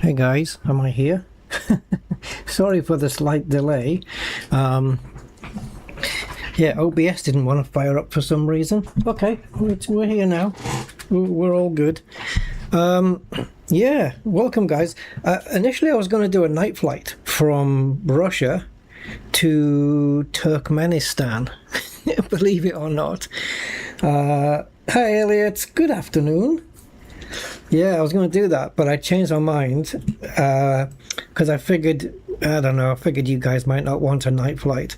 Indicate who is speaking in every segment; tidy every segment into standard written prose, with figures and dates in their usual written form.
Speaker 1: Hey guys, am I here? Sorry for the slight delay. Yeah, OBS didn't want to fire up for some reason. Okay, we're here now. We're all good. Yeah, welcome guys. Initially I was going to do a night flight from Russia to Turkmenistan, believe it or not. Hi Elliot, good afternoon. Yeah, I was going to do that, but I changed my mind because I figured, I don't know, I figured you guys might not want a night flight.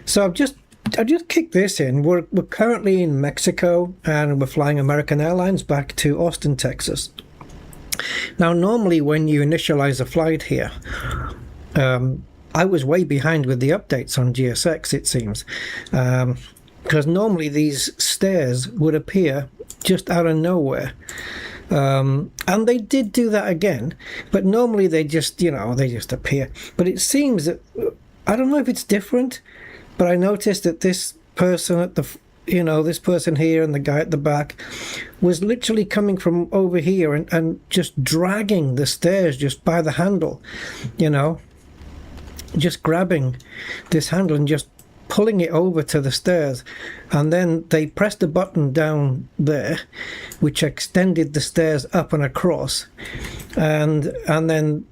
Speaker 1: So I just kicked this in. We're currently in Mexico and we're flying American Airlines back to Austin, Texas. Now, normally when you initialize a flight here, I was way behind with the updates on GSX, it seems, because normally these stairs would appear just out of nowhere. And they did do that again, but normally they just, they just appear. But it seems that, I don't know if it's different, but I noticed that this person at the, this person here and the guy at the back was literally coming from over here and just dragging the stairs just by the handle, just grabbing this handle and just pulling it over to the stairs, and then they pressed a button down there which extended the stairs up and across, and then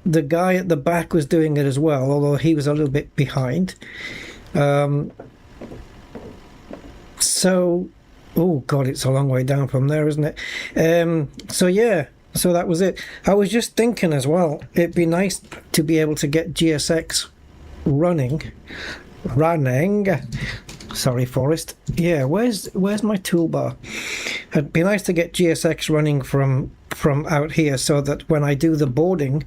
Speaker 1: the guy at the back was doing it as well, although he was a little bit behind. So oh god, it's a long way down from there, isn't it? So yeah, so that was it. I was just thinking as well, it'd be nice to be able to get GSX running. Sorry, Forrest. Yeah, where's my toolbar? It'd be nice to get GSX running from out here, so that when I do the boarding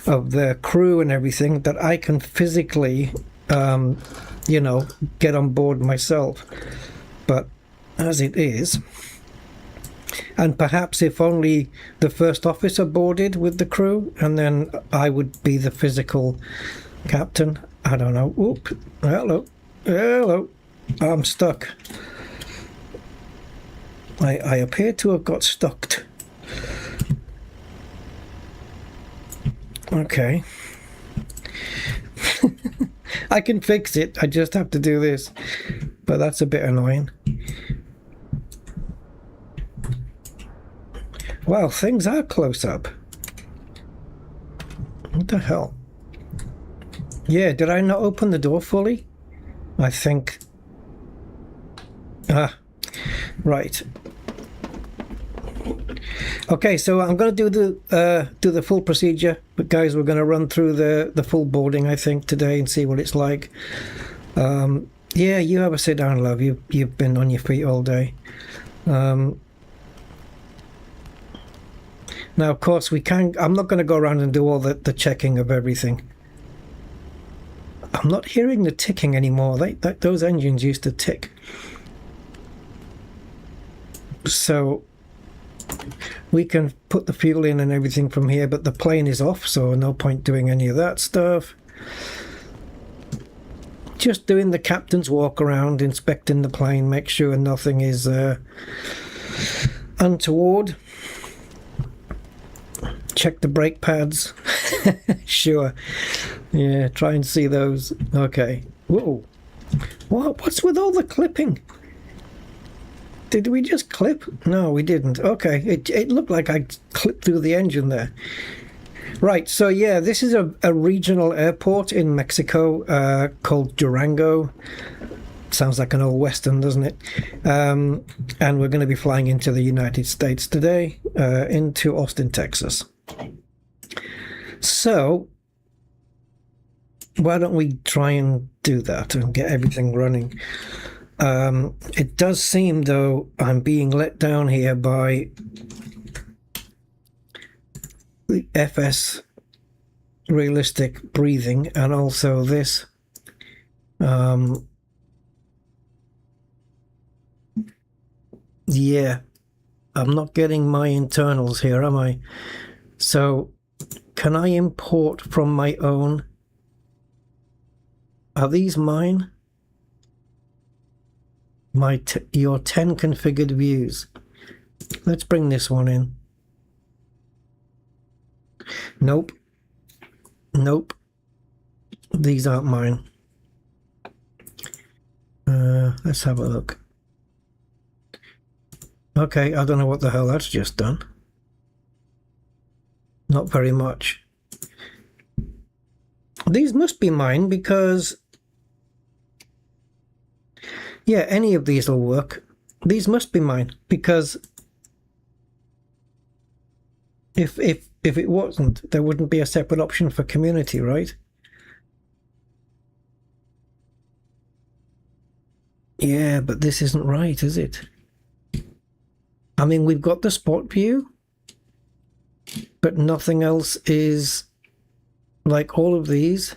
Speaker 1: of the crew and everything, that I can physically get on board myself. But as it is, and perhaps if only the first officer boarded with the crew, and then I would be the physical captain. I don't know. Oop. Hello. I'm stuck. I appear to have got stuck. Okay. I can fix it. I just have to do this. But that's a bit annoying. Wow, things are close up. What the hell? Yeah, did I not open the door fully? I think. Right. Okay, so I'm going to do the full procedure, but guys, we're going to run through the full boarding, I think, today and see what it's like. Yeah, you have a sit down, love. You've been on your feet all day. Now, of course, I'm not going to go around and do all the checking of everything. I'm not hearing the ticking anymore. Those engines used to tick. So we can put the fuel in and everything from here, but the plane is off, so no point doing any of that stuff. Just doing the captain's walk around, inspecting the plane, make sure nothing is untoward. Check the brake pads. Sure. Yeah, try and see those. Okay. Whoa. What's with all the clipping? Did we just clip? No, we didn't. Okay. It looked like I clipped through the engine there. Right. So yeah, this is a regional airport in Mexico called Durango. Sounds like an old western, doesn't it? And we're going to be flying into the United States today, into Austin, Texas. So why don't we try and do that and get everything running? It does seem, though, I'm being let down here by the FS realistic breathing, and also this yeah, I'm not getting my internals here, am I? So can I import from my own? Are these mine? Your 10 configured views. Let's bring this one in. Nope. Nope. These aren't mine. Let's have a look. Okay, I don't know what the hell that's just done. Not very much. These must be mine because... yeah, any of these will work. These must be mine because if it wasn't, there wouldn't be a separate option for community, right? Yeah, but this isn't right, is it? I mean, we've got the spot view, but nothing else is, like, all of these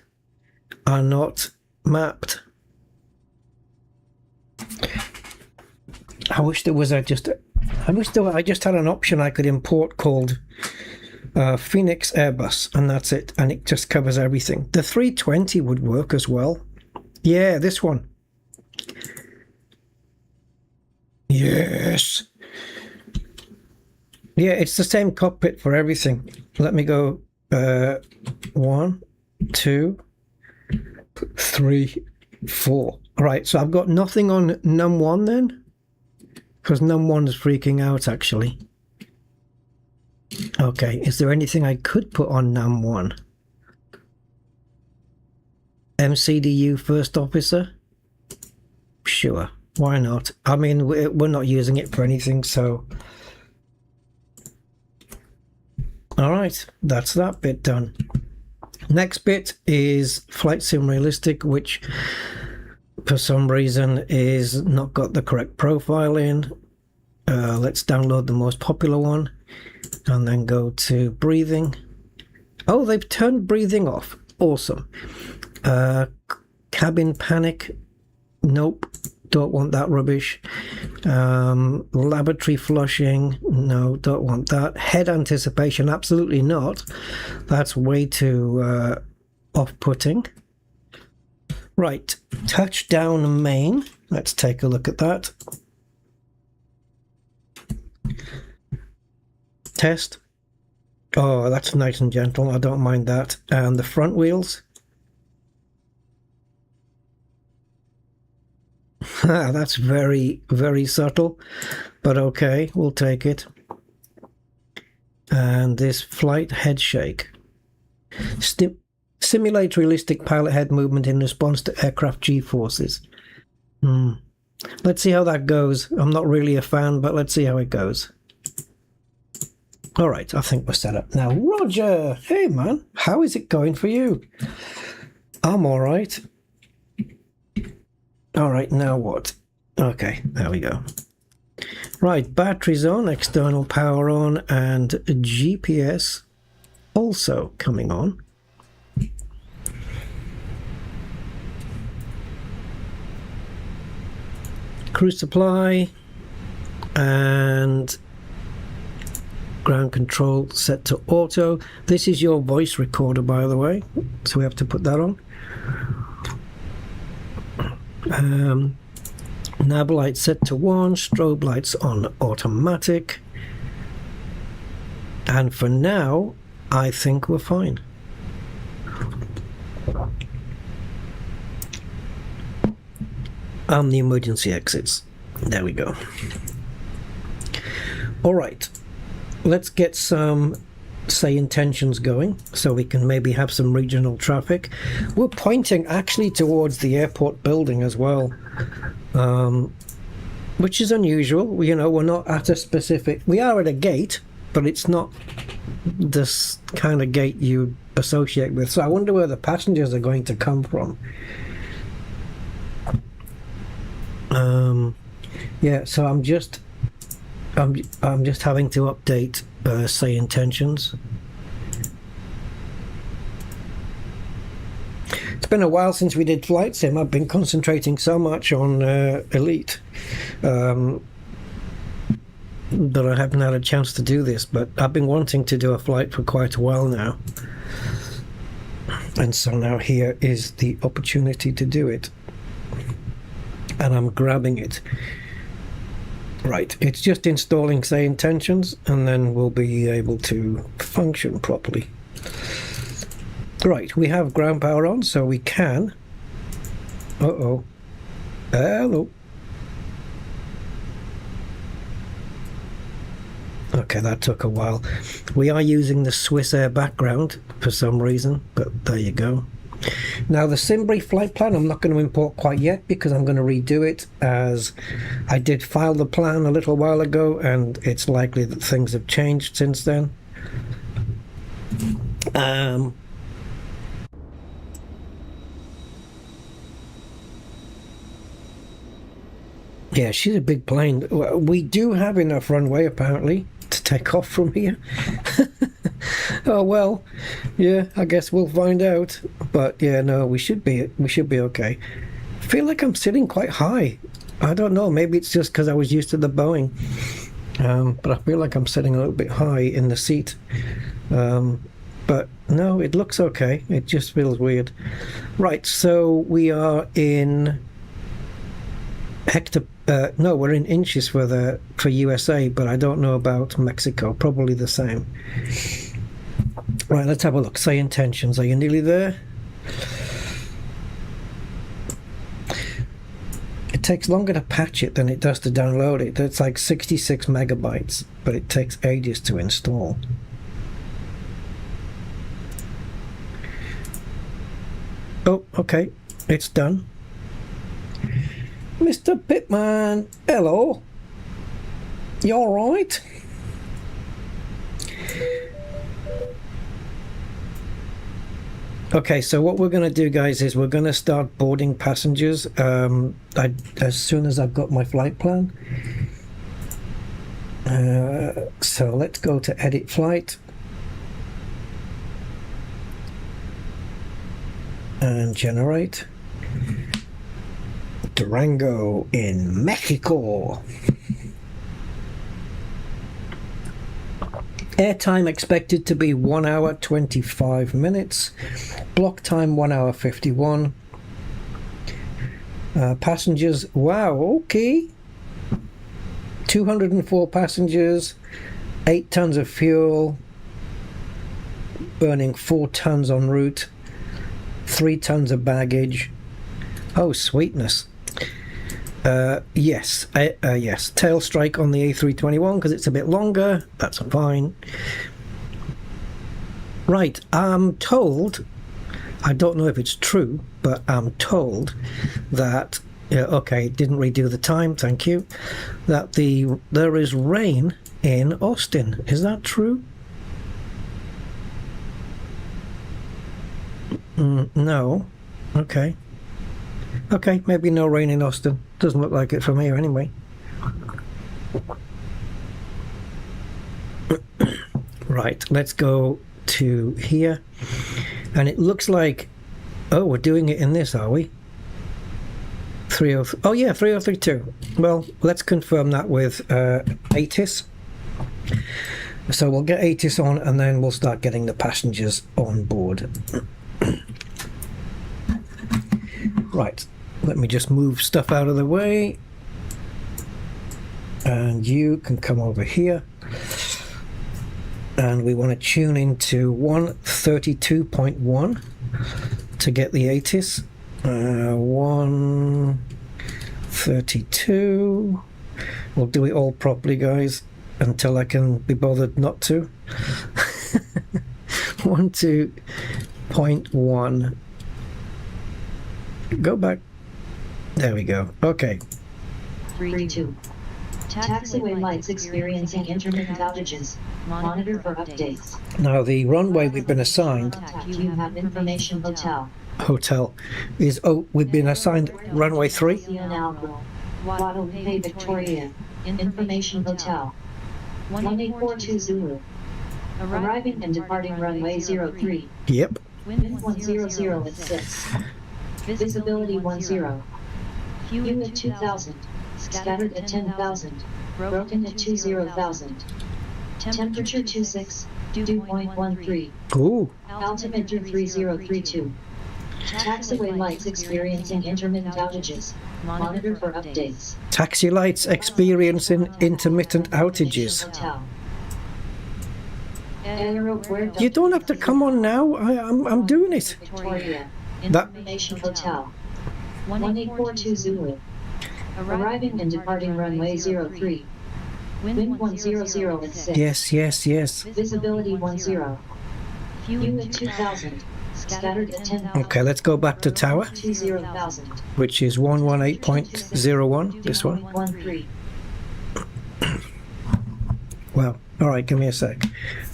Speaker 1: are not mapped. I wish there was I just had an option I could import called Phoenix Airbus, and that's it, and it just covers everything. The 320 would work as well. Yeah, this one. Yes. Yeah, it's the same cockpit for everything. Let me go 1, 2, 3, 4. All right, so I've got nothing on num1 then, because num1 is freaking out actually. Okay, is there anything I could put on num1? MCDU first officer? Sure, why not? I mean, we're not using it for anything, so... Alright, that's that bit done. Next bit is Flight Sim Realistic, which for some reason is not got the correct profile in. Let's download the most popular one and then go to breathing. Oh, they've turned breathing off. Awesome. Cabin panic. Nope. Don't want that rubbish. Laboratory flushing. No, don't want that. Head anticipation. Absolutely not. That's way too off-putting. Right. Touchdown main. Let's take a look at that. Test. Oh, that's nice and gentle. I don't mind that. And the front wheels. That's very, very subtle, but okay, we'll take it. And this flight head shake. Simulate realistic pilot head movement in response to aircraft G-forces. Let's see how that goes. I'm not really a fan, but let's see how it goes. All right, I think we're set up now. Roger! Hey, man. How is it going for you? I'm all right. All right, now what? Okay, there we go. Right, batteries on, external power on, and GPS also coming on. Cruise supply and ground control set to auto. This is your voice recorder, by the way, so we have to put that on. Nav light set to 1, strobe lights on automatic, and for now I think we're fine. And the emergency exits. There we go. All right, let's get some say intentions going so we can maybe have some regional traffic. We're pointing actually towards the airport building as well, which is unusual. You know, we're not at a specific, we are at a gate, but it's not this kind of gate you associate with. So I wonder where the passengers are going to come from. Yeah, so I'm just having to update say intentions. It's been a while since we did flight sim. I've been concentrating so much on Elite that I haven't had a chance to do this, but I've been wanting to do a flight for quite a while now, and so now here is the opportunity to do it, and I'm grabbing it. Right, it's just installing say intentions, and then we'll be able to function properly. Right, we have ground power on, so we can. Uh-oh. Hello. Okay, that took a while. We are using the Swiss Air background for some reason, but there you go. Now the Simbury flight plan I'm not going to import quite yet because I'm going to redo it, as I did file the plan a little while ago and it's likely that things have changed since then. Yeah, she's a big plane. We do have enough runway apparently to take off from here. Oh well, yeah, I guess we'll find out. But yeah, no, we should be okay. I feel like I'm sitting quite high. I don't know, maybe it's just because I was used to the Boeing. But I feel like I'm sitting a little bit high in the seat. But no, it looks okay. It just feels weird. Right, so we are in no, we're in inches for USA, but I don't know about Mexico. Probably the same. Right, let's have a look. Say intentions. Are you nearly there? It takes longer to patch it than it does to download it. It's like 66 megabytes, but it takes ages to install. Oh, okay. It's done. Mr. Pitman, hello. You all right? Okay, so what we're going to do, guys, is we're going to start boarding passengers as soon as I've got my flight plan. So let's go to edit flight. And generate. Durango in Mexico. Airtime expected to be 1 hour 25 minutes. Block time 1 hour 51. Passengers, wow, okay. 204 passengers, 8 tons of fuel, burning 4 tons en route, 3 tons of baggage. Oh, sweetness. Yes, yes. Tail strike on the A321 because it's a bit longer. That's fine. Right, I'm told, I don't know if it's true, but I'm told that, okay, didn't redo the time, thank you, that there is rain in Austin. Is that true? No. Okay. Okay, maybe no rain in Austin. Doesn't look like it from here anyway. Right, let's go to here. And it looks like, oh, we're doing it in this, are we? 30, oh yeah, 3032. Well, let's confirm that with ATIS. So we'll get ATIS on and then we'll start getting the passengers on board. Right, let me just move stuff out of the way. And you can come over here. And we want to tune into 132.1 to get the ATIS. 132. We'll do it all properly, guys, until I can be bothered not to. 12.1. Go back. There we go. Okay.
Speaker 2: 3-2. Taxiway lights experiencing intermittent outages. Monitor for updates.
Speaker 1: Now the runway we've been assigned.
Speaker 2: You have information hotel.
Speaker 1: Hotel is, oh, we've been assigned runway 3.
Speaker 2: Guadalupe Victoria. Information hotel. 1842 Zulu. Arriving and departing runway 03.
Speaker 1: Yep.
Speaker 2: Wind 100 at 6. Visibility 10. Hue at 2000. Scattered at 10,000. Broken at 20,000. Temperature 26. Dew point 13.
Speaker 1: Ooh.
Speaker 2: Altimeter 3032. Taxiway lights experiencing intermittent outages. Monitor for updates.
Speaker 1: Taxi lights experiencing intermittent outages.
Speaker 2: Hotel.
Speaker 1: You don't have to come on now. I'm doing it.
Speaker 2: Victoria.
Speaker 1: That
Speaker 2: Information Hotel. 1842 Zulu. Arriving and departing runway 03. Wind 100 at 6.
Speaker 1: yes.
Speaker 2: Visibility 10. View at 2000. Scattered at 10,000.
Speaker 1: Okay, let's go back to tower,
Speaker 2: 20,000.
Speaker 1: which is 118.01. This one.
Speaker 2: 13.
Speaker 1: Wow. All right, give me a sec.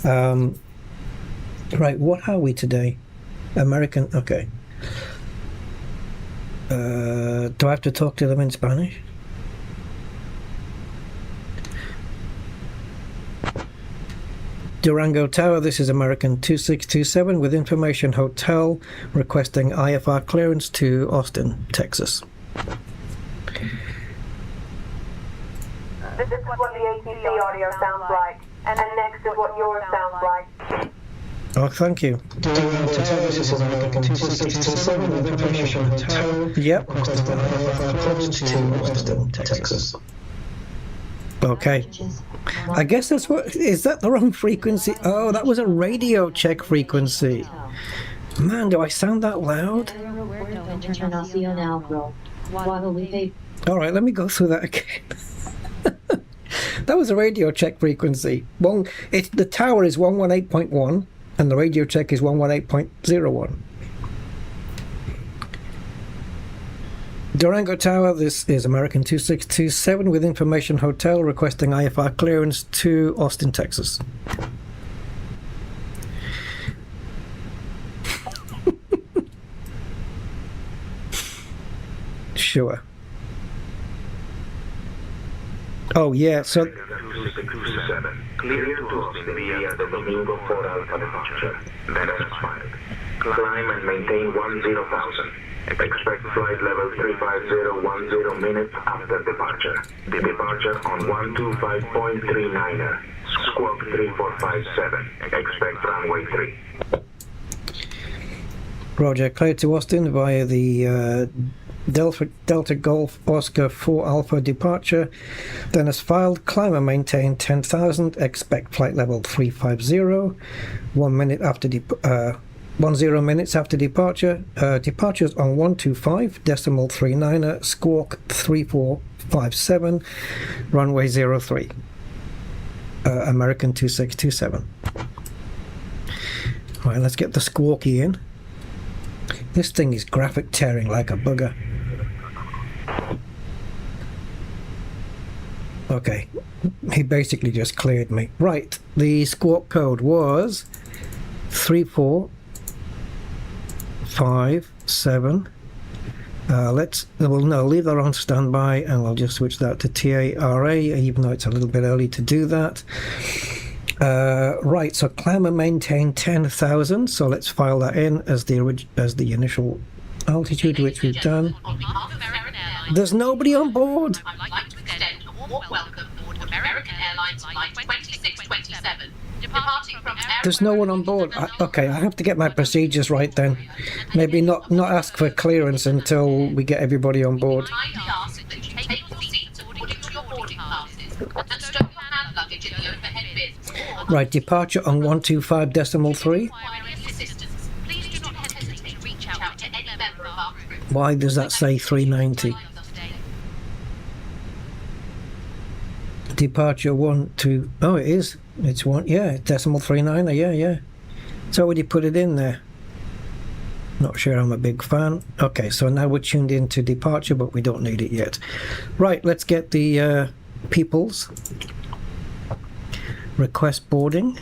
Speaker 1: Right, what are we today? American. Okay. Do I have to talk to them in Spanish? Durango Tower, this is American 2627 with information hotel requesting IFR clearance to Austin, Texas.
Speaker 3: This is what the ATC audio sounds like, and then next is what yours sounds like.
Speaker 1: Oh, thank you. Durango Tower, this is American 2627 with information hotel. Yep. Requesting IFR clearance to Austin, Texas. Okay. I guess that's what... Is that the wrong frequency? Oh, that was a radio check frequency. Man, do I sound that loud? Alright, let me go through that again. That was a radio check frequency. The tower is 118.1 and the radio check is 118.01. Durango Tower, this is American 2627 with information hotel requesting IFR clearance to Austin, Texas. Sure. Oh yeah, so
Speaker 4: 2627. Clear to Austin via the Domingo 4 Alpha departure. Then expired. Climb and maintain 10,000. Expect flight level 35010 minutes after departure. The departure on 125.39er. Squawk 3457. Expect runway 3.
Speaker 1: Roger, clear to Austin via the Delta Golf Oscar 4 Alpha departure. Then as filed, climb and maintain 10,000. Expect flight level 350. 1 minute after 10 minutes after departure. Departures on 125.39er. Squawk 3457. Runway 03. American 2627. Right, let's get the squawky in. This thing is graphic tearing like a bugger. Okay, he basically just cleared me. Right, the squawk code was 3457. Leave that on standby and we'll just switch that to TARA, even though it's a little bit early to do that. Right, so climb and maintain 10,000. So let's file that in as the initial altitude, which we've done. There's nobody on board.
Speaker 5: I would like to extend a warm welcome aboard American Airlines Flight 2627, departing from
Speaker 1: There's no one on board. Okay, I have to get my procedures right then. Maybe not ask for clearance until we get everybody on board.
Speaker 5: I ask that you take your seats according to your boarding passes and stow your hand luggage in the overhead bins.
Speaker 1: Right, departure on 125.3.
Speaker 5: Assistance. Please do not hesitate to reach out to any member of our crew.
Speaker 1: Why does that say 390? Departure 12. Oh, it is. It's one. Yeah, decimal 39. Yeah. It's already put it in there. Not sure I'm a big fan. Okay, so now we're tuned into departure, but we don't need it yet. Right, let's get the peoples. Request boarding.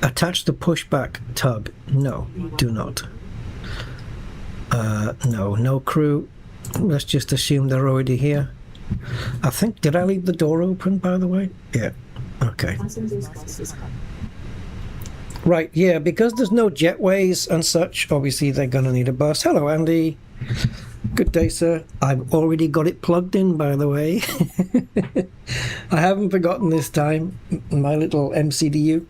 Speaker 1: Attach the pushback tug. No, do not. No crew. Let's just assume they're already here. I think, did I leave the door open, by the way? Yeah. Okay. Right, yeah, because there's no jetways and such, obviously they're going to need a bus. Hello, Andy. Good day, sir. I've already got it plugged in, by the way. I haven't forgotten this time. My little MCDU.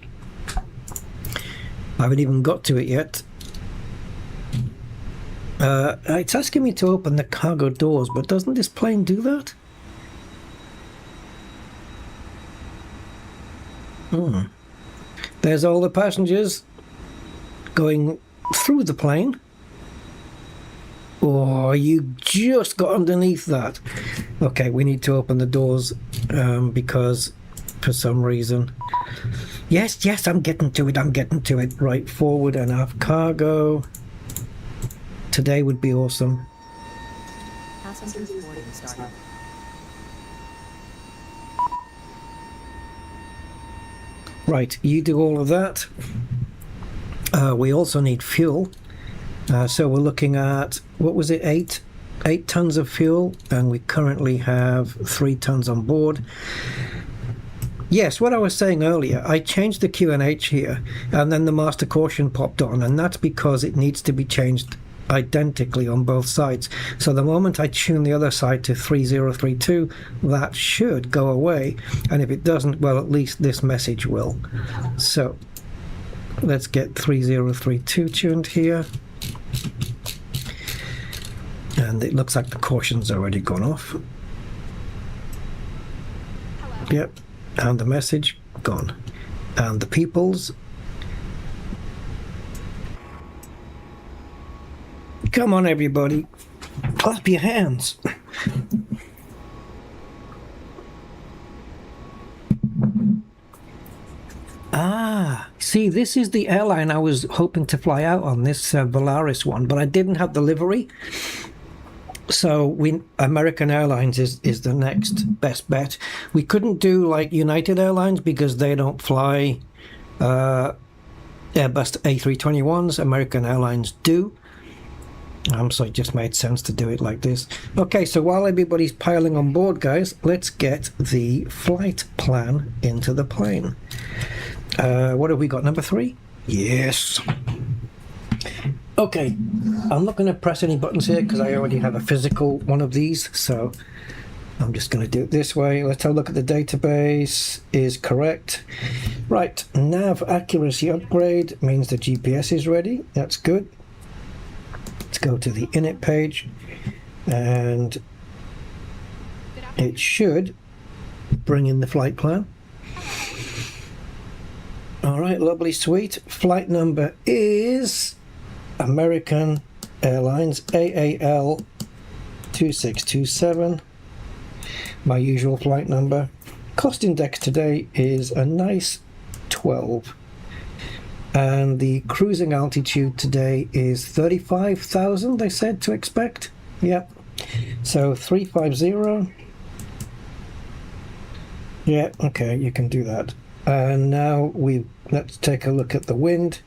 Speaker 1: I haven't even got to it yet. It's asking me to open the cargo doors, but doesn't this plane do that? There's all the passengers going through the plane. Oh, you just got underneath that. Okay, we need to open the doors because for some reason... Yes, I'm getting to it. Right, forward and aft cargo. Today would be awesome.
Speaker 6: Passengers boarding started.
Speaker 1: Right, you do all of that. We also need fuel. So we're looking at, what was it, 8 tons of fuel, and we currently have 3 tons on board. Yes, what I was saying earlier, I changed the QNH here, and then the master caution popped on, and that's because it needs to be changed identically on both sides. So the moment I tune the other side to 3032, that should go away, and if it doesn't, well, at least this message will. So let's get 3032 tuned here. And it looks like the caution's already gone off. Yep, and the message gone. And the people's. Come on, everybody. Clap your hands. See, this is the airline I was hoping to fly out on, this Volaris one, but I didn't have the livery. So American Airlines is the next best bet. We couldn't do like United Airlines because they don't fly Airbus A321s. American Airlines do. So it just made sense to do it like this. Okay, so while everybody's piling on board, guys, let's get the flight plan into the plane. What have we got, number 3? Yes. Okay, I'm not going to press any buttons here because I already have a physical one of these, so I'm just going to do it this way. Let's have a look at the database. Is correct. Right, nav accuracy upgrade means the GPS is ready. That's good. Let's go to the init page, and it should bring in the flight plan. Alright, lovely, sweet. Flight number is American Airlines AAL 2627. My usual flight number. Cost index today is a nice 12. And the cruising altitude today is 35,000, they said to expect. Yep. So 350. Yeah, okay, you can do that. And now let's take a look at the wind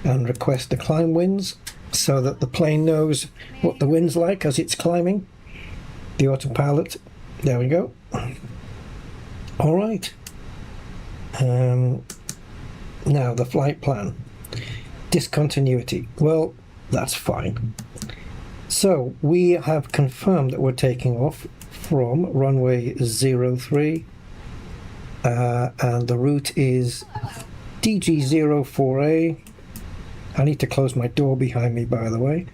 Speaker 1: and request the climb winds so that the plane knows what the wind's like as it's climbing. The autopilot. There we go. All right. Now the flight plan. Discontinuity. Well, that's fine. So we have confirmed that we're taking off from runway 03. And the route is DG04A. I need to close my door behind me, by the way.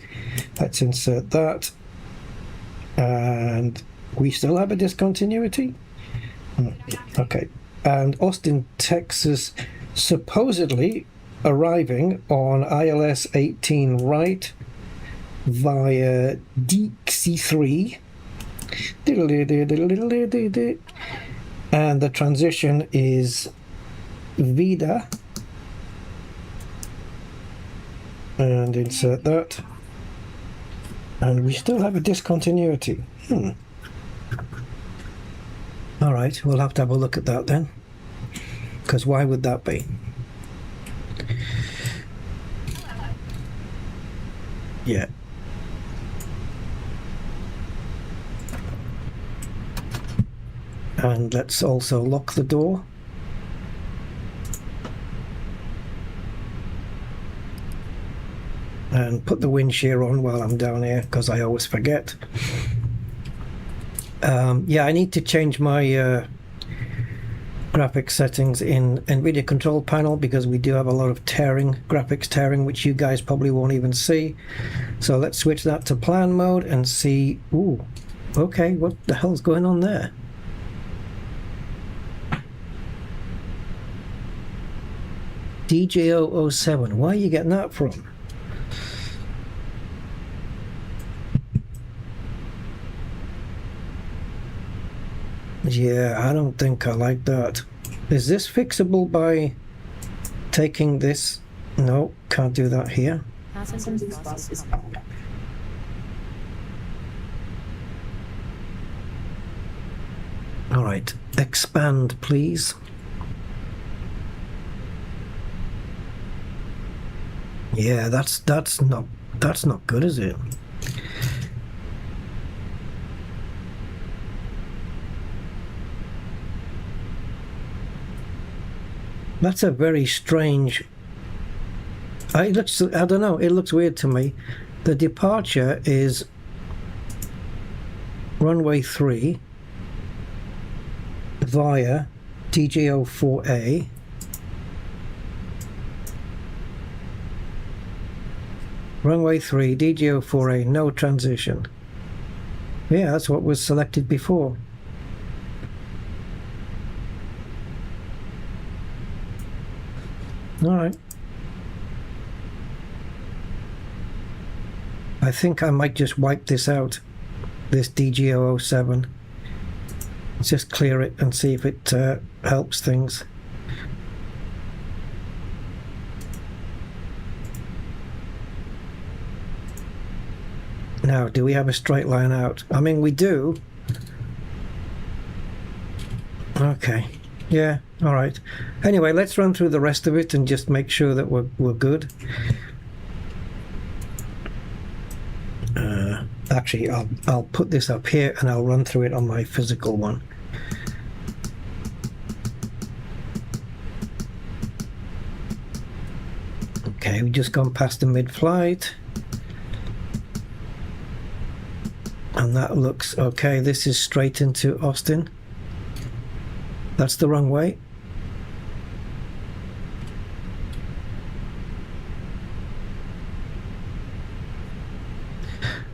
Speaker 1: Let's insert that. And we still have a discontinuity? Okay. And Austin, Texas, supposedly arriving on ILS 18 right via DC3. And the transition is VIDA. And insert that. And we still have a discontinuity. Alright, we'll have to have a look at that then. Because why would that be? Yeah. And let's also lock the door. And put the wind shear on while I'm down here because I always forget. Yeah, I need to change my graphics settings in Nvidia control panel because we do have a lot of tearing, graphics tearing, which you guys probably won't even see. So let's switch that to plan mode and see. Ooh, okay, what the hell's going on there? DJ007. Where are you getting that from? Yeah, I don't think I like that. Is this fixable by taking this? No, can't do that here.
Speaker 6: Passengers bus is coming.
Speaker 1: All right, expand, please. Yeah, that's not good, is it? That's a very strange. It looks, I don't know, it looks weird to me. The departure is runway 3 via DJO4A. Runway 3, DJO4A, no transition. Yeah, that's what was selected before. All right. I think I might just wipe this out, this DG007. Just clear it and see if it helps things. Now, do we have a straight line out? I mean, we do. Okay. Yeah, all right. Anyway, let's run through the rest of it and just make sure that we're good. Actually, I'll put this up here and I'll run through it on my physical one. Okay, we've just gone past the mid-flight. And that looks okay. This is straight into Austin. That's the runway.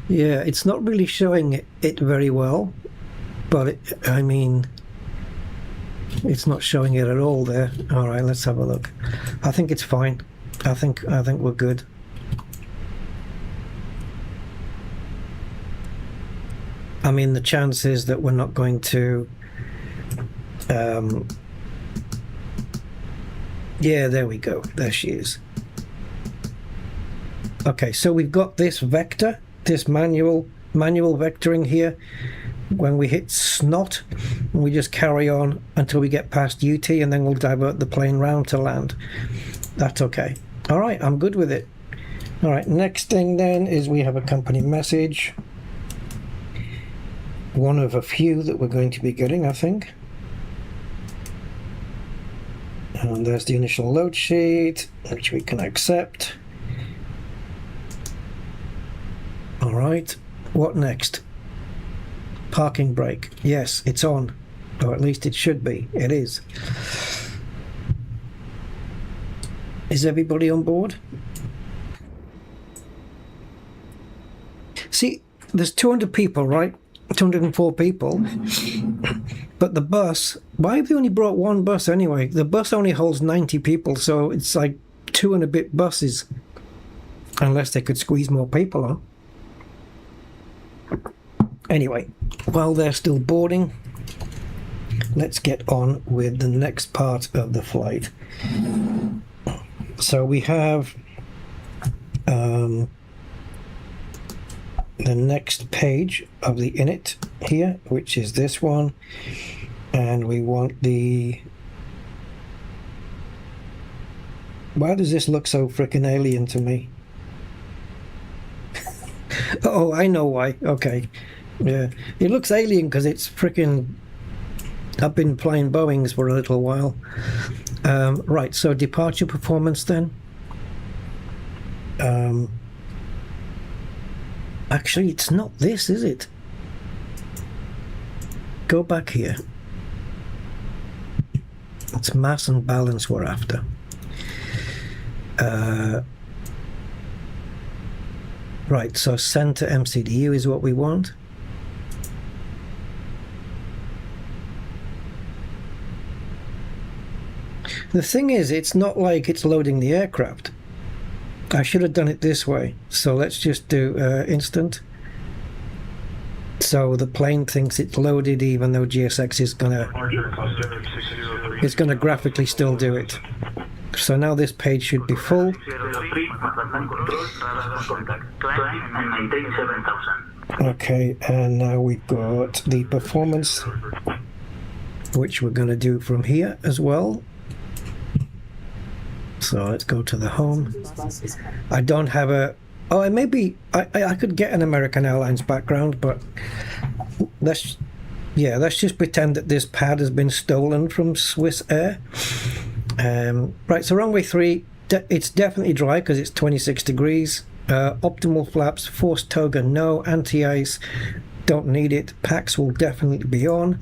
Speaker 1: Yeah, it's not really showing it very well, but I mean, it's not showing it at all there. All right, let's have a look. I think it's fine. I think we're good. I mean, the chances that we're not going to yeah, there we go. There she is. Okay, so we've got this vector, this manual vectoring here. When we hit snot, we just carry on until we get past UT, and then we'll divert the plane round to land. That's okay. All right, I'm good with it. All right, next thing then is we have a company message. One of a few that we're going to be getting, I think. And there's the initial load sheet, which we can accept. All right, what next? Parking brake. Yes, it's on. Or at least it should be. It is. Is everybody on board? See, there's 200 people, right? 204 people. But the bus, why have they only brought one bus anyway? The bus only holds 90 people, so it's like 2 and a bit buses. Unless they could squeeze more people on. Anyway, while they're still boarding, let's get on with the next part of the flight. So we have the next page of the init here, which is this one, and we want the... Why does this look so frickin' alien to me? Oh, I know why. Okay. Yeah, it looks alien because it's frickin'... I've been flying Boeings for a little while. Right, so departure performance then. Actually, it's not this, is it? Go back here. It's mass and balance we're after. Right, so center MCDU is what we want. The thing is, it's not like it's loading the aircraft. I should have done it this way. So let's just do instant. So the plane thinks it's loaded, even though GSX is gonna graphically still do it. So now this page should be full. Okay, and now we've got the performance, which we're going to do from here as well. So let's go to the home. I don't have a... Oh, I maybe... I could get an American Airlines background, but let's just pretend that this pad has been stolen from Swiss Air. Right, so runway 3, it's definitely dry because it's 26 degrees. Optimal flaps, forced toga, no. Anti-ice, don't need it. Packs will definitely be on.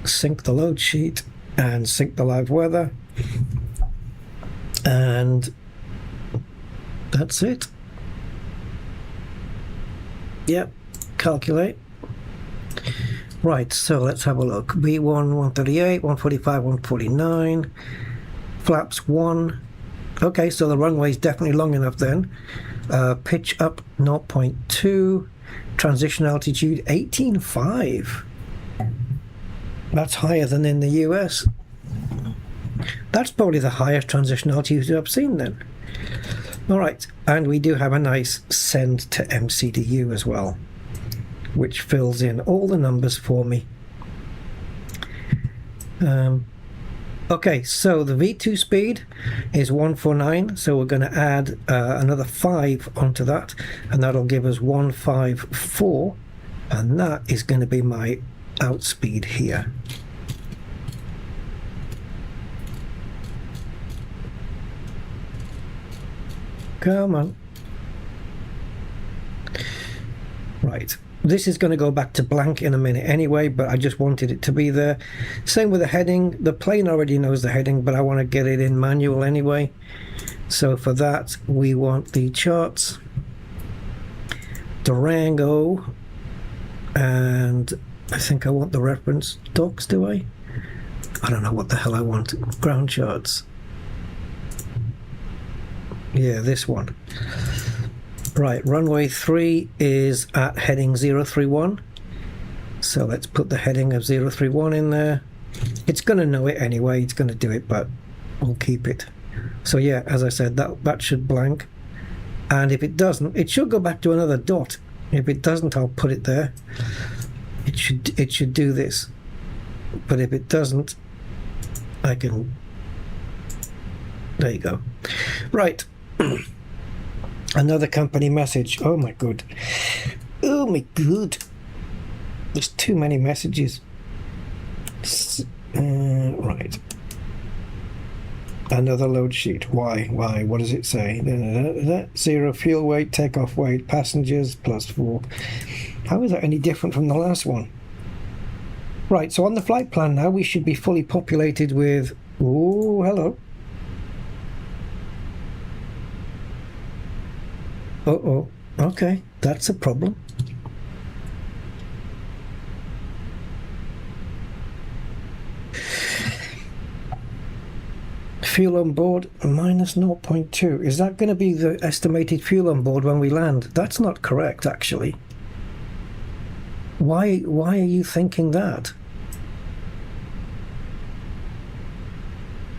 Speaker 1: Sync the load sheet and sync the live weather. And that's it. Yep, calculate. Right, so let's have a look. B1 138, 145, 149. Flaps 1. Okay, so the runway is definitely long enough then. Pitch up 0.2. Transition altitude 18.5. That's higher than in the US. That's probably the highest transition altitude I've seen then. Alright, and we do have a nice send to MCDU as well, which fills in all the numbers for me. Okay, so the V2 speed is 149, so we're going to add another 5 onto that, and that'll give us 154, and that is going to be my outspeed here. Come on. Right. This is going to go back to blank in a minute anyway, but I just wanted it to be there. Same with the heading. The plane already knows the heading, but I want to get it in manual anyway. So for that, we want the charts, Durango, and I think I want the reference docs, do I? I don't know what the hell I want. Ground charts. Yeah, this one. Right, runway 3 is at heading 031. So let's put the heading of 031 in there. It's going to know it anyway, it's going to do it, but we'll keep it. So yeah, as I said, that should blank. And if it doesn't, it should go back to another dot. If it doesn't, I'll put it there. It should do this. But if it doesn't, I can... There you go. Right. Another company message. Oh my god. Oh my god. There's too many messages. Right. Another load sheet. Why? What does it say? 0 fuel weight, takeoff weight, passengers +4. How is that any different from the last one? Right, so on the flight plan now, we should be fully populated with... Oh, hello. Uh-oh. Okay, that's a problem. Fuel on board minus 0.2. Is that going to be the estimated fuel on board when we land? That's not correct, actually. Why are you thinking that?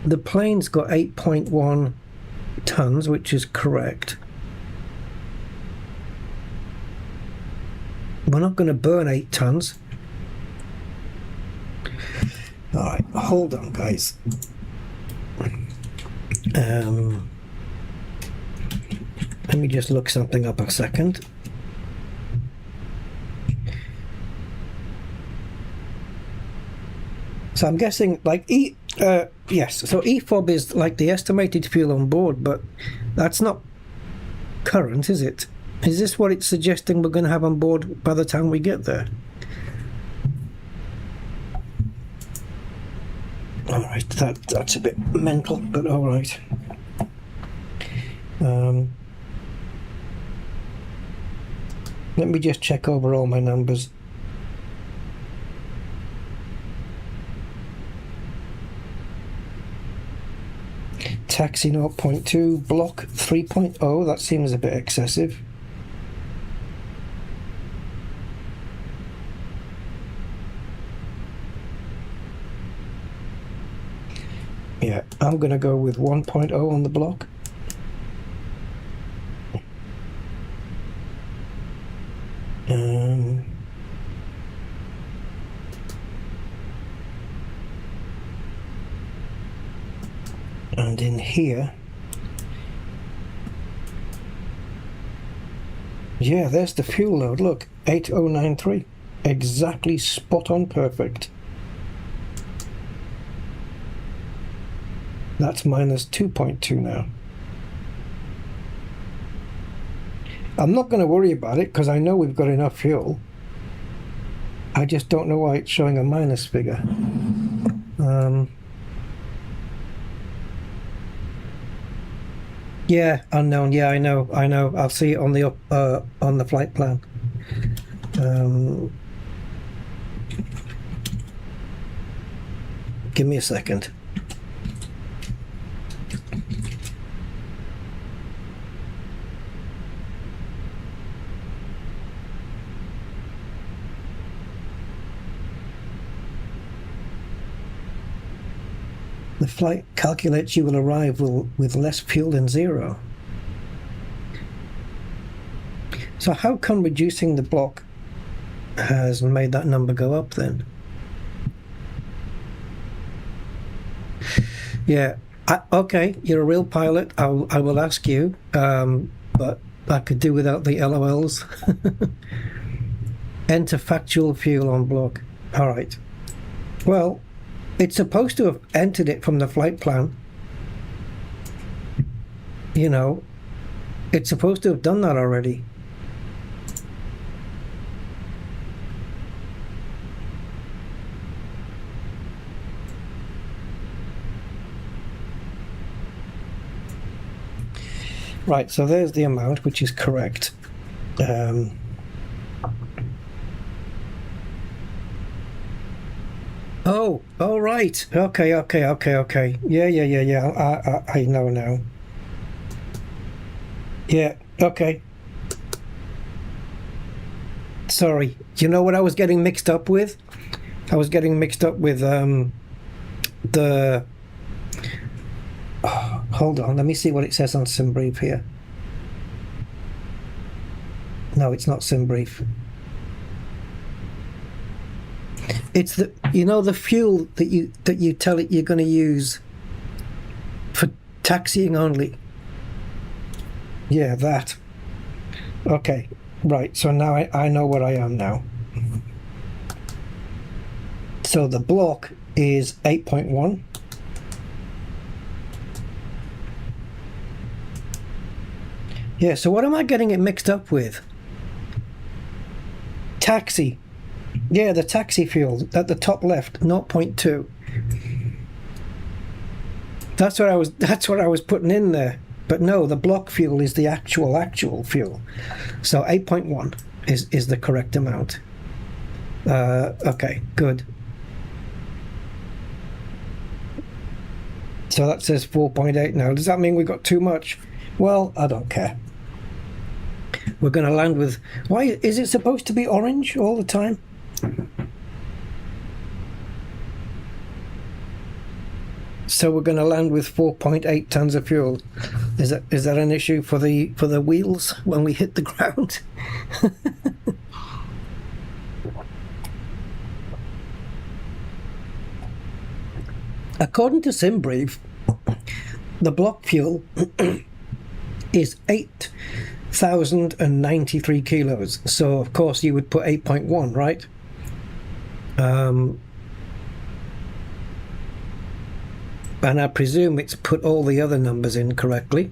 Speaker 1: The plane's got 8.1 tons, which is correct. We're not going to burn 8 tons. Alright, hold on, guys. Let me just look something up a second. So I'm guessing, like, yes, so EFOB is like the estimated fuel on board, but that's not current, is it? Is this what it's suggesting we're going to have on board by the time we get there? Alright, that's a bit mental, but alright. Let me just check over all my numbers. taxi 0.2, block 3.0, that seems a bit excessive. Yeah, I'm going to go with 1.0 on the block. And in here, yeah, there's the fuel load. Look, 8093, exactly spot on, perfect. That's minus 2.2 now. I'm not going to worry about it because I know we've got enough fuel. I just don't know why it's showing a minus figure. Yeah, unknown. Yeah, I know. I'll see it on the flight plan. Give me a second. The flight calculates you will arrive with less fuel than 0. So how come reducing the block has made that number go up then? Yeah, okay, you're a real pilot. I will ask you, but I could do without the LOLs. Enter factual fuel on block. All right. Well, it's supposed to have entered it from the flight plan. You know, it's supposed to have done that already. Right, so there's the amount, which is correct. Oh, right. Okay. Yeah. I know now. Yeah, okay. Sorry. Do you know what I was getting mixed up with? I was getting mixed up with the... Oh, hold on, let me see what it says on SimBrief here. No, it's not SimBrief. It's the, you know, the fuel that you tell it you're going to use for taxiing only. Yeah, that. Okay, right. So now I know where I am now. So the block is 8.1. Yeah. So what am I getting it mixed up with? Taxi. Yeah, the taxi fuel at the top left, 0.2. That's what I was putting in there. But no, the block fuel is the actual fuel. So 8.1 is the correct amount. Okay, good. So that says 4.8 now. Does that mean we got too much? Well, I don't care. We're going to land with... Why is it supposed to be orange all the time? So we're going to land with 4.8 tons of fuel. Is that an issue for the wheels when we hit the ground? According to SimBrief, the block fuel is 8,093 kilos. So of course you would put 8.1, right? And I presume it's put all the other numbers in correctly.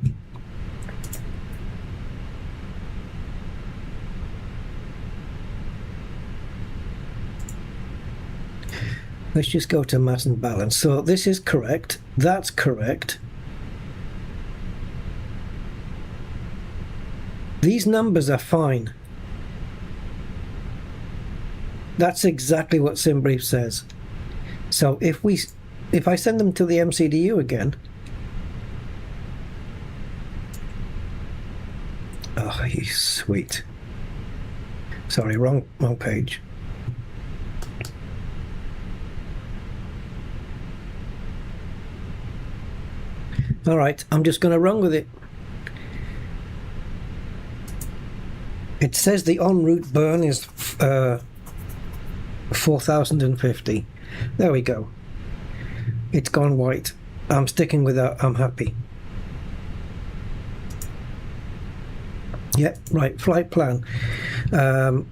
Speaker 1: Let's just go to mass and balance. So this is correct. That's correct. These numbers are fine. That's exactly what SimBrief says. So if I send them to the MCDU again, Oh, he's sweet. Sorry, wrong page. All right, I'm just going to run with it. It says the en route burn is 4050. There we go. It's gone white. I'm sticking with that. I'm happy. Yeah, right, flight plan. You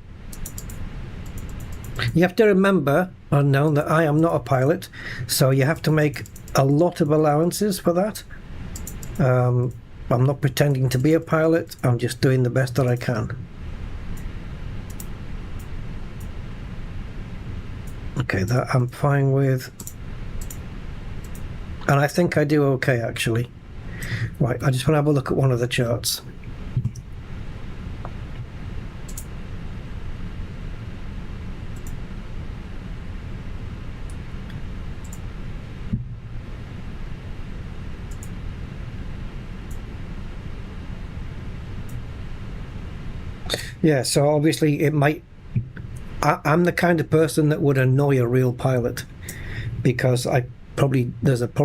Speaker 1: have to remember, unknown, that I am not a pilot, so you have to make a lot of allowances for that. I'm not pretending to be a pilot, I'm just doing the best that I can. Okay, that I'm fine with. And I think I do okay, actually. Right, I just want to have a look at one of the charts. Yeah, so obviously it might... I'm the kind of person that would annoy a real pilot, because there's probably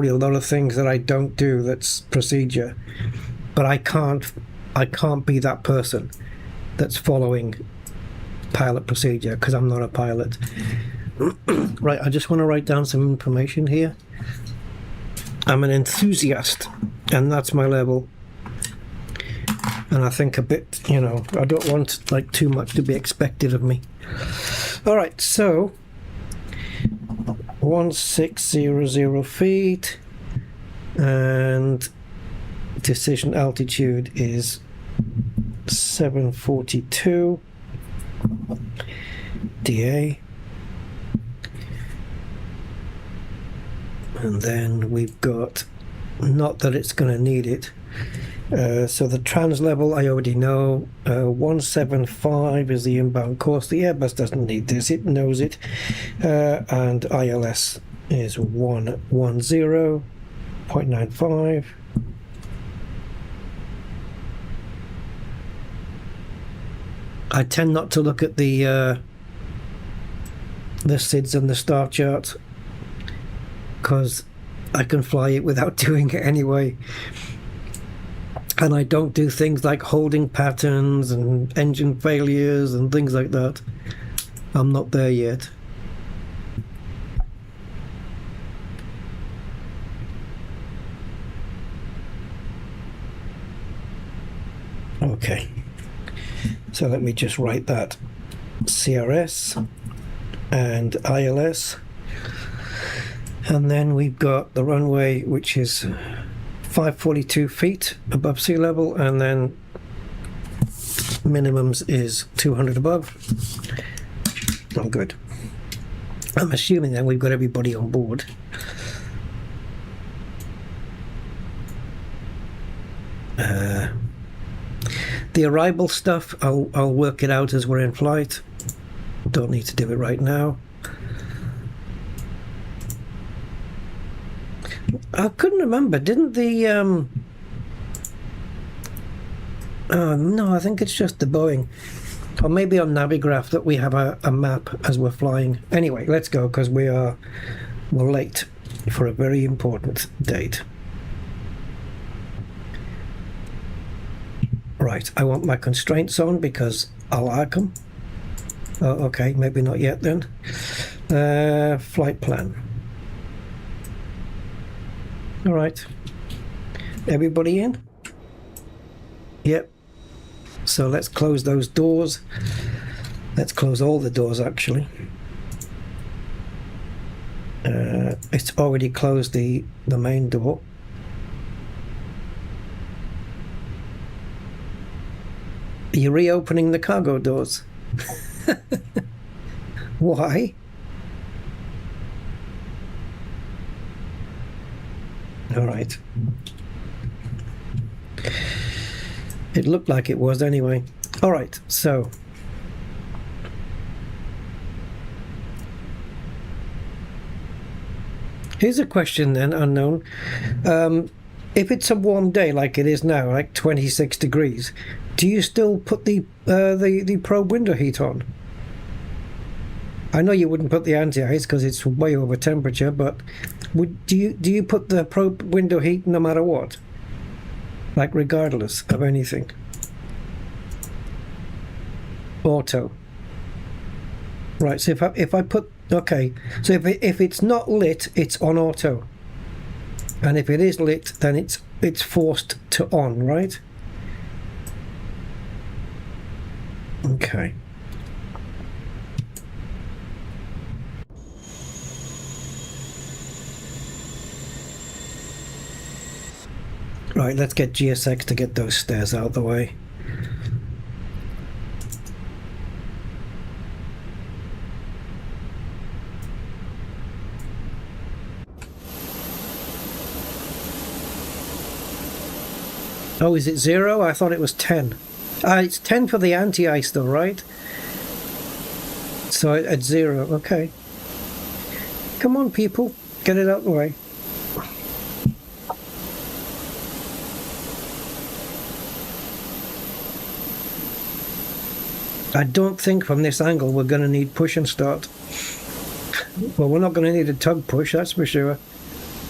Speaker 1: a lot of things that I don't do that's procedure, but I can't be that person that's following pilot procedure, because I'm not a pilot. Right, I just want to write down some information here. I'm an enthusiast, and that's my level. And I think a bit, I don't want like too much to be expected of me. All right, so 1600 feet, and decision altitude is 742 DA. And then we've got, not that it's going to need it, so the trans level I already know. 175 is the inbound course. The Airbus doesn't need this, it knows it. And ILS is 110.95. I tend not to look at the SIDS and the star chart, because I can fly it without doing it anyway. And I don't do things like holding patterns and engine failures and things like that. I'm not there yet. Okay. So let me just write that. CRS and ILS. And then we've got the runway, which is 542 feet above sea level, and then minimums is 200 above. Oh, good. I'm assuming then we've got everybody on board. The arrival stuff, I'll work it out as we're in flight. Don't need to do it right now. I couldn't remember, didn't the oh no, I think it's just the Boeing, or maybe on Navigraph, that we have a map as we're flying. Anyway, let's go, because we're late for a very important date. Right, I want my constraints on because I'll like them. Oh, okay, maybe not yet then. Flight plan. All right, everybody in? Yep. So let's close those doors. Let's close all the doors, actually. It's already closed the main door. Are you reopening the cargo doors? Why? All right. It looked like it was anyway. All right, so here's a question then, unknown. If it's a warm day like it is now, like 26 degrees, Do you still put the probe window heat on? I know you wouldn't put the anti-ice because it's way over temperature, but do you put the probe window heat no matter what? Like regardless of anything? Auto. Right, so if I put, okay, so if it's not lit, it's on auto. And if it is lit, then it's forced to on, right? Okay. Right, let's get GSX to get those stairs out of the way. Oh, is it 0? I thought it was 10. It's 10 for the anti-ice though, right? So at 0, okay. Come on, people, get it out of the way. I don't think from this angle we're going to need push and start. Well, we're not going to need a tug push, that's for sure.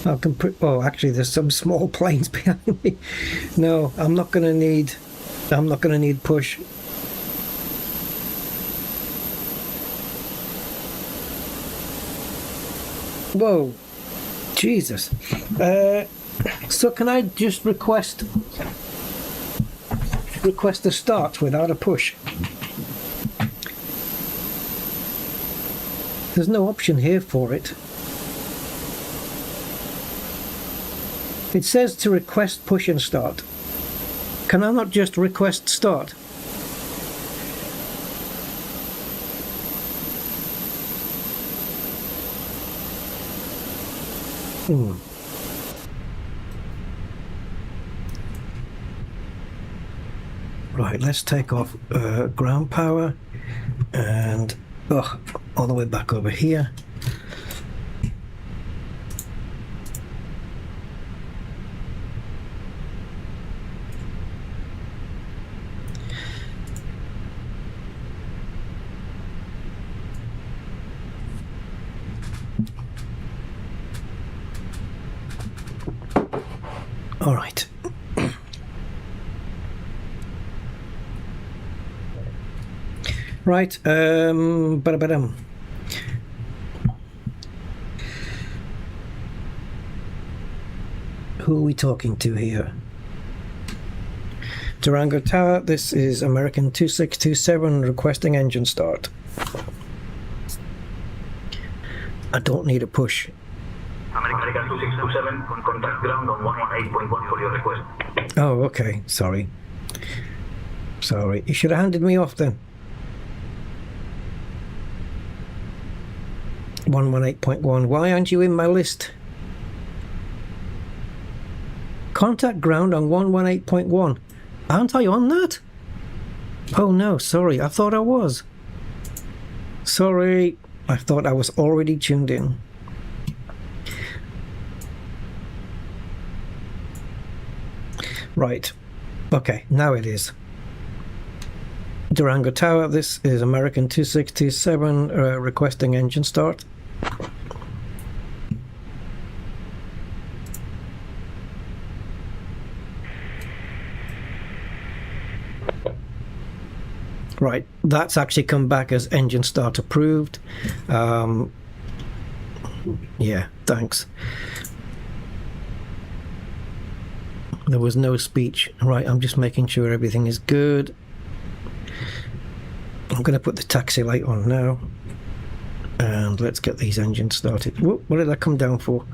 Speaker 1: I can put, oh, actually there's some small planes behind me. No, I'm not going to need push. Whoa, Jesus. So can I just request a start without a push? There's no option here for it. It says to request push and start. Can I not just request start? Right, let's take off ground power and all the way back over here. All right. Right, ba-da-ba-dum. Who are we talking to here? Durango Tower, this is American 2627 requesting engine start. I don't need a push.
Speaker 4: American 2627, contact ground on 118.1 for your request.
Speaker 1: Oh, okay, sorry. Sorry, you should have handed me off then. 118.1, why aren't you in my list? Contact ground on 118.1. Aren't I on that? Oh no, sorry, I thought I was. Sorry, I thought I was already tuned in. Right, okay, now it is. Durango Tower, this is American 2627 requesting engine start. Right, that's actually come back as engine start approved. Yeah, thanks. There was no speech. Right, I'm just making sure everything is good. I'm going to put the taxi light on now. And let's get these engines started. Whoop, what did I come down for?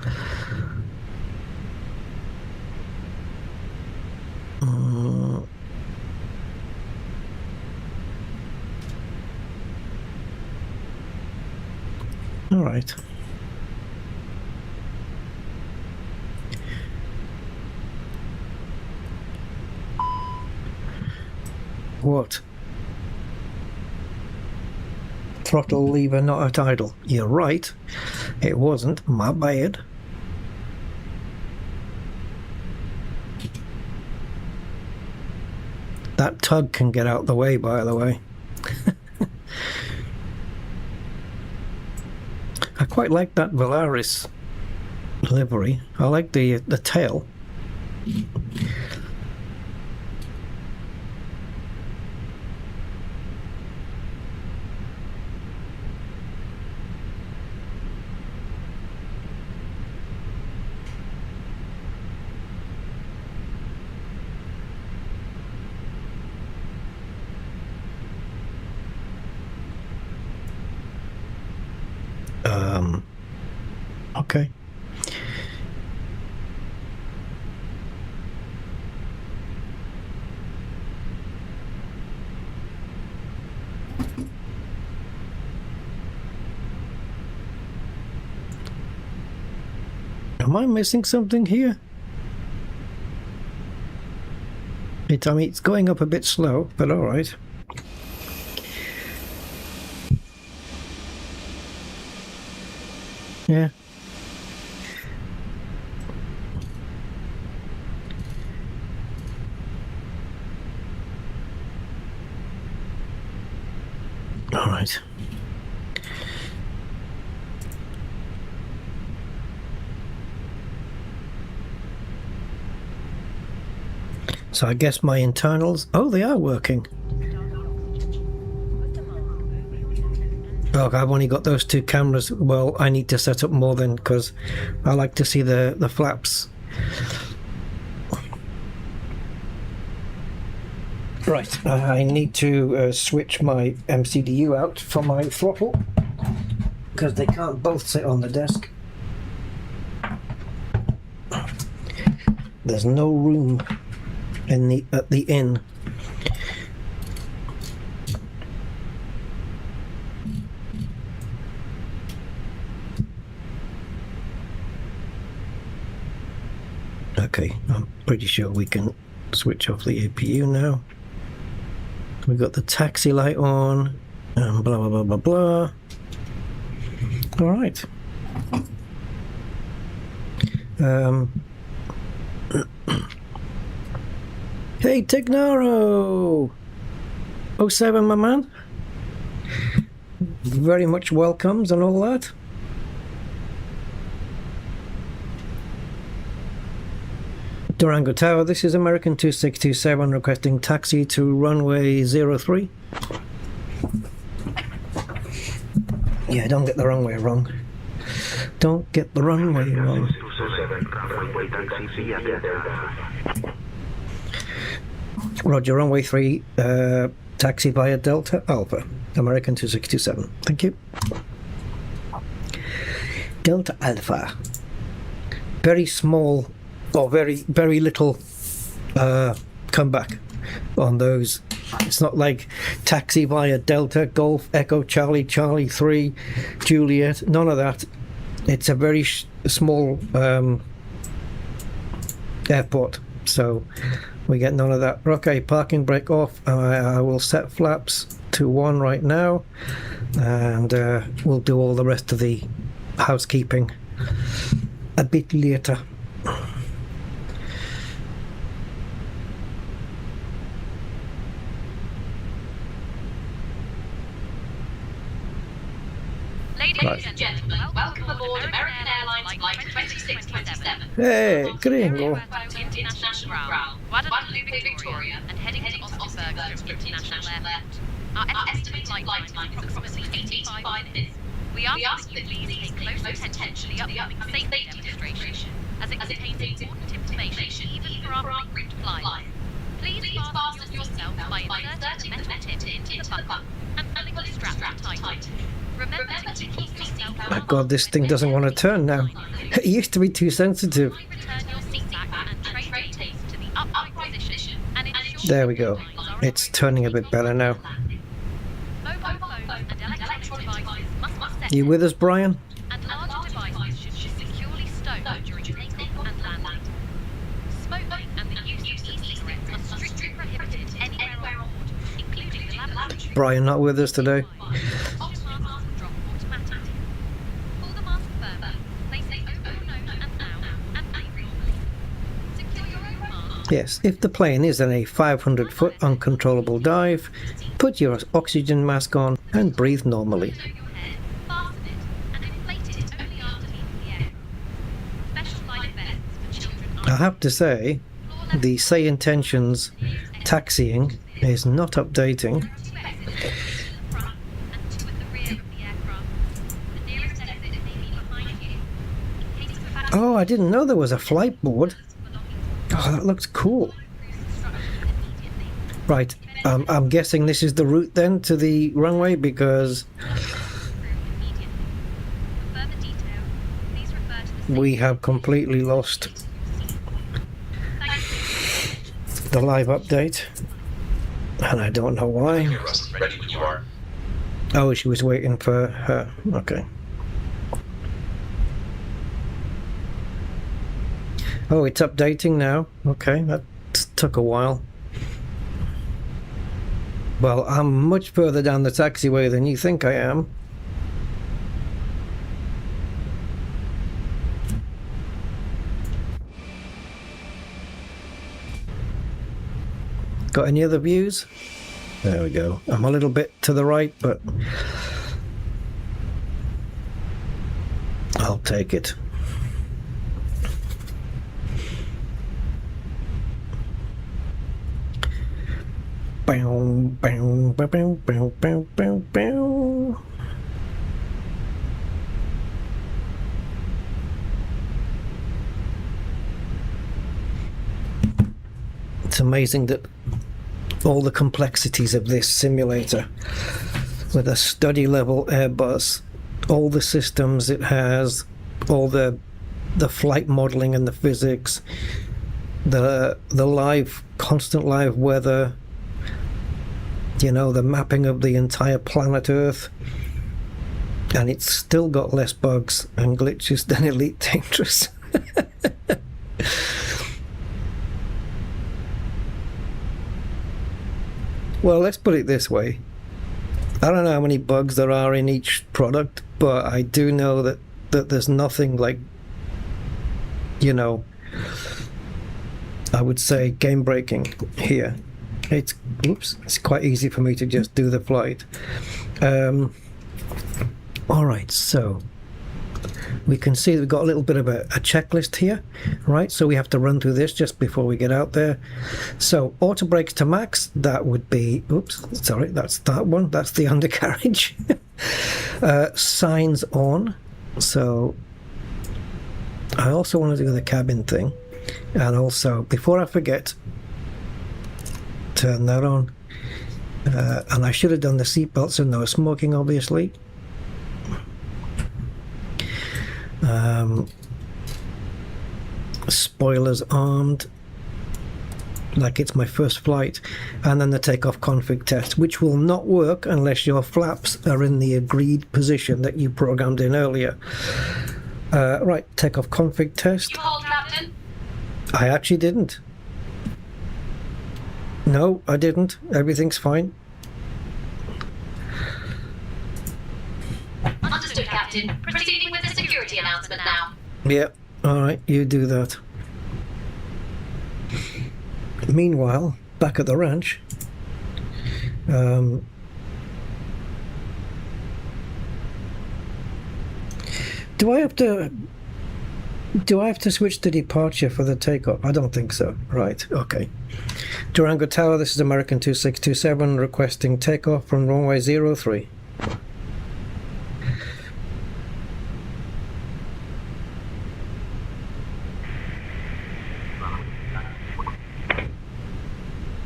Speaker 1: All right. What? Throttle lever not at idle. You're right. It wasn't. My bad. That tug can get out the way, by the way. I quite like that Valaris livery. I like the tail. Okay. Am I missing something here? I mean, it's going up a bit slow, but all right. Yeah. All right. So I guess my internals, oh, they are working. Oh, I've only got those two cameras. Well, I need to set up more then, because I like to see the flaps. Right, I need to switch my MCDU out for my throttle, because they can't both sit on the desk. There's no room at the inn. Okay, I'm pretty sure we can switch off the APU now. We've got the taxi light on, and blah blah blah blah blah. All right. Hey Tignaro! 07, my man. Very much welcomes and all that. Durango Tower, this is American 2627 requesting taxi to runway 03. Yeah, don't get the runway wrong. Don't get the runway wrong. Roger, runway 3, taxi via Delta Alpha, American 2627. Thank you. Delta Alpha. Very small, or very little comeback on those. It's not like taxi via Delta, Golf, Echo, Charlie, Charlie 3, Juliet, none of that. It's a very small airport, so we get none of that. Okay, parking brake off. I will set flaps to 1 right now, and we'll do all the rest of the housekeeping a bit later.
Speaker 5: Ladies and gentlemen, welcome aboard American Airlines Flight 2627.
Speaker 1: Hey, Gringo.
Speaker 5: International ground, Guadalupe, Victoria, and heading to Austin International Airport. Our estimated flight time is approximately 85 minutes. We ask that you please pay close attention to the upcoming safety demonstration, as it contains important information even for our frequent flyers. Please fasten yourself by inserting the metal tip into the button and pulling the strap tight. Remember to keep yourself
Speaker 1: My God, this thing doesn't want to turn now. It used to be too sensitive.
Speaker 5: return your seat back and tray rotate to the upright position and ensure
Speaker 1: There we go. It's turning a bit better now.
Speaker 5: mobile phones and electronic devices must be set
Speaker 1: You with us, Brian?
Speaker 5: and larger devices should be securely stowed during takeoff and landing. Smoking and the use of e-cigarettes are strictly prohibited anywhere on board, including the laboratory.
Speaker 1: Brian not with us today.
Speaker 5: Oxygen mask will drop automatically. Pull the mask further, place it over your nose and mouth, and breathe normally. Secure your own mask
Speaker 1: Yes, if the plane is in a 500-foot uncontrollable dive, put your oxygen mask on and breathe normally.
Speaker 5: Over your head, fasten it, and inflate it only after leaving the aircraft. Special life vests for children
Speaker 1: I have to say, the Say Intentions taxiing is not updating.
Speaker 5: Two exits, two at the front and two at the rear of the aircraft. The nearest exit may be behind you. In case of evacuation,
Speaker 1: Oh, I didn't know there was a flight board.
Speaker 5: belonging to
Speaker 1: Oh, that looks cool.
Speaker 5: cruise instructions immediately.
Speaker 1: Right, I'm guessing this is the route then to the runway because
Speaker 5: Immediately. For further detail, please refer to the
Speaker 1: we have completely lost
Speaker 5: Thank you.
Speaker 1: the live update. And I don't know why.
Speaker 7: Ready when you are.
Speaker 1: Oh, she was waiting for her. Okay. Oh, it's updating now. Okay, that took a while. Well, I'm much further down the taxiway than you think I am. Got any other views? There we go. I'm a little bit to the right, but I'll take it. Bow, bow, bow, bow, bow, bow, bow, bow. It's amazing that all the complexities of this simulator with a study level Airbus, all the systems it has, all the flight modeling and the physics, the live, constant live weather, you know, the mapping of the entire planet Earth, and it's still got less bugs and glitches than Elite Dangerous. Well, let's put it this way. I don't know how many bugs there are in each product, but I do know that there's nothing like, you know, I would say game breaking here. It's quite easy for me to just do the flight. All right, so we can see we've got a little bit of a checklist here, right? So we have to run through this just before we get out there. So auto brakes to max, that would be, sorry, that's that one. That's the undercarriage. Signs on. So I also want to do the cabin thing. And also, before I forget, turn that on. And I should have done the seatbelts and no smoking, obviously. Spoilers armed, like it's my first flight, and then the takeoff config test, which will not work unless your flaps are in the agreed position that you programmed in earlier. Right, takeoff config test.
Speaker 5: You hold, Captain.
Speaker 1: I actually didn't. No, I didn't. Everything's fine.
Speaker 5: Understood, Captain. Proceeding with the security announcement now.
Speaker 1: Yeah, alright, you do that. Meanwhile, back at the ranch, do I have to switch to departure for the takeoff? I don't think so. Right, okay. Durango Tower, this is American 2627 requesting takeoff from runway 03.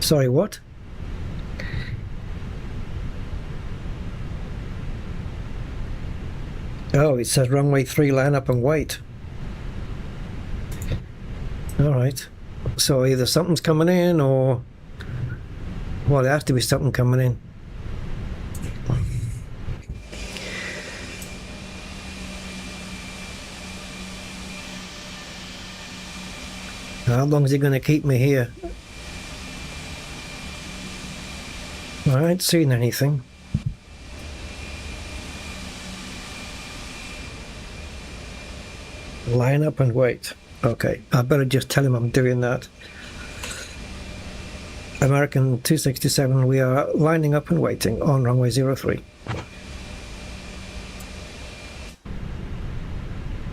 Speaker 1: Sorry, what? Oh, it says runway 3, line up and wait. Alright. So either something's coming in or... Well, there has to be something coming in. How long is he going to keep me here? I ain't seen anything. Line up and wait. Okay, I better just tell him I'm doing that. American 267, we are lining up and waiting on runway 03.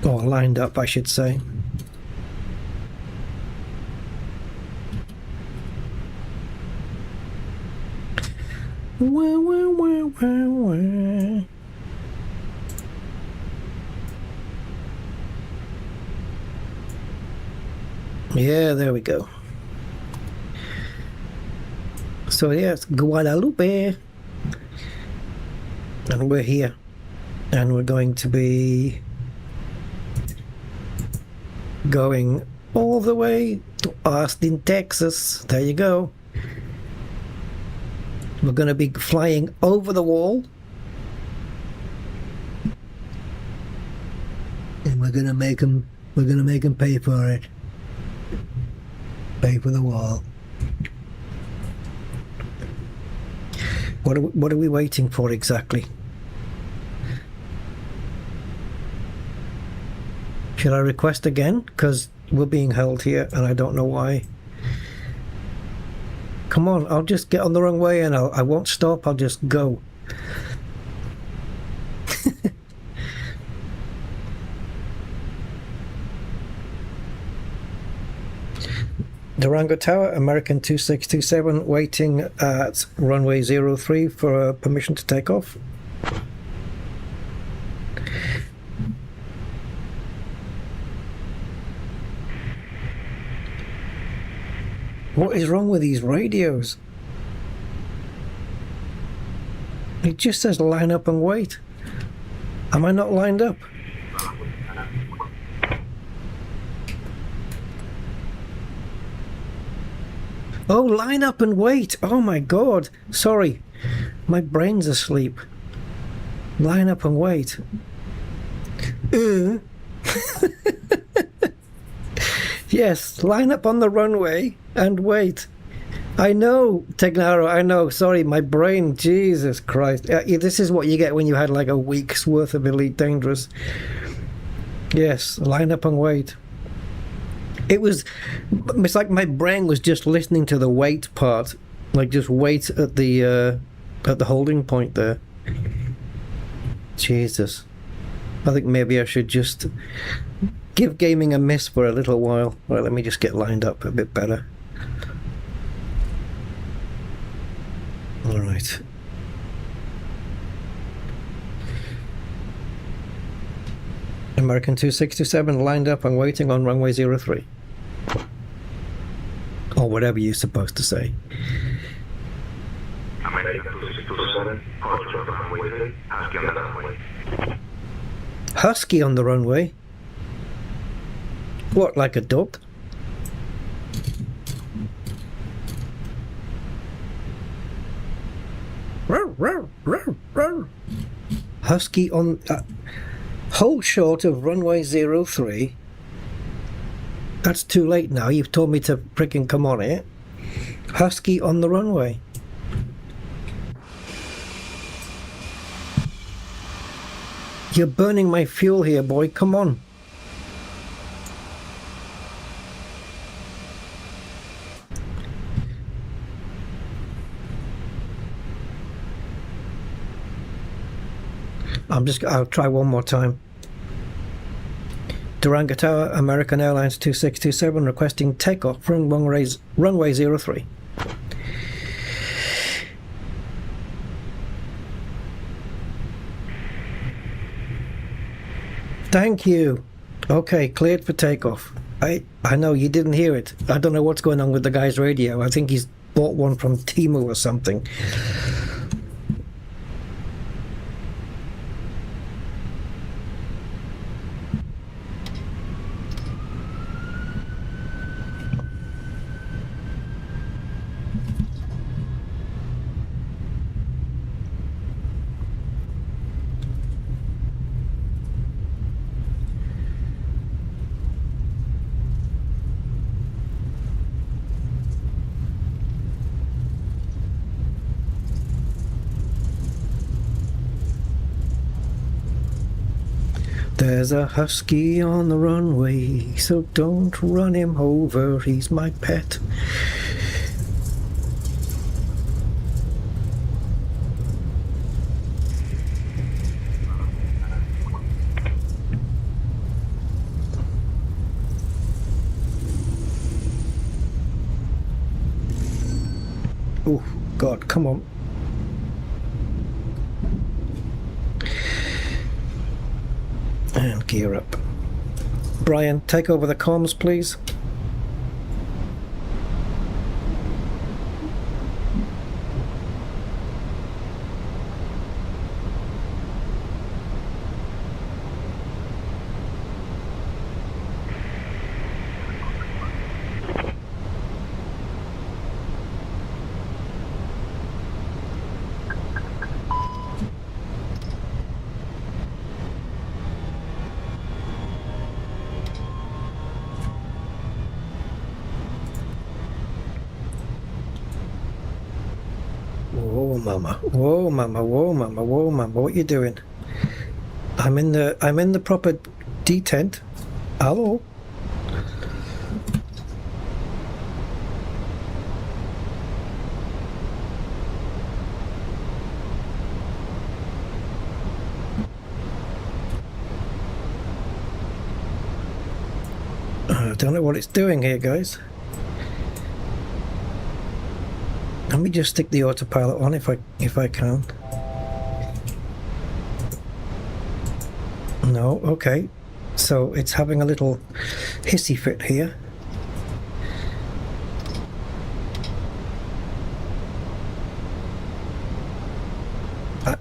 Speaker 1: Or lined up, I should say. Wah, wah, wah, wah, wah. Yeah, there we go. So yes, Guadalupe. And we're here. And we're going to be going all the way to Austin, Texas. There you go. We're going to be flying over the wall. And we're going to make them pay for it. Pay for the wall. What are we waiting for exactly? Should I request again? Because we're being held here and I don't know why. Come on, I'll just get on the wrong way and I won't stop, I'll just go. Durango Tower, American 2627, waiting at runway 03 for permission to take off. What is wrong with these radios? It just says line up and wait. Am I not lined up? Oh, line up and wait. Oh my god. Sorry. My brain's asleep. Line up and wait. Yes, line up on the runway and wait. I know, Tegnaro, I know. Sorry, my brain. Jesus Christ. This is what you get when you had like a week's worth of Elite Dangerous. Yes, line up and wait. It's like my brain was just listening to the wait part. Like just wait at the holding point there. Jesus. I think maybe I should just give gaming a miss for a little while. Right, let me just get lined up a bit better. Alright. American 267 lined up and waiting on runway 03. Or whatever you're supposed to say.
Speaker 4: American 2627, HTC Vive VR, Husky on the runway.
Speaker 1: Husky on the runway? What, like a dog? Husky on... hold short of runway 03. That's too late now. You've told me to freaking come on it. Husky on the runway. You're burning my fuel here, boy. Come on. I'll try one more time. Durango Tower, American Airlines 2627, requesting takeoff from runway 03. Thank you. Okay, cleared for takeoff. I know you didn't hear it. I don't know what's going on with the guy's radio. I think he's bought one from Temu or something. There's a husky on the runway, so don't run him over, he's my pet. Oh, God, come on. And gear up. Brian, take over the comms, please. Whoa, mama! Whoa, mama! Whoa, mama! Whoa, mama! What you doing? I'm in the proper detent. Hello. I don't know what it's doing here, guys. Let me just stick the autopilot on if I can. No, okay. So it's having a little hissy fit here.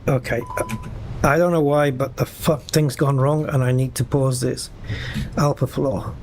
Speaker 1: Okay. I don't know why, but the thing's gone wrong and I need to pause this. Alpha floor.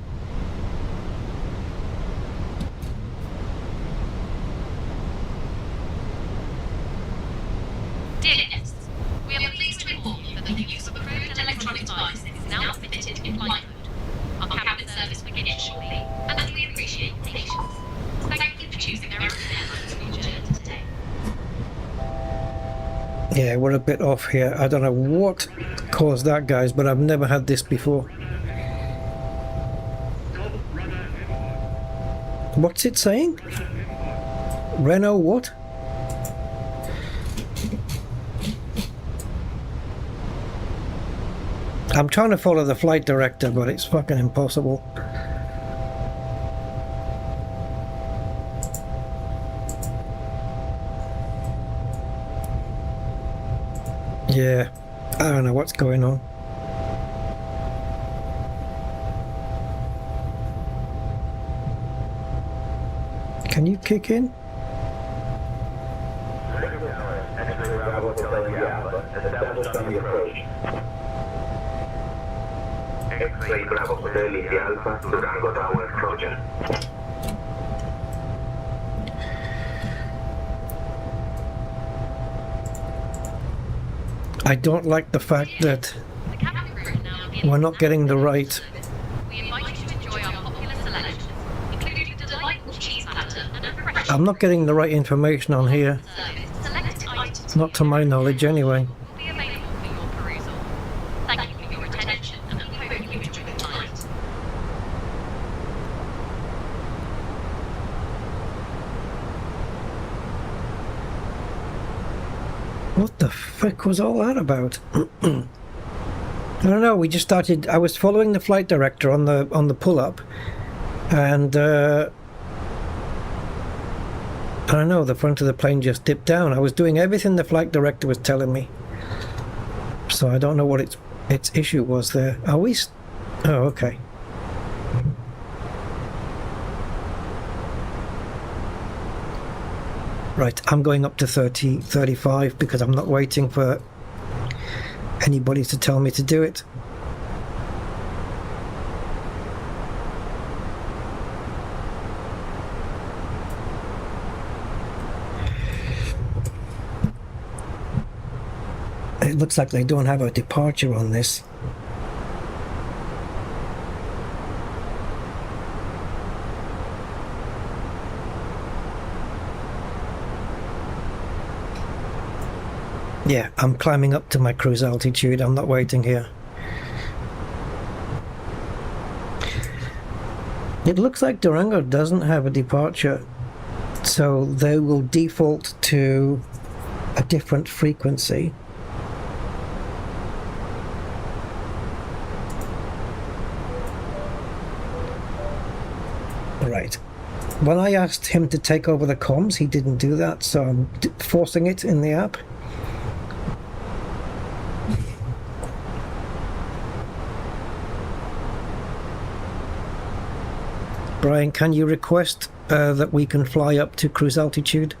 Speaker 1: Yeah, we're a bit off here. I don't know what caused that, guys, but I've never had this before. What's it saying? Renault what? I'm trying to follow the flight director, but it's fucking impossible. Yeah, I don't know what's going on. Can you kick in?
Speaker 4: X-ray Bravo Hotel Alpha, Durango Tower, Roger.
Speaker 1: I don't like the fact that we're not getting the right. I'm not getting the right information on here. Not to my knowledge, anyway. What the frick was all that about? I don't know. We just started. I was following the flight director on the pull-up, and I don't know. The front of the plane just dipped down. I was doing everything the flight director was telling me, so I don't know what its issue was there. Are we? Oh, okay. Right, I'm going up to 35 because I'm not waiting for anybody to tell me to do it. It looks like they don't have a departure on this. Yeah, I'm climbing up to my cruise altitude. I'm not waiting here. It looks like Durango doesn't have a departure, so they will default to a different frequency. Right. When I asked him to take over the comms, he didn't do that, so I'm forcing it in the app. Brian, can you request that we can fly up to cruise altitude?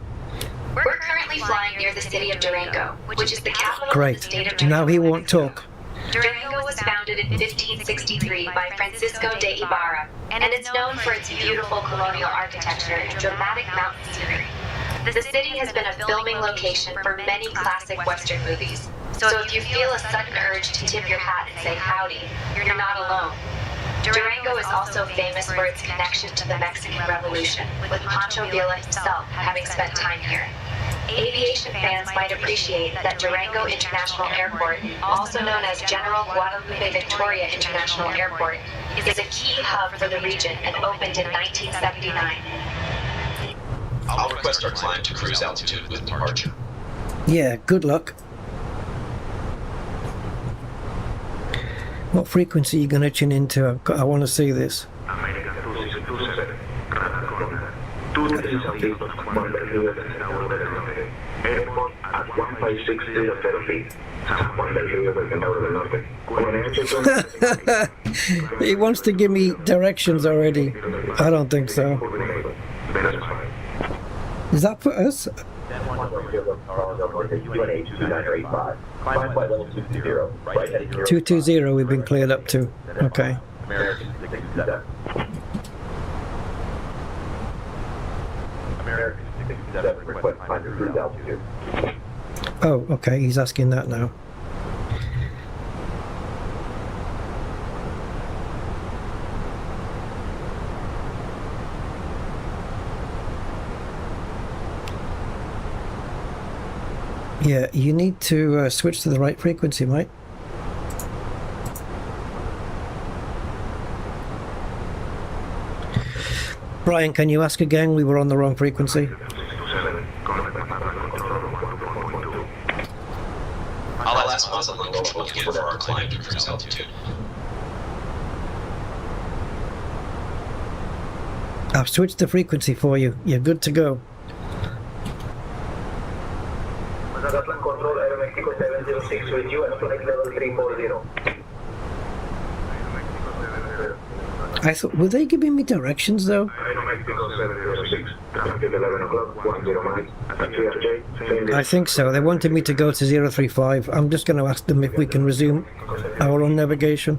Speaker 2: We're currently flying near the city of Durango, which is the capital of the
Speaker 1: Great.
Speaker 2: state of Durango.
Speaker 1: Now he won't talk.
Speaker 2: Durango was founded in 1563 by Francisco de Ibarra, and it's known for its beautiful colonial architecture and dramatic mountain scenery. The city has been a filming location for many classic Western movies, so if you feel a sudden urge to tip your hat and say howdy, you're not alone. Durango is also famous for its connection to the Mexican Revolution, with Pancho Villa himself having spent time here. Aviation fans might appreciate that Durango International Airport, also known as General Guadalupe Victoria International Airport, is a key hub for the region and opened in 1979.
Speaker 7: I'll request our climb to cruise altitude with departure.
Speaker 1: Yeah, good luck. What frequency are you going to tune into? I want to see this.
Speaker 4: America 2627, Rana Corona. 2 Airport at 15600 feet. San Juan del Río del Centauro del Norte.
Speaker 1: He wants to give me directions already. I don't think so. Is that for us? 220, we've been cleared up to. Okay. Oh, okay, he's asking that now. Yeah, you need to switch to the right frequency, mate. Brian, can you ask again? We were on the wrong frequency.
Speaker 7: I'll ask Motherboard Control again for our climb to cruise altitude.
Speaker 1: I've switched the frequency for you. You're good to go.
Speaker 4: Control Aero Mexico 706 with you at flight level 340.
Speaker 1: I thought, were they giving me directions though?
Speaker 4: Aero Mexico 706, traffic 11 o'clock, 10 miles, at TRJ,
Speaker 1: I think so. They wanted me to go to 035. I'm just going to ask them if we can resume our own navigation.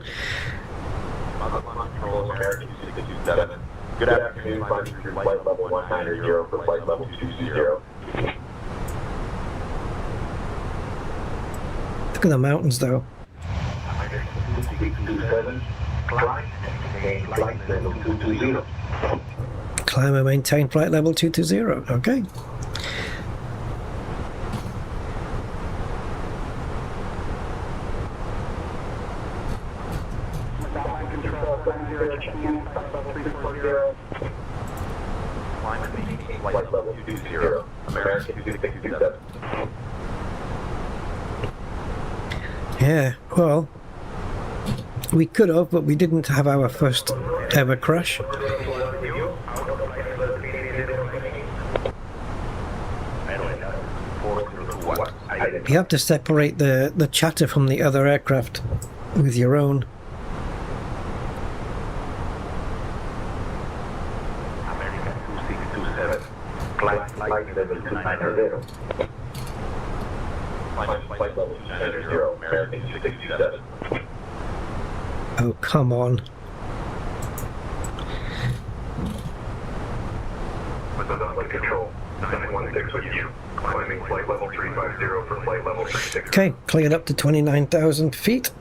Speaker 4: Good afternoon, climbing through flight level 190 for flight level 220.
Speaker 1: Look at the mountains though.
Speaker 4: 627, climb and flight level 220.
Speaker 1: Climb and maintain flight level 220. Okay.
Speaker 4: Climb and maintain flight level 220. American 2627.
Speaker 1: Yeah, well, we could have, but we didn't have our first ever crash. You have to separate the chatter from the other aircraft with your own.
Speaker 4: American 2627. Flight level 290. Flight level 290. American 267.
Speaker 1: Oh, come on.
Speaker 4: Motherboard Control 916 with you. Climbing flight level 350 for flight level 36.
Speaker 1: Okay, cleared up to 29,000 feet.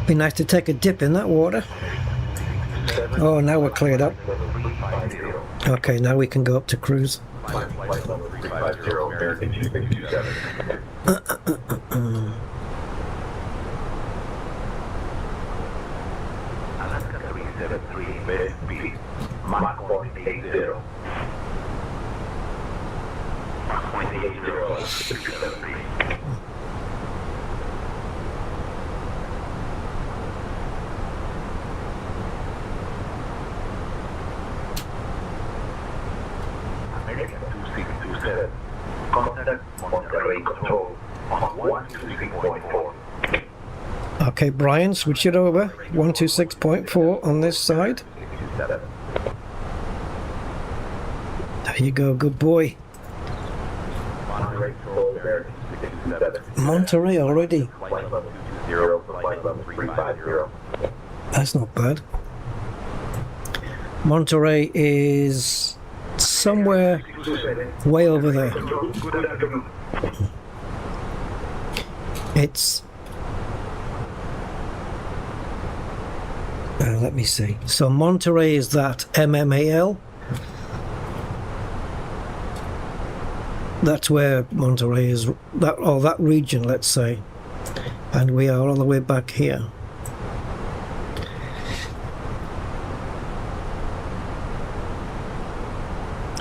Speaker 1: Be nice to take a dip in that water. Oh, now we're cleared up. Okay, now we can go up to cruise.
Speaker 4: Flight level 350, American 2627. Alaska 373, base speed, Mach 0.80. Mach 0.80, 373.
Speaker 1: Okay, Brian, switch it over. 126.4 on this side. There you go, good boy. Monterey already. That's not bad. Monterey is somewhere way over there. It's let me see. So Monterey is that MMAL. That's where Monterey is, that, or that region, let's say, and we are all the way back here.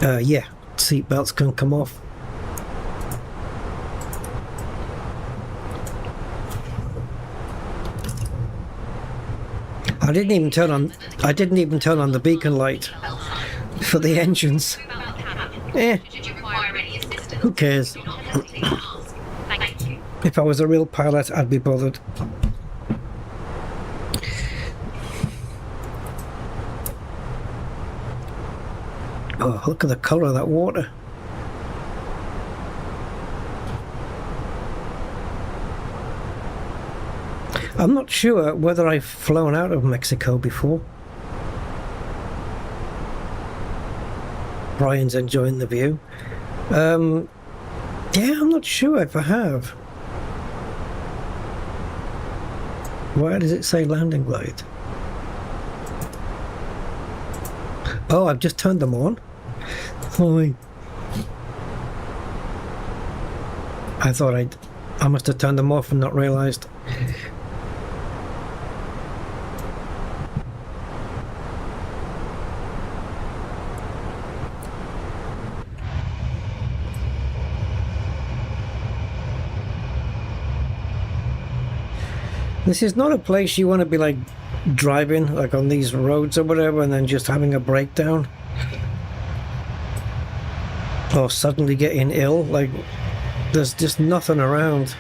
Speaker 1: Yeah, seat belts can come off. I didn't even turn on the beacon light for the engines. Who cares? If I was a real pilot, I'd be bothered. Oh, look at the colour of that water. I'm not sure whether I've flown out of Mexico before. Brian's enjoying the view. Yeah, I'm not sure if I have. Why does it say landing glide? Oh, I've just turned them on. Holy. I must have turned them off and not realised. This is not a place you want to be like driving like on these roads or whatever and then just having a breakdown or suddenly getting ill. Like there's just nothing around.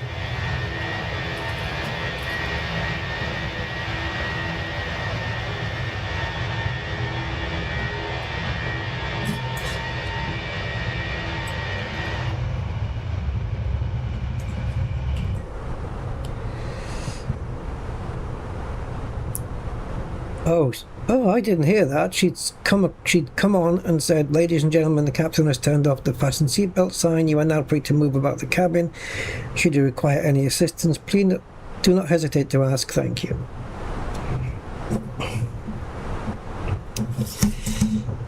Speaker 1: Oh, I didn't hear that. She'd come on and said, "Ladies and gentlemen, the captain has turned off the fasten seatbelt sign. You are now free to move about the cabin. Should you require any assistance, please do not hesitate to ask. Thank you."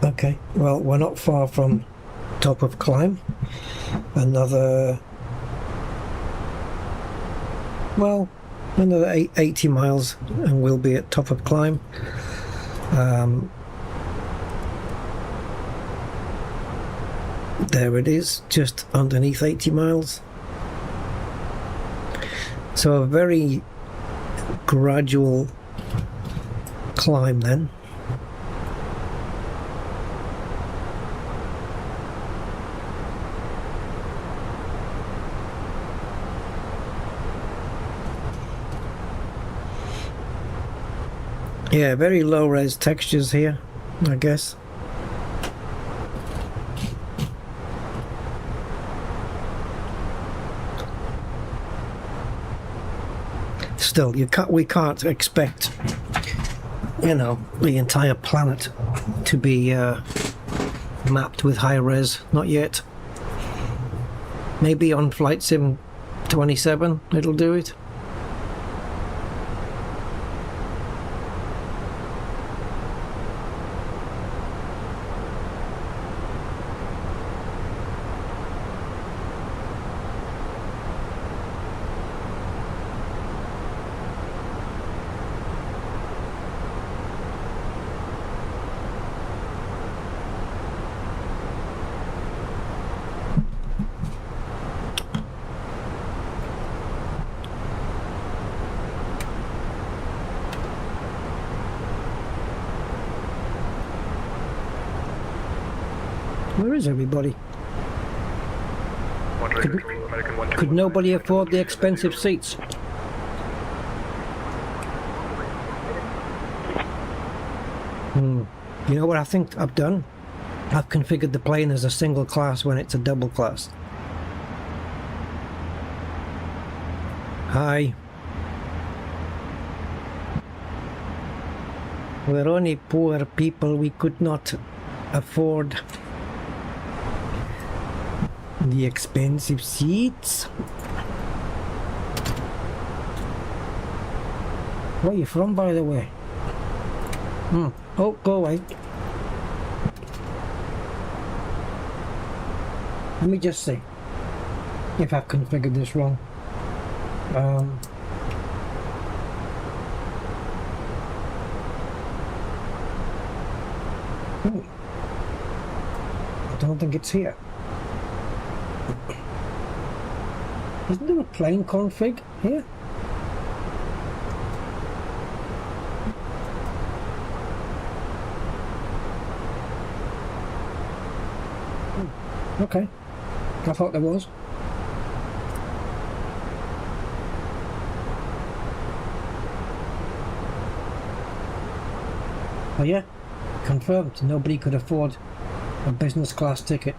Speaker 1: Okay, well, we're not far from top of climb. Another 80 miles and we'll be at top of climb. There it is, just underneath 80 miles. So a very gradual climb then. Yeah, very low res textures here, I guess. Still, we can't expect, you know, the entire planet to be mapped with high res, not yet. Maybe on Flight Sim 27 it'll do it. Where is everybody? Could nobody afford the expensive seats? You know what I think I've done? I've configured the plane as a single class when it's a double class. Hi. We're only poor people, we could not afford the expensive seats. Where are you from, by the way? Oh, go away. Let me just see if I've configured this wrong. I don't think it's here. Isn't there a plane config here? Okay, I thought there was. Oh yeah, confirmed. Nobody could afford a business class ticket.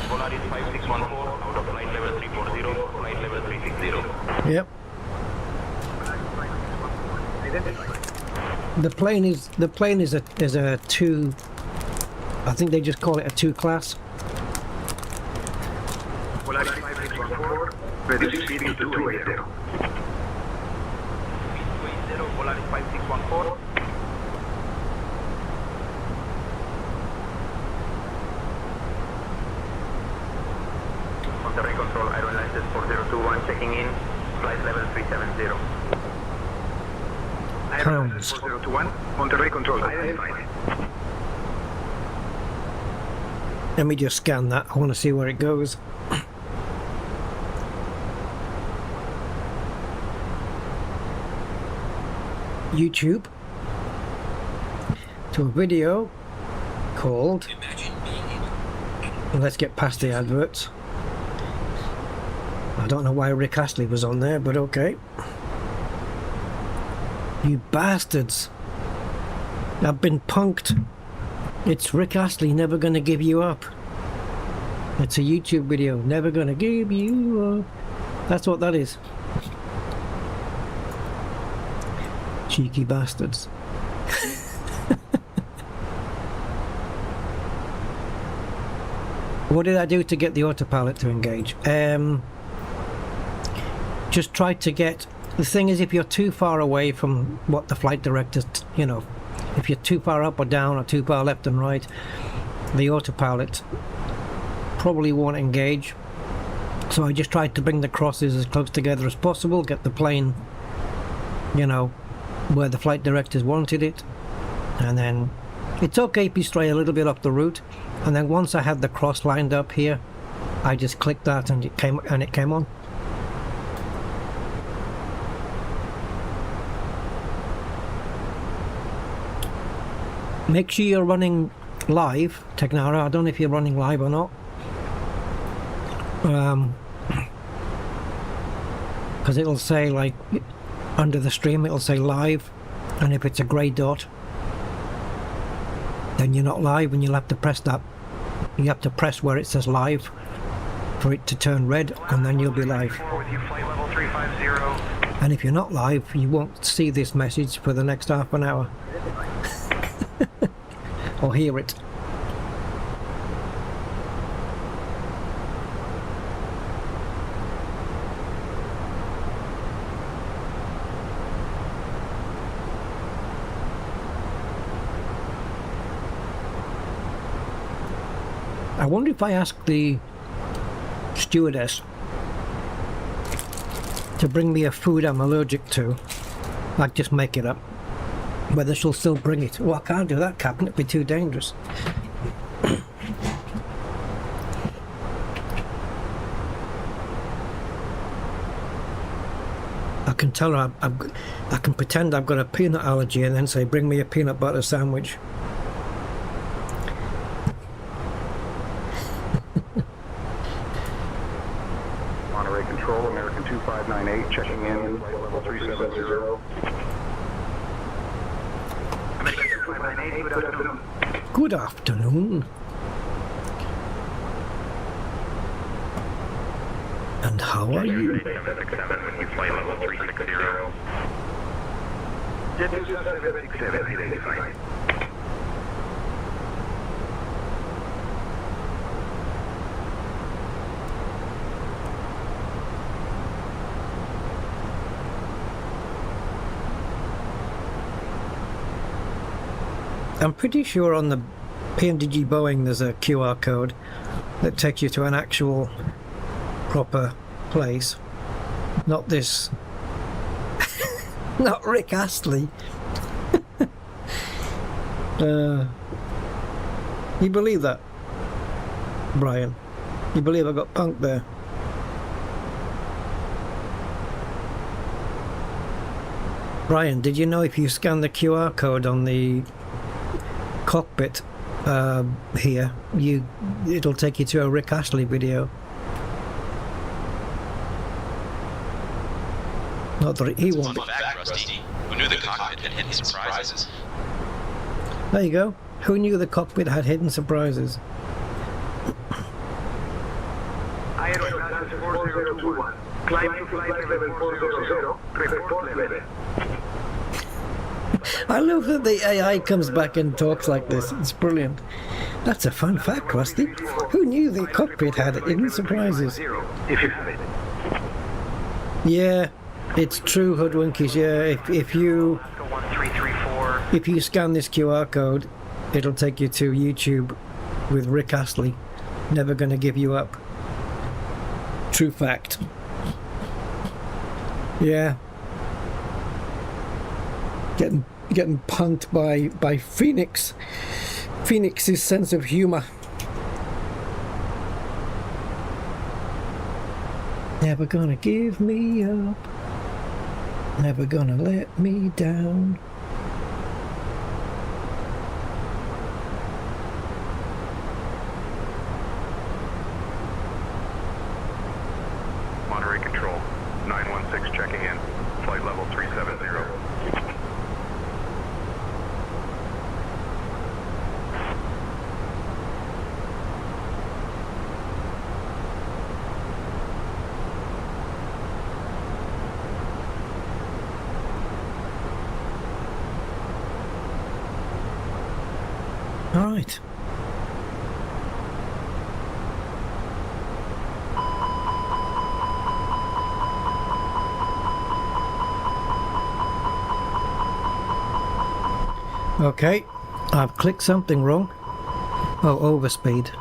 Speaker 4: Polaris 5614, out of flight level 340, flight level 360.
Speaker 1: Yep. The plane is a two. I think they just call it a two class.
Speaker 4: Polaris 5614, reduce speed to 280. Polaris 5614. Monterey Control, Iron License 4021, checking in, flight level 370. Iron License 4021, Monterey Control, identified.
Speaker 1: Let me just scan that. I want to see where it goes. YouTube to a video called, let's get past the adverts. I don't know why Rick Astley was on there, but okay. You bastards, I've been punked. It's Rick Astley, never gonna give you up. It's a YouTube video, never gonna give you up. That's what that is. Cheeky bastards. What did I do to get the autopilot to engage? Just try to get... The thing is, if you're too far away from what the flight director, you know, if you're too far up or down or too far left and right, the autopilot probably won't engage. So I just tried to bring the crosses as close together as possible, get the plane, you know, where the flight directors wanted it, and then it's okay if you stray a little bit off the route, and then once I had the cross lined up here, I just clicked that and it came on. Make sure you're running live, Technara. I don't know if you're running live or not. Because it'll say, like, under the stream it'll say live, and if it's a grey dot, then you're not live, and you'll have to press that. You have to press where it says live for it to turn red, and then you'll be live. And if you're not live, you won't see this message for the next half an hour. Or hear it. I wonder if I ask the stewardess to bring me a food I'm allergic to, like just make it up, whether she'll still bring it. Oh, I can't do that, Captain, it'd be too dangerous. I can tell her I can pretend I've got a peanut allergy and then say, bring me a peanut butter sandwich.
Speaker 4: Monterey
Speaker 8: Control, American 2598, checking in, flight level 370. American 2598, good afternoon.
Speaker 1: Good afternoon. And how are you?
Speaker 8: Flight level 360. Jet 767 identified.
Speaker 1: I'm pretty sure on the PNDG Boeing there's a QR code that takes you to an actual proper place. Not this. Not Rick Astley. You believe that, Brian? You believe I got punked there? Brian, did you know if you scan the QR code on the cockpit here, it'll take you to a Rick Astley video? Not that he won't.
Speaker 7: Fun fact, Rusty. Who knew the cockpit had hidden surprises?
Speaker 1: There you go. Who knew the cockpit had hidden surprises?
Speaker 8: Airbus A321, climb to flight level 400, report level.
Speaker 1: I love that the AI comes back and talks like this. It's brilliant. That's a fun fact, Rusty. Who knew the cockpit had hidden surprises?
Speaker 8: If you have it.
Speaker 1: Yeah, it's true, hoodwinkies. Yeah, if you scan this QR code, it'll take you to YouTube with Rick Astley. Never gonna give you up. True fact. Yeah. Getting punked by Phoenix. Phoenix's sense of humor. Never gonna give me up. Never gonna let me down.
Speaker 8: Monterey Control, 916 checking in, flight level 370.
Speaker 1: All right. Okay, I've clicked something wrong. Oh, overspeed.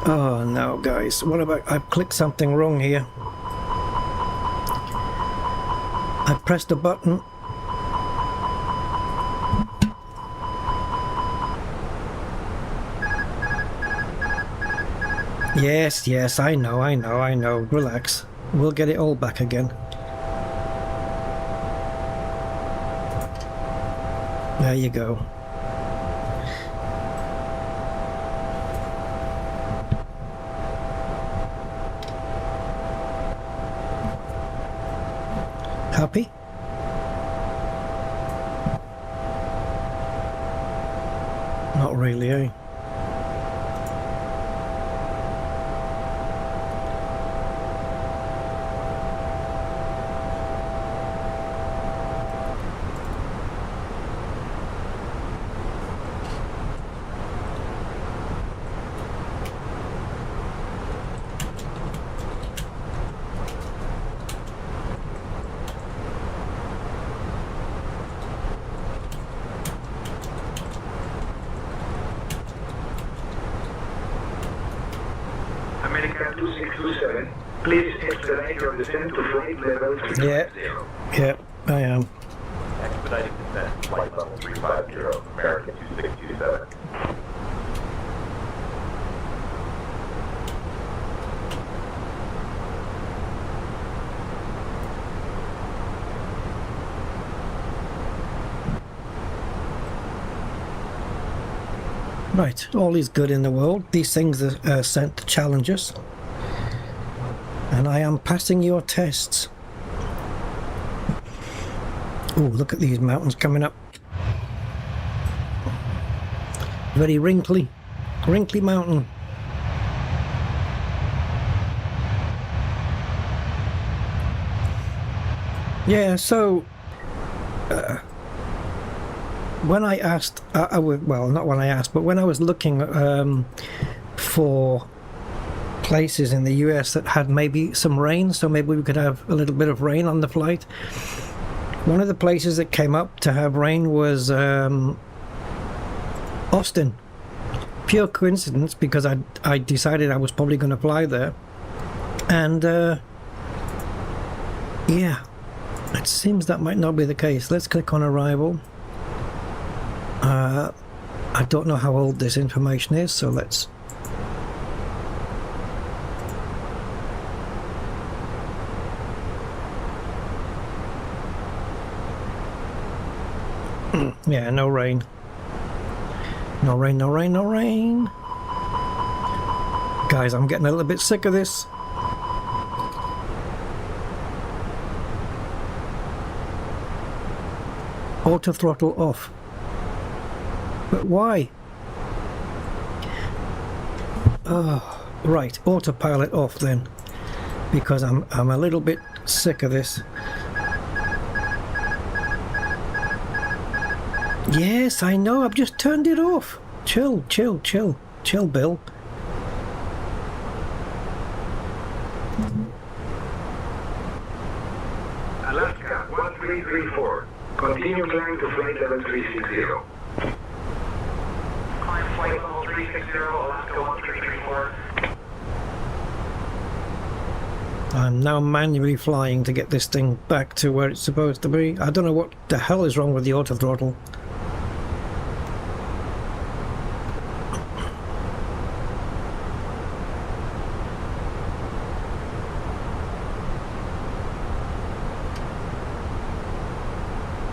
Speaker 1: Oh no, guys, what about I've clicked something wrong here. I pressed a button. Yes, I know. Relax. We'll get it all back again. There you go. Happy? Not really, eh?
Speaker 8: American 2627, please expedite your descent to flight level 350.
Speaker 1: Yeah, I am.
Speaker 8: Expediting descent, flight level 350, American 2627.
Speaker 1: Right, all is good in the world. These things are sent to challenge us. And I am passing your tests. Oh, look at these mountains coming up. Very wrinkly mountain. Yeah, so when I asked, well, not when I asked, but when I was looking for places in the US that had maybe some rain, so maybe we could have a little bit of rain on the flight. One of the places that came up to have rain was Austin. Pure coincidence, because I decided I was probably going to fly there. And yeah, it seems that might not be the case. Let's click on arrival. I don't know how old this information is, so let's... Yeah, no rain. No rain, no rain, no rain. Guys, I'm getting a little bit sick of this. AutoThrottle off. But why? Oh, right, autopilot off then. Because I'm a little bit sick of this. Yes, I know, I've just turned it off. Chill, chill, chill. Chill, Bill.
Speaker 8: Alaska 1334. Continue climb to flight level 360. Climb flight level 360, Alaska 1334.
Speaker 1: I'm now manually flying to get this thing back to where it's supposed to be. I don't know what the hell is wrong with the AutoThrottle.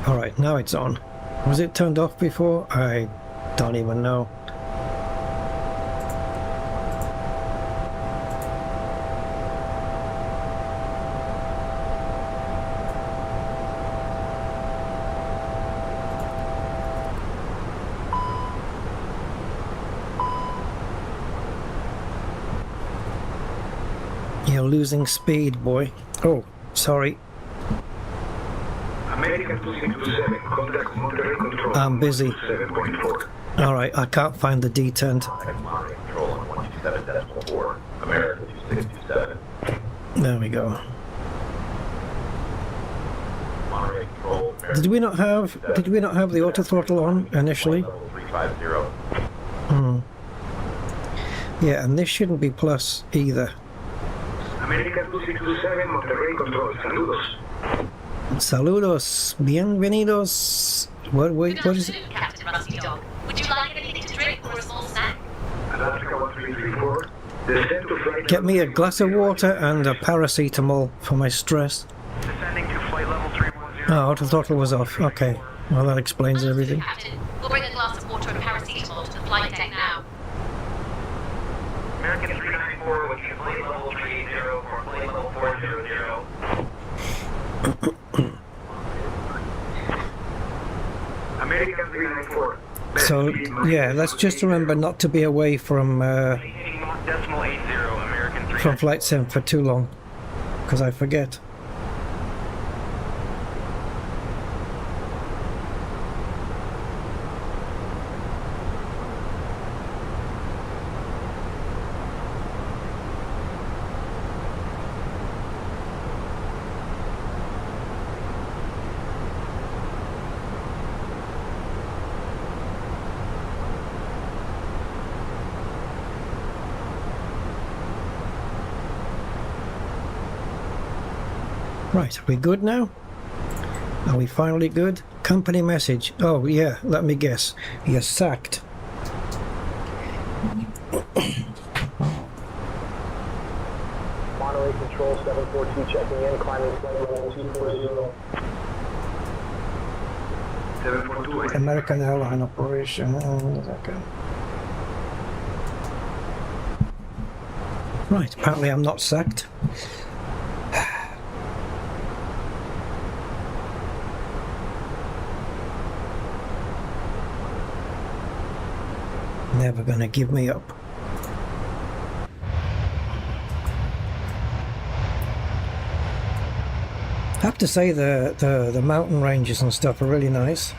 Speaker 1: Alright, now it's on. Was it turned off before? I don't even know. You're losing speed, boy. Oh, sorry.
Speaker 8: American 2627, contact Monterey Control.
Speaker 1: I'm busy.
Speaker 8: 7.4.
Speaker 1: Alright, I can't find the detent.
Speaker 7: Control on 127.4. American 2627.
Speaker 1: There we go.
Speaker 7: Monterey Control.
Speaker 1: Did we not have the AutoThrottle on initially?
Speaker 7: Level 350.
Speaker 1: Yeah, and this shouldn't be plus either.
Speaker 8: American 2627, Monterey Control. Saludos.
Speaker 1: Saludos, bienvenidos. What is it?
Speaker 5: Captain Rusty Dog. Would you like anything to drink or a small snack?
Speaker 8: Alaska 1334. Descend to flight
Speaker 1: Get me a glass of water and a paracetamol for my stress.
Speaker 8: Descending to flight level 310.
Speaker 1: Oh, AutoThrottle was off. Okay, well that explains everything.
Speaker 5: Captain, we'll bring a glass of water and paracetamol to the flight deck now.
Speaker 8: American 394, which is flight level 380 or flight level 400. American 394.
Speaker 1: So yeah, let's just remember not to be away from
Speaker 8: Decimal 80, American
Speaker 1: from flight sim for too long, because I forget. Right, are we good now? Are we finally good? Company message. Oh yeah, let me guess. You're sacked.
Speaker 9: Monterey Control 742 checking in, climbing flight level 240.
Speaker 8: 742.
Speaker 1: American airline operation. Okay. Right, apparently I'm not sacked. Never gonna give me up. I have to say the mountain ranges and stuff are really nice.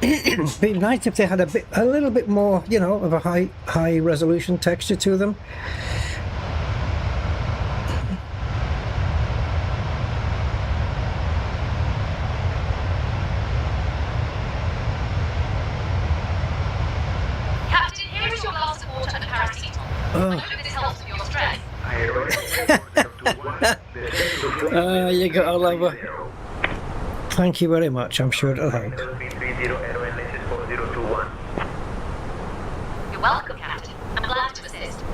Speaker 1: It'd be nice if they had a little bit more, you know, of a high resolution texture to them.
Speaker 5: Captain, here is your glass of water and paracetamol. I hope this helps with your stress.
Speaker 1: You got a lover. Thank you very much, I'm sure it'll help.
Speaker 5: You're welcome, Captain. I'm glad to assist.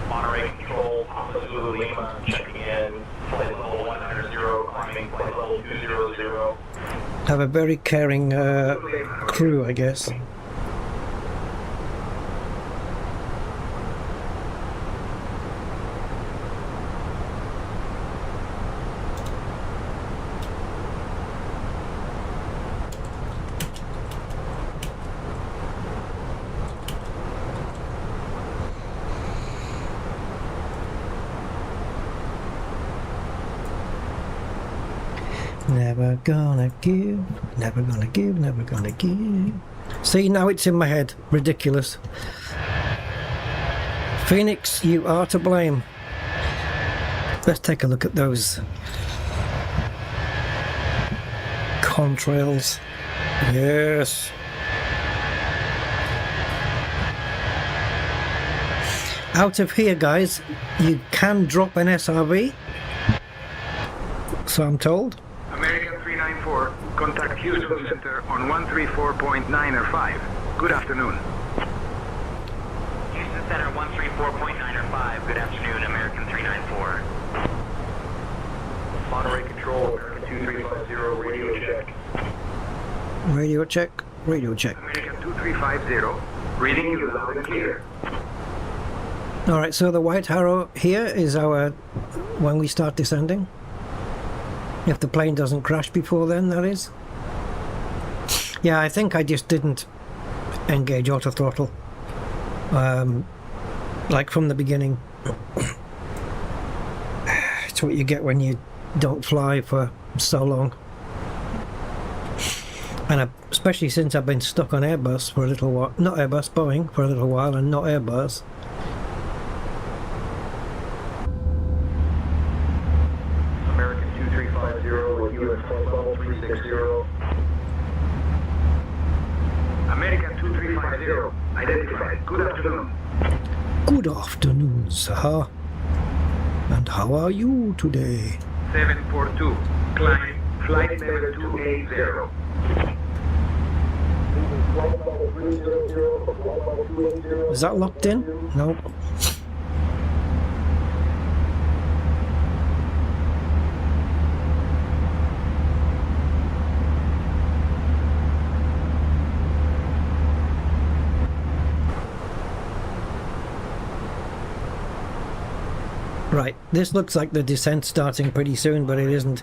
Speaker 9: Monterey Control, Alpha Zulu Lima, checking in. Flight level 190, climbing flight level 200.
Speaker 1: Have a very caring crew, I guess. Never gonna give, never gonna give, never gonna give. See, now it's in my head. Ridiculous. Phoenix, you are to blame. Let's take a look at those contrails. Yes. Out of here, guys, you can drop an SRV. So I'm told.
Speaker 8: American 394, contact Houston Center on 134.905. Good afternoon.
Speaker 9: Houston Center 134.905. Good afternoon, American 394. Monterey Control, American 2350, radio check.
Speaker 1: Radio check, radio check.
Speaker 8: American 2350, reading you loud and clear.
Speaker 1: Alright, so the white arrow here is our, when we start descending. If the plane doesn't crash before then, that is. Yeah, I think I just didn't engage AutoThrottle. Like from the beginning. It's what you get when you don't fly for so long. And especially since I've been stuck on Airbus for a little while. Not Airbus, Boeing for a little while, and not Airbus.
Speaker 9: American 2350 with US flight level 360.
Speaker 8: American 2350, identified. Good afternoon.
Speaker 1: Good afternoon, sir. And how are you today?
Speaker 8: 742, climb, flight level 280.
Speaker 1: Is that locked in? Nope. Right, this looks like the descent starting pretty soon, but it isn't.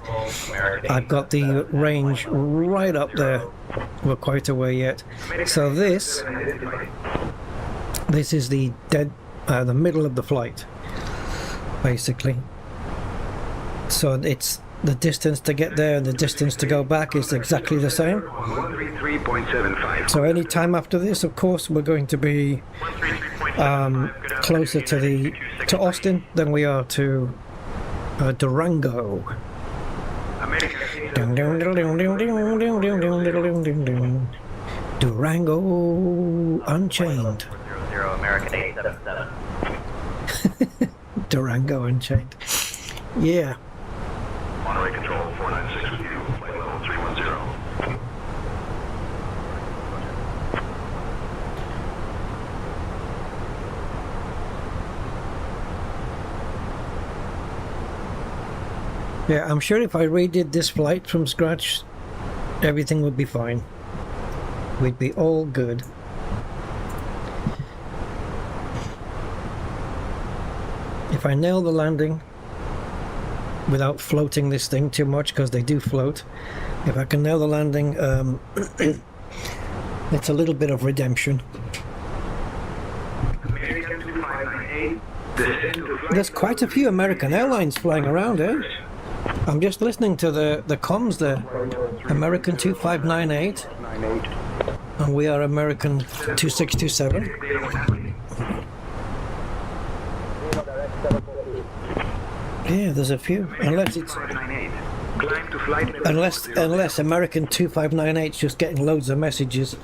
Speaker 1: I've got the range right up there. We're quite a way yet. So this is the the middle of the flight, basically. So it's the distance to get there and the distance to go back is exactly the same.
Speaker 8: 133.75.
Speaker 1: So any time after this, of course, we're going to be closer to Austin than we are to Durango. Durango Unchained.
Speaker 9: American 877.
Speaker 1: Durango Unchained. Yeah.
Speaker 9: Monterey Control 496 with you, flight level 310.
Speaker 1: Yeah, I'm sure if I redid this flight from scratch, everything would be fine. we'd be all good. If I nail the landing without floating this thing too much, because they do float, if I can nail the landing, it's a little bit of redemption. There's quite a few American airlines flying around, eh? I'm just listening to the comms there. American 2598, and we are American 2627. Yeah, there's a few. Unless it's unless American 2598's just getting loads of messages,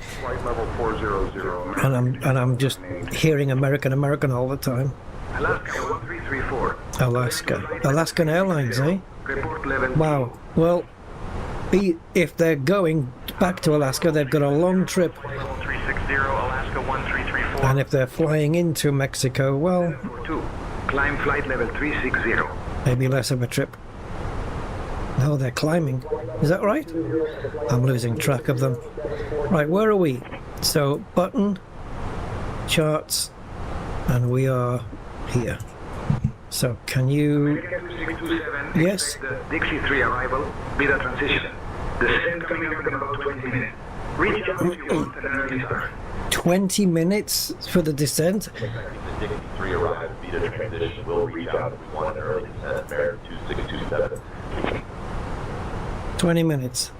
Speaker 1: and I'm just hearing American all the time. Alaskan Airlines, eh? Wow. Well, if they're going back to Alaska, they've got a long trip. And if they're flying into Mexico, well,
Speaker 8: climb flight level 360.
Speaker 1: Maybe less of a trip. No, they're climbing. Is that right? I'm losing track of them. Right, where are we? So, button, charts, and we are here. So, can you... Yes?
Speaker 8: Dixie 3 arrival, beta transition. Descent coming up in about 20 minutes. Reach out if you want an early start.
Speaker 1: 20 minutes for the descent?
Speaker 9: The Dixie 3 arrived, beta transition. We'll reach out if we want an early descent. American 2627.
Speaker 1: 20 minutes.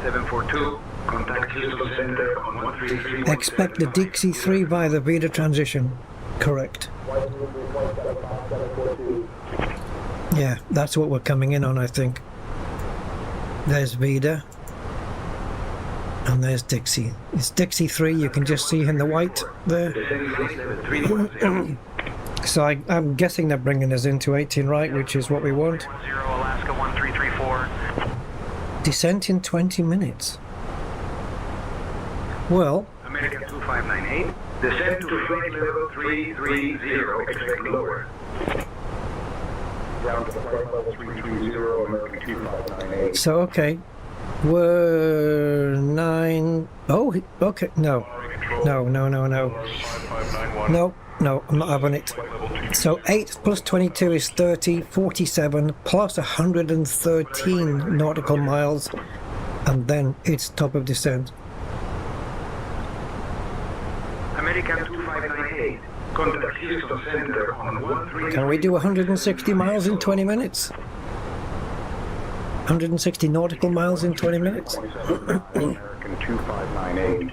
Speaker 8: 742, contact Houston Center on 133.
Speaker 1: Expect the Dixie 3 via the beta transition. Correct. Yeah, that's what we're coming in on, I think. There's Vida. And there's Dixie. It's Dixie 3, you can just see in the white there. So I'm guessing they're bringing us into 18 right, which is what we want.
Speaker 8: Alaska 1334.
Speaker 1: Descent in 20 minutes. Well...
Speaker 8: American 2598. Descent to flight level 330, expect lower. Down to flight level 330, American 2598.
Speaker 1: So, okay. We're 9... Oh, okay. No. No, I'm not having it. So 8 plus 22 is 30, 47 plus 113 nautical miles, and then it's top of descent.
Speaker 8: American 2598. Contact Houston Center on 133.
Speaker 1: Can we do 160 miles in 20 minutes? 160 nautical miles in 20 minutes?
Speaker 8: American 2598.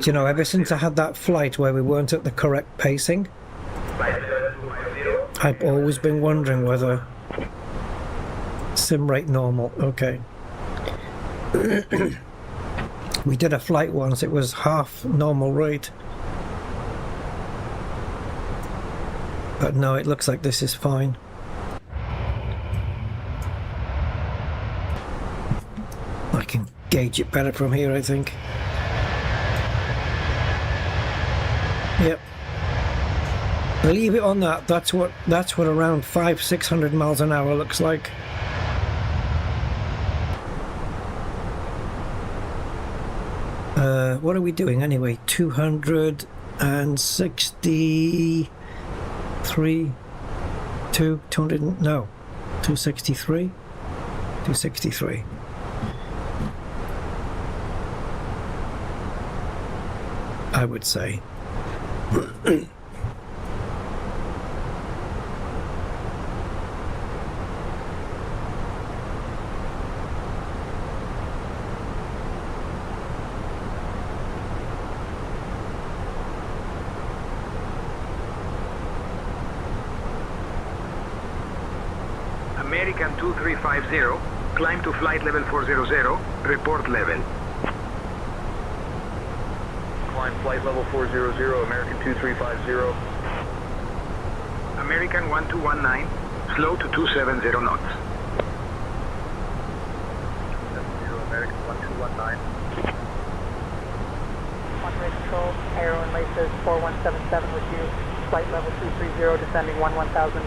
Speaker 1: Do you know, ever since I had that flight where we weren't at the correct pacing, I've always been wondering whether sim rate normal. Okay. We did a flight once, it was half normal rate. But no, it looks like this is fine. I can gauge it better from here, I think. Yep. Believe it or not, that's what around 500-600 miles an hour looks like. What are we doing anyway? 263. 263. 263. I would say.
Speaker 8: American 2350, climb to flight level 400, report level. Climb flight level 400, American 2350. American 1219, slow to 270 knots. 270, American 1219.
Speaker 10: One-way control, aero and laces 4177 with you, flight level 230, descending 11,000.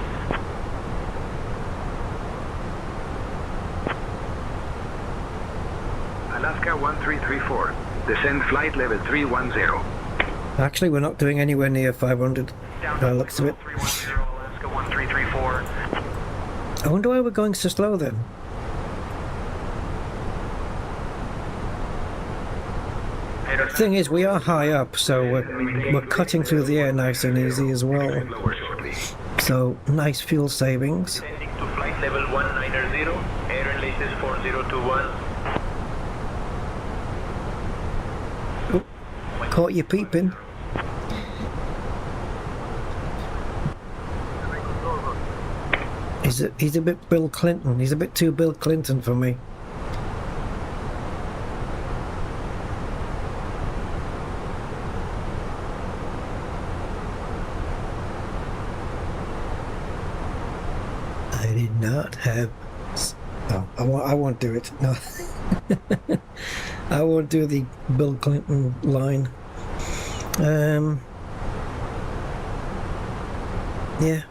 Speaker 8: Alaska 1334. Descend flight level 310.
Speaker 1: Actually, we're not doing anywhere near 500. By the looks of it.
Speaker 9: 310, Alaska 1334.
Speaker 1: I wonder why we're going so slow then. The thing is, we are high up, so we're cutting through the air nice and easy as well. So, nice fuel savings.
Speaker 9: Descending to flight level 190, air and laces 4021.
Speaker 1: Oh, caught you peeping. He's a bit Bill Clinton. He's a bit too Bill Clinton for me. I did not have... No, I won't do it. No. I won't do the Bill Clinton line. Yeah.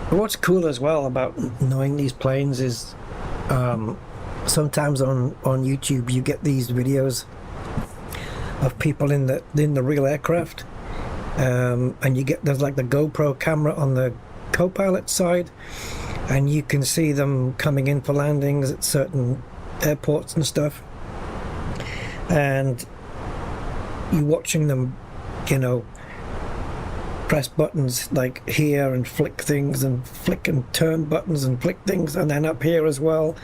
Speaker 1: What's cool as well about knowing these planes is sometimes on YouTube you get these videos of people in the real aircraft, and there's like the GoPro camera on the co-pilot side, and you can see them coming in for landings at certain airports and stuff, and you're watching them, you know, press buttons like here and flick things and flick and turn buttons and flick things, and then up here as well.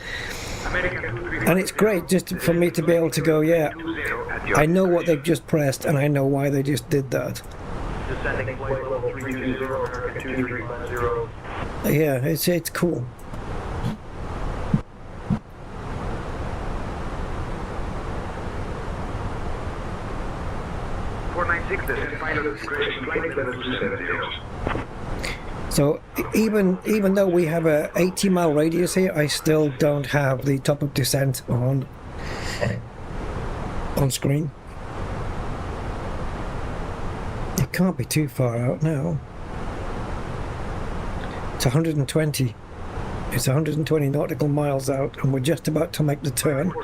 Speaker 1: And it's great just for me to be able to go, yeah, I know what they've just pressed and I know why they just did that.
Speaker 9: Descending flight level 320, American 2350.
Speaker 1: Yeah, it's cool. So even though we have a 80-mile radius here, I still don't have the top of descent on screen. It can't be too far out now. It's 120. It's 120 nautical miles out, and we're just about to make the turn.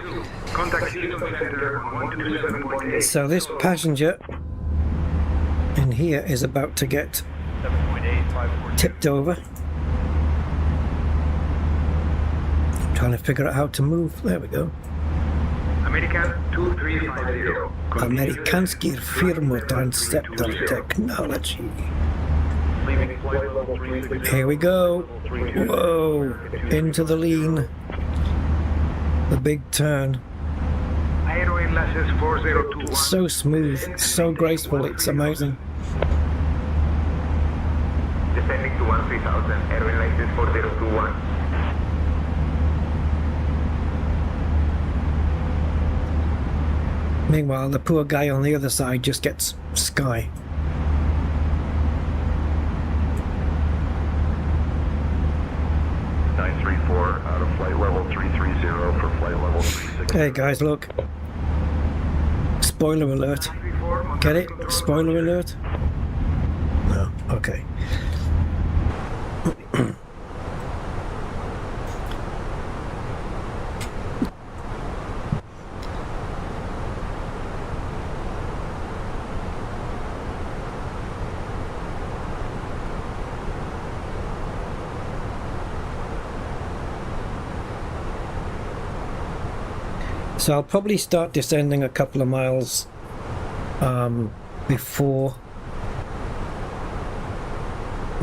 Speaker 1: So this passenger in here is about to get tipped over. I'm trying to figure out how to move. There we go.
Speaker 8: American 2350.
Speaker 1: Amerykańskie firmy Transceptor Technology. Here we go. Whoa! Into the lean. The big turn. So smooth, so graceful, it's amazing.
Speaker 4: Descending to 13,000, airway license 4021.
Speaker 1: Meanwhile, the poor guy on the other side just gets sky.
Speaker 9: Out of flight level 330 for flight level 360.
Speaker 1: Hey guys, look. Spoiler alert. Get it? Spoiler alert? No, okay. So I'll probably start descending a couple of miles before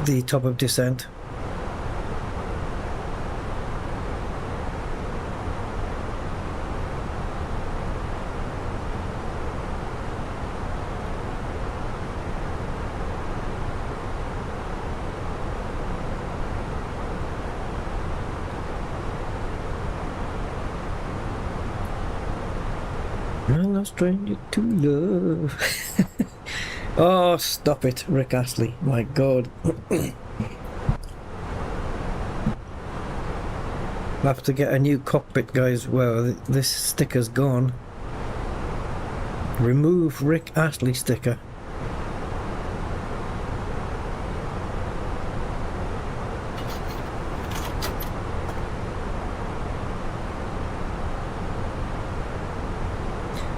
Speaker 1: the top of descent. I'm no stranger to love. Oh, stop it, Rick Astley. My God. I'll have to get a new cockpit, guys. Well, this sticker's gone. Remove Rick Astley sticker.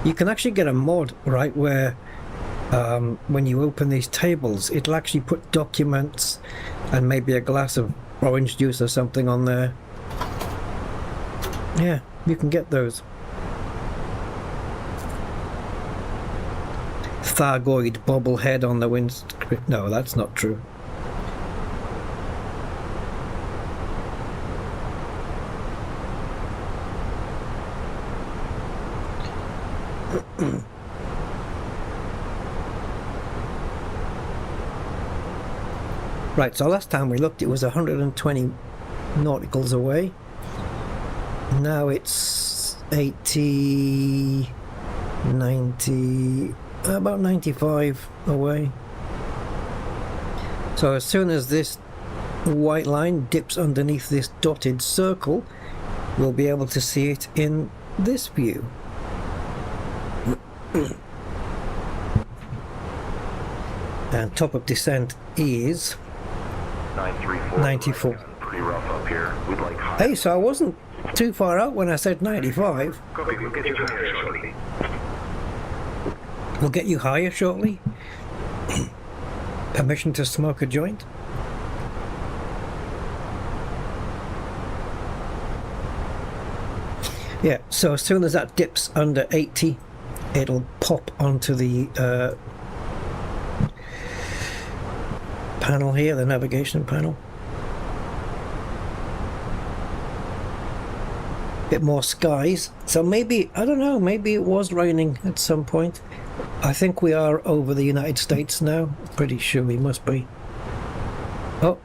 Speaker 1: You can actually get a mod, right, where when you open these tables, it'll actually put documents and maybe a glass of orange juice or something on there. Yeah, you can get those. Thargoid bobblehead on the windscreen. No, that's not true. Right, so last time we looked it was 120 nauticals away. Now it's 80, 90, about 95 away. So as soon as this white line dips underneath this dotted circle, we'll be able to see it in this view. And top of descent is 94.
Speaker 9: Pretty rough up here. We'd like high.
Speaker 1: Hey, so I wasn't too far out when I said 95.
Speaker 9: Copy, we'll get you higher shortly.
Speaker 1: We'll get you higher shortly. Permission to smoke a joint? Yeah, so as soon as that dips under 80, it'll pop onto the panel here, the navigation panel. Bit more skies, so maybe, I don't know, maybe it was raining at some point. I think we are over the United States now. Pretty sure we must be. Oh,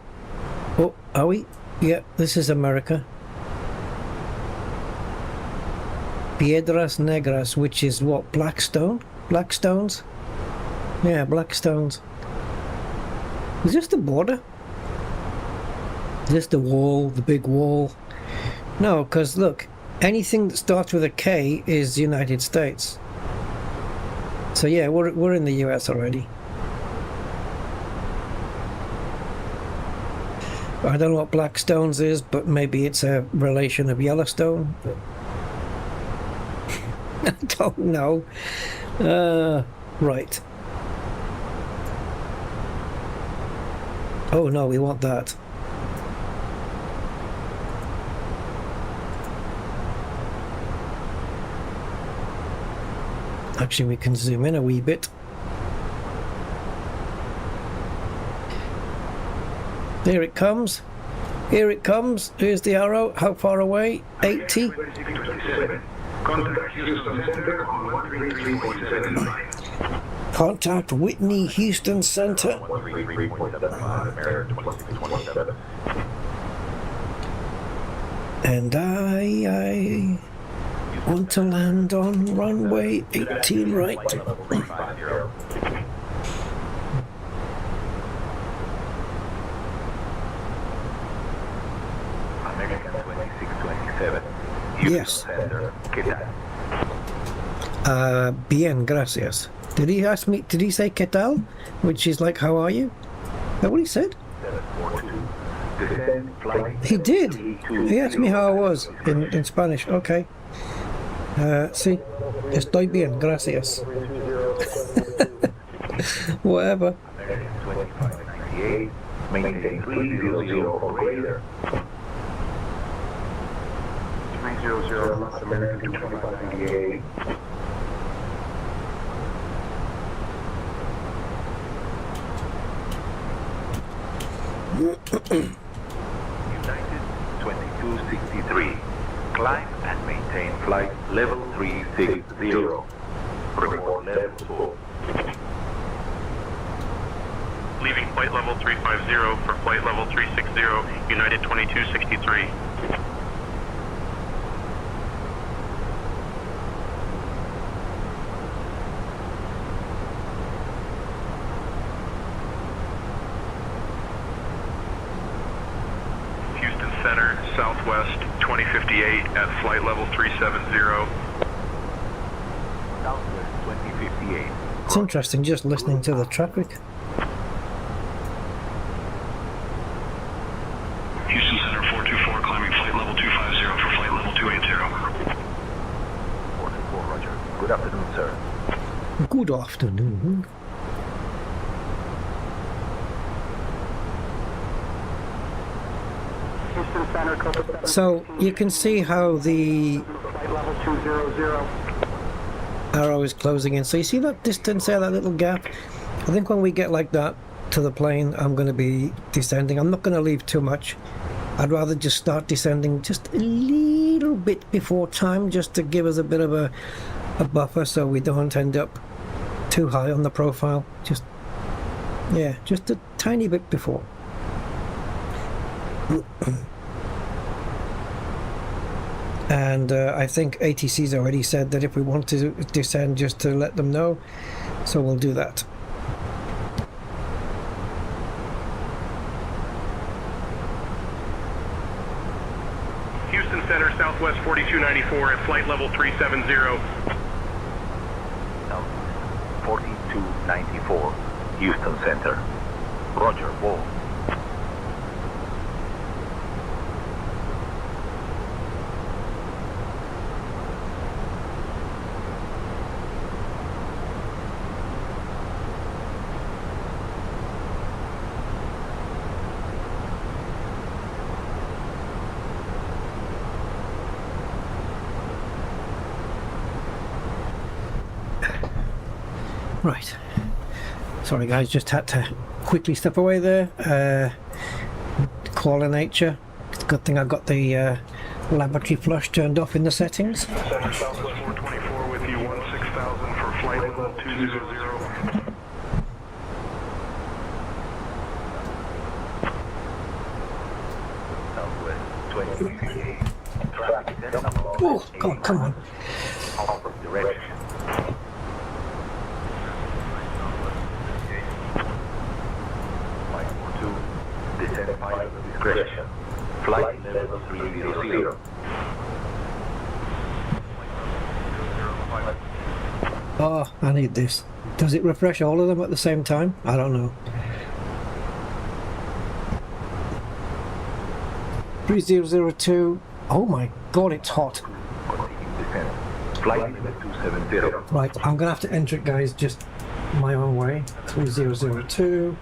Speaker 1: are we? Yeah, this is America. Piedras Negras, which is what, Blackstone? Blackstones? Yeah, Blackstones. Is this the border? Is this the wall, the big wall? No, because look, anything that starts with a K is United States. So yeah, we're in the US already. I don't know what Blackstones is, but maybe it's a relation of Yellowstone. I don't know. Right. Oh no, we want that. Actually, we can zoom in a wee bit. Here it comes. Here it comes. Here's the arrow. How far away? 80.
Speaker 8: Contact Houston Center on 133.79.
Speaker 1: Contact Whitney Houston Center.
Speaker 9: 133.75,
Speaker 1: And I want to land on runway 18 right.
Speaker 9: American 2627.
Speaker 1: Yes. Bien, gracias. Did he ask me, did he say ¿qué tal? Which is like, how are you? Is that what he said? He did. He asked me how I was in Spanish. Okay. Sí. Estoy bien, gracias. Whatever.
Speaker 9: Maintain 300 or greater. 300, Los American 2598. United 2263. Climb and maintain flight level 360. Report level 4.
Speaker 11: Leaving flight level 350 for flight level 360, United 2263. Houston Center, Southwest 2058 at flight level 370.
Speaker 9: Southwest 2058.
Speaker 1: It's interesting just listening to the traffic.
Speaker 11: Houston Center 424 climbing flight level 250 for flight level 280.
Speaker 9: 424, roger. Good afternoon, sir.
Speaker 1: Good afternoon. So you can see how the arrow is closing in. So you see that distance there, that little gap? I think when we get like that to the plane, I'm going to be descending. I'm not going to leave too much. I'd rather just start descending just a little bit before time, just to give us a bit of a buffer so we don't end up too high on the profile. Just, yeah, just a tiny bit before. And I think ATC's already said that if we want to descend, just to let them know, so we'll do that.
Speaker 11: Houston Center, Southwest 4294 at flight level 370.
Speaker 12: 4294, Houston Center. Roger, wall.
Speaker 1: Right. Sorry guys, just had to quickly step away there. Call of nature. It's a good thing I got the laboratory flush turned off in the settings.
Speaker 11: Center Southwest 424 with you 16,000 for flight level 200.
Speaker 1: Oh, God, come on.
Speaker 12: Direction. Discretion. Flight level 300.
Speaker 1: Oh, I need this. Does it refresh all of them at the same time? I don't know. 3002. Oh my God, it's hot.
Speaker 12: Flight level 270.
Speaker 1: Right, I'm gonna have to enter it, guys, just my own way. 3002.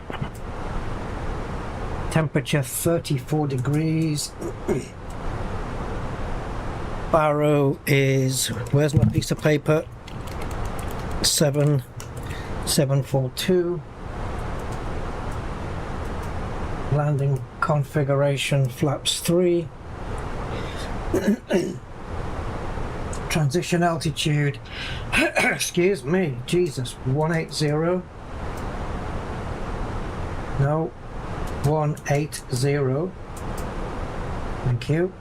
Speaker 1: Temperature 34 degrees. Barrow is, where's my piece of paper? 7742. Landing configuration flaps 3. Transition altitude, excuse me, Jesus, 180. No. 180. Thank you.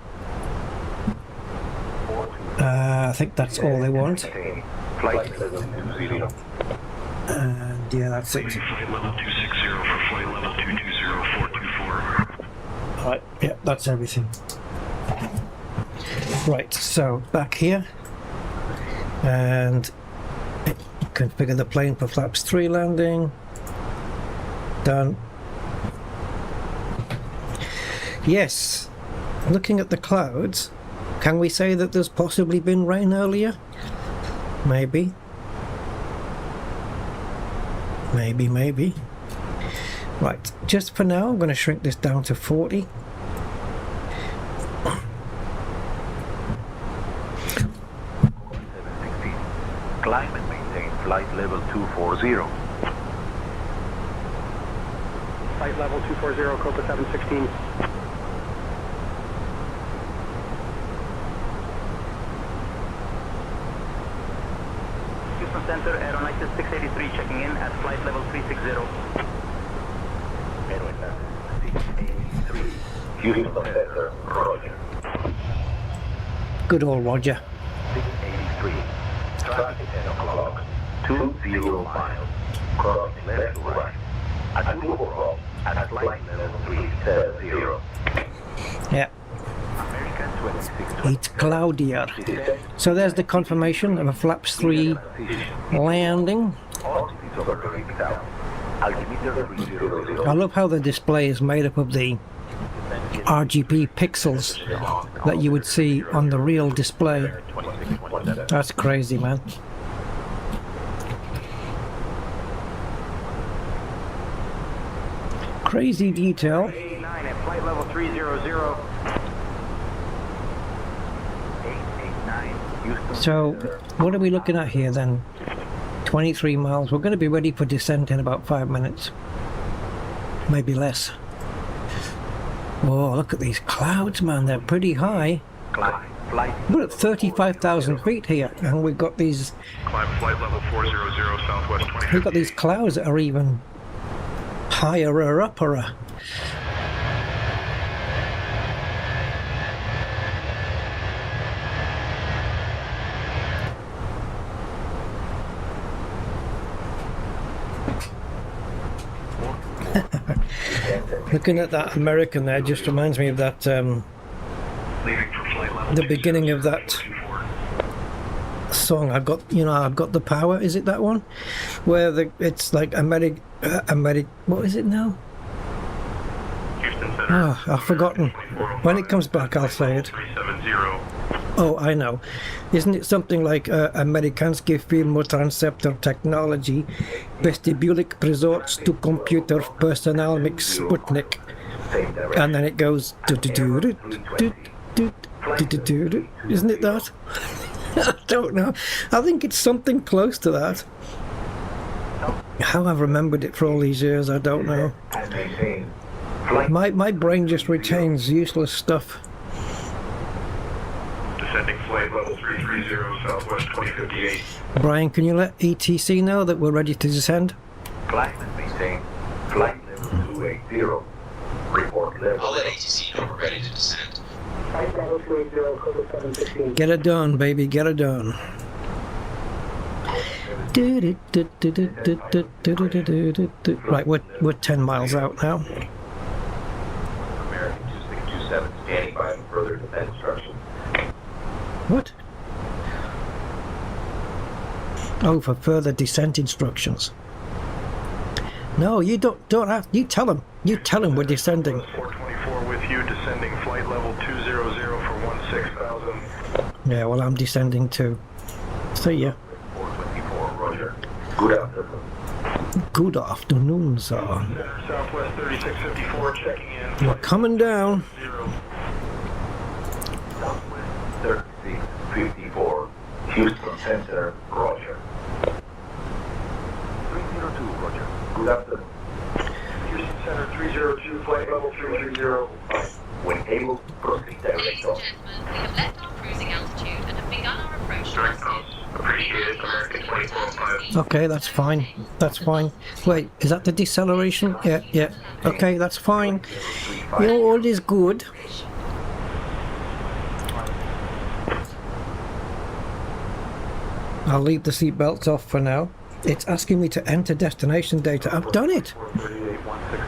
Speaker 1: I think that's all they want. And yeah, that's it.
Speaker 11: Flight level 260 for flight level 220424.
Speaker 1: Alright, yeah, that's everything. Right, so back here. And configure the plane for flaps 3 landing. Done. Yes, looking at the clouds, can we say that there's possibly been rain earlier? Maybe. Maybe. Right, just for now, I'm going to shrink this down to 40.
Speaker 12: Climb and maintain flight level 240.
Speaker 9: Flight level 240, Copa 716. Houston Center, Aeronautics 683 checking in at flight level 360.
Speaker 12: Aeronautics 683. Houston Center, Roger.
Speaker 1: Good old Roger.
Speaker 12: 683. Traffic 10 o'clock. 20 miles. Crossing left to right. At 2 o'clock at flight level 370.
Speaker 1: Yeah. It's cloudier. So there's the confirmation of a flaps 3 landing. I love how the display is made up of the RGB pixels that you would see on the real display. That's crazy, man. Crazy detail.
Speaker 9: 89 at flight level 300. 889, Houston.
Speaker 1: So, what are we looking at here then? 23 miles. We're going to be ready for descent in about 5 minutes. Maybe less. Oh, look at these clouds, man. They're pretty high. We're at 35,000 feet here, and we've got these...
Speaker 11: Climb flight level 400, southwest 20.
Speaker 1: We've got these clouds that are even higher or upper. Looking at that American there just reminds me of that the beginning of that song. I've got the power. Is it that one where it's like what is it now? Oh, I've forgotten. When it comes back I'll say it. Oh, I know. Isn't it something like Amerikańskie Filmotransceptor Technology, Vestibulik Resorts to Computer Personal Mix Sputnik, and then it goes isn't it that? I don't know. I think it's something close to that. How I've remembered it for all these years, I don't know. My brain just retains useless stuff.
Speaker 11: Descending flight level 330, southwest 2058.
Speaker 1: Brian, can you let ETC know that we're ready to descend?
Speaker 12: Climate maintain. Flight level 280. Report level.
Speaker 7: I'll let ATC know we're ready to descend.
Speaker 3: Flight level 280, code 715.
Speaker 1: Get it done, baby, get it done. Right, we're 10 miles out now.
Speaker 12: American 2627 standing by for further descent instructions.
Speaker 1: What? Oh, for further descent instructions. No, you don't have. You tell him. You tell him we're descending.
Speaker 11: 424 with you, descending flight level 200 for 16,000.
Speaker 1: Yeah, well, I'm descending too. See ya.
Speaker 12: 424, Roger. Good afternoon.
Speaker 1: Good afternoon, sir.
Speaker 11: Southwest 3654 checking in.
Speaker 1: We're coming down.
Speaker 11: 0.
Speaker 12: Southwest 3654. Houston Center, Roger. 302, Roger. Good afternoon.
Speaker 9: Houston Center 302, flight level 330.
Speaker 12: When able, proceed
Speaker 5: Ladies
Speaker 12: direct
Speaker 5: and
Speaker 12: on.
Speaker 5: gentlemen, we have left our cruising altitude and have begun our approach to
Speaker 11: Direct
Speaker 5: descent.
Speaker 11: house. Appreciated, American 245.
Speaker 1: Okay, that's fine. That's fine. Wait, is that the deceleration? Yeah, yeah. Okay, that's fine. All is good. I'll leave the seatbelts off for now. It's asking me to enter destination data. I've done it.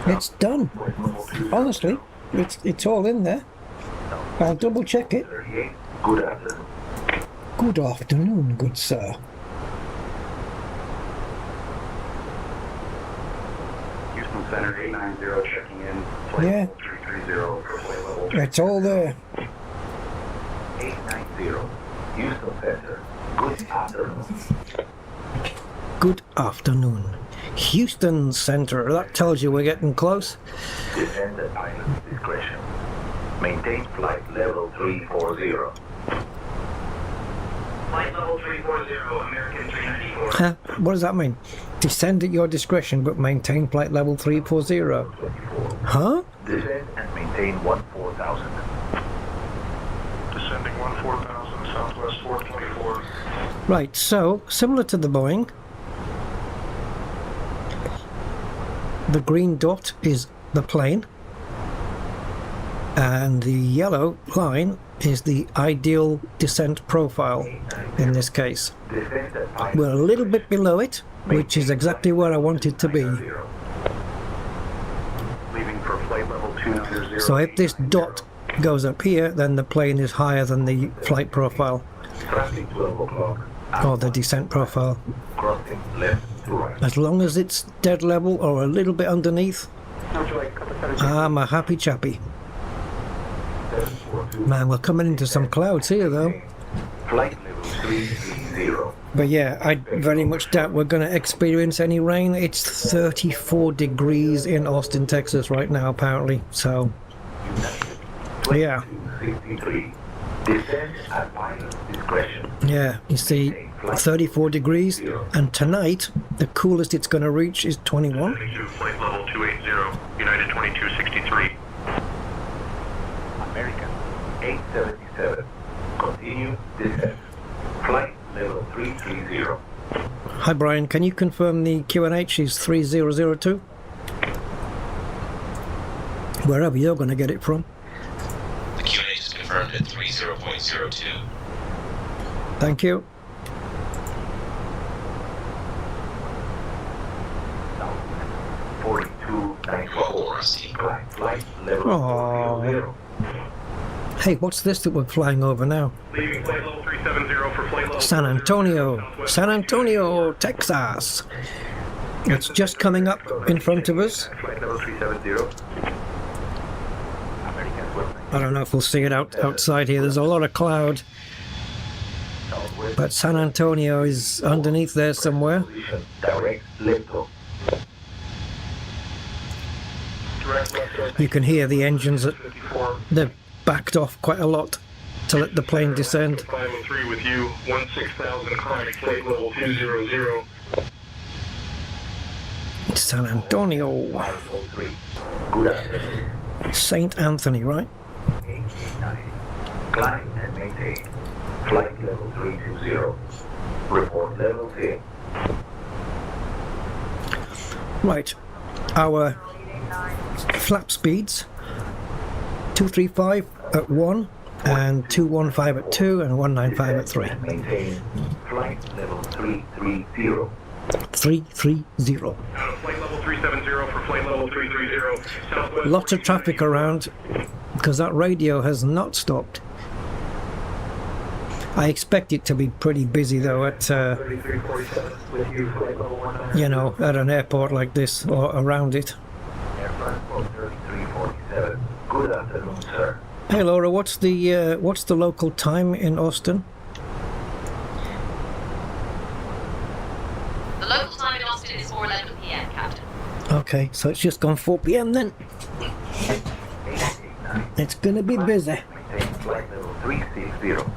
Speaker 1: It's done. Honestly, it's all in there. I'll double check it.
Speaker 12: Good afternoon.
Speaker 1: Good afternoon, good sir.
Speaker 9: Houston Center 890 checking in. Flight
Speaker 1: Yeah.
Speaker 9: level 330 for flight level.
Speaker 1: It's all there.
Speaker 12: 890. Houston Center. Good afternoon.
Speaker 1: Good afternoon. Houston Center. That tells you we're getting close.
Speaker 12: Descend at pilot's discretion. Maintain flight level 340.
Speaker 9: Flight level 340, American 394.
Speaker 1: What does that mean? Descend at your discretion, but maintain flight level 340. Huh?
Speaker 12: Descend and maintain 14,000.
Speaker 11: Descending 14,000, southwest 424.
Speaker 1: Right, so, similar to the Boeing, the green dot is the plane, and the yellow line is the ideal descent profile in this case. We're a little bit below it, which is exactly where I want it to be.
Speaker 9: Leaving for flight level 200.
Speaker 1: So if this dot goes up here, then the plane is higher than the flight profile,
Speaker 12: Traffic 12 o'clock.
Speaker 1: or the descent profile.
Speaker 12: Crossing left to right.
Speaker 1: As long as it's dead level or a little bit underneath, I'm a happy chappy. Man, we're coming into some clouds here though.
Speaker 12: Flight level 330.
Speaker 1: But yeah, I very much doubt we're going to experience any rain. It's 34 degrees in Austin, Texas right now, apparently. So, yeah. Yeah, you see, 34 degrees, and tonight the coolest it's going to reach is 21.
Speaker 11: Flight level 280, United 2263.
Speaker 12: American 877. Continue descent. Flight level 330.
Speaker 1: Hi Brian, can you confirm the QNH is 3002? Wherever you're going to get it from.
Speaker 7: The QNH is confirmed at 30.02.
Speaker 1: Thank you. Oh. Hey, what's this that we're flying over now?
Speaker 11: Leaving flight level 370 for flight level
Speaker 1: San Antonio, Texas. It's just coming up in front of us.
Speaker 11: Flight level 370.
Speaker 1: I don't know if we'll see it outside here. There's a lot of cloud. But San Antonio is underneath there somewhere. You can hear the engines. They've backed off quite a lot to let the plane descend.
Speaker 11: 503 with you, 16,000 climb, flight level 200.
Speaker 1: San Antonio. St. Anthony, right?
Speaker 12: Climb and maintain. Flight level 320. Report level 10.
Speaker 1: Right. Our flap speeds 235 at 1 and 215 at 2 and 195 at 3.
Speaker 12: Maintain. Flight level 330.
Speaker 1: 330.
Speaker 11: Flight level 370 for flight level 330. Southwest.
Speaker 1: Lots of traffic around because that radio has not stopped. I expect it to be pretty busy though at you know, at an airport like this or around it.
Speaker 12: Good afternoon, sir.
Speaker 1: Hey Laura, what's the local time in Austin?
Speaker 5: The local time in Austin is 4:11 p.m., Captain.
Speaker 1: Okay, so it's just gone 4 p.m. then. It's gonna be busy.
Speaker 12: Maintain flight level 360.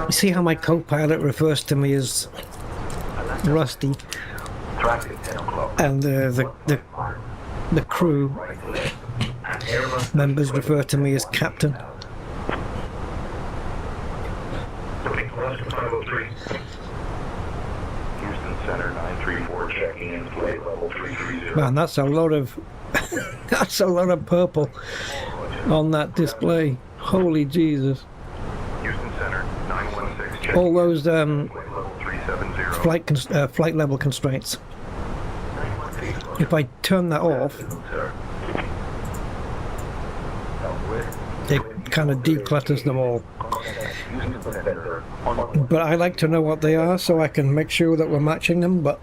Speaker 1: You see how my co-pilot refers to me as Rusty, and the crew members refer to me as Captain.
Speaker 11: Houston Center 934 checking in, flight level 330.
Speaker 1: Man, that's a lot of that's a lot of purple on that display. Holy Jesus!
Speaker 11: Houston Center 916 checking
Speaker 1: All those
Speaker 11: in, flight level 370.
Speaker 1: flight level constraints. If I turn that off, it kind of declutters them all. But I like to know what they are so I can make sure that we're matching them. But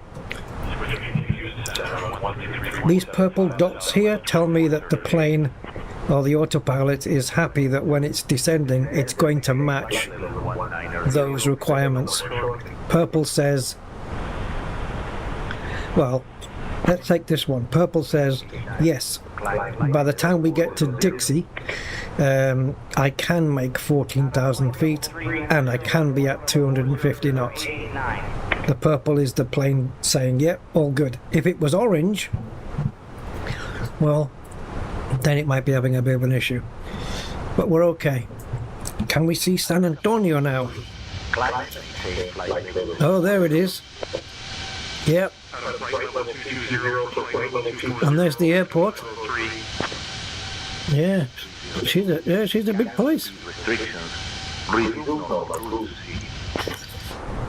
Speaker 1: these purple dots here tell me that the plane or the autopilot is happy that when it's descending it's going to match those requirements. Purple says, well, let's take this one. Purple says, yes, by the time we get to Dixie, I can make 14,000 feet and I can be at 250 knots. The purple is the plane saying, yep, all good. If it was orange, well, then it might be having a bit of an issue. But we're okay. Can we see San Antonio now? Oh, there it is. Yep. And there's the airport. Yeah, she's a big place.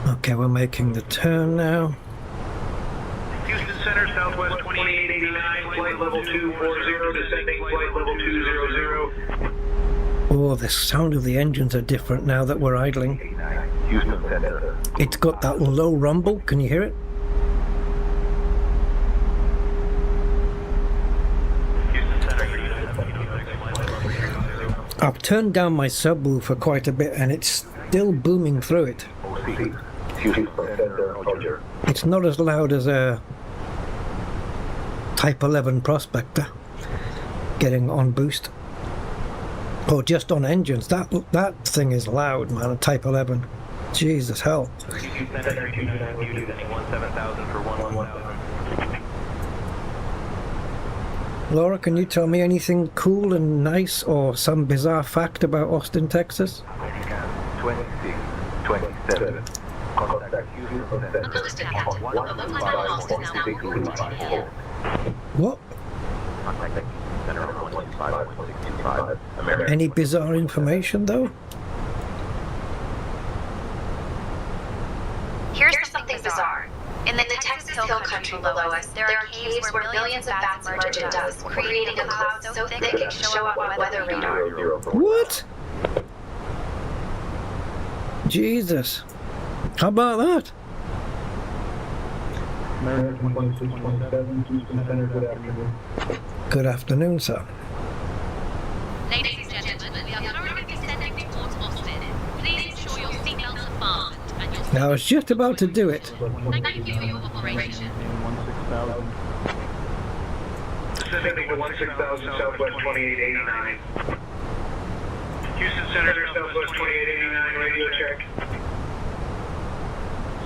Speaker 1: Okay, we're making the turn now.
Speaker 11: Houston Center, Southwest 2889, flight level 240, descending flight level 200.
Speaker 1: Oh, the sound of the engines are different now that we're idling.
Speaker 12: Houston Center.
Speaker 1: It's got that low rumble, can you hear it? I've turned down my subwoofer quite a bit and it's still booming through it. It's not as loud as a Type 11 Prospector getting on boost. Or just on engines. That thing is loud, man, a Type 11. Jesus hell. Laura, can you tell me anything cool and nice or some bizarre fact about Austin, Texas?
Speaker 12: 26, 27. Contact
Speaker 1: What? Any bizarre information though?
Speaker 2: Here's something bizarre. In the Texas Hill Country below us, there are caves where millions of bats emerge in dust, creating a cloud so thick it can show up on weather radar.
Speaker 1: What? Jesus. How about that? Good afternoon, sir.
Speaker 5: Ladies and gentlemen, we are currently descending towards Austin. Please ensure your seatbelts are fastened and your...
Speaker 1: Now, I was just about to do it.
Speaker 5: Thank you for your operation.
Speaker 8: Descending to 16,000 Southwest 2889. Houston Senator, Southwest 2889, radio check.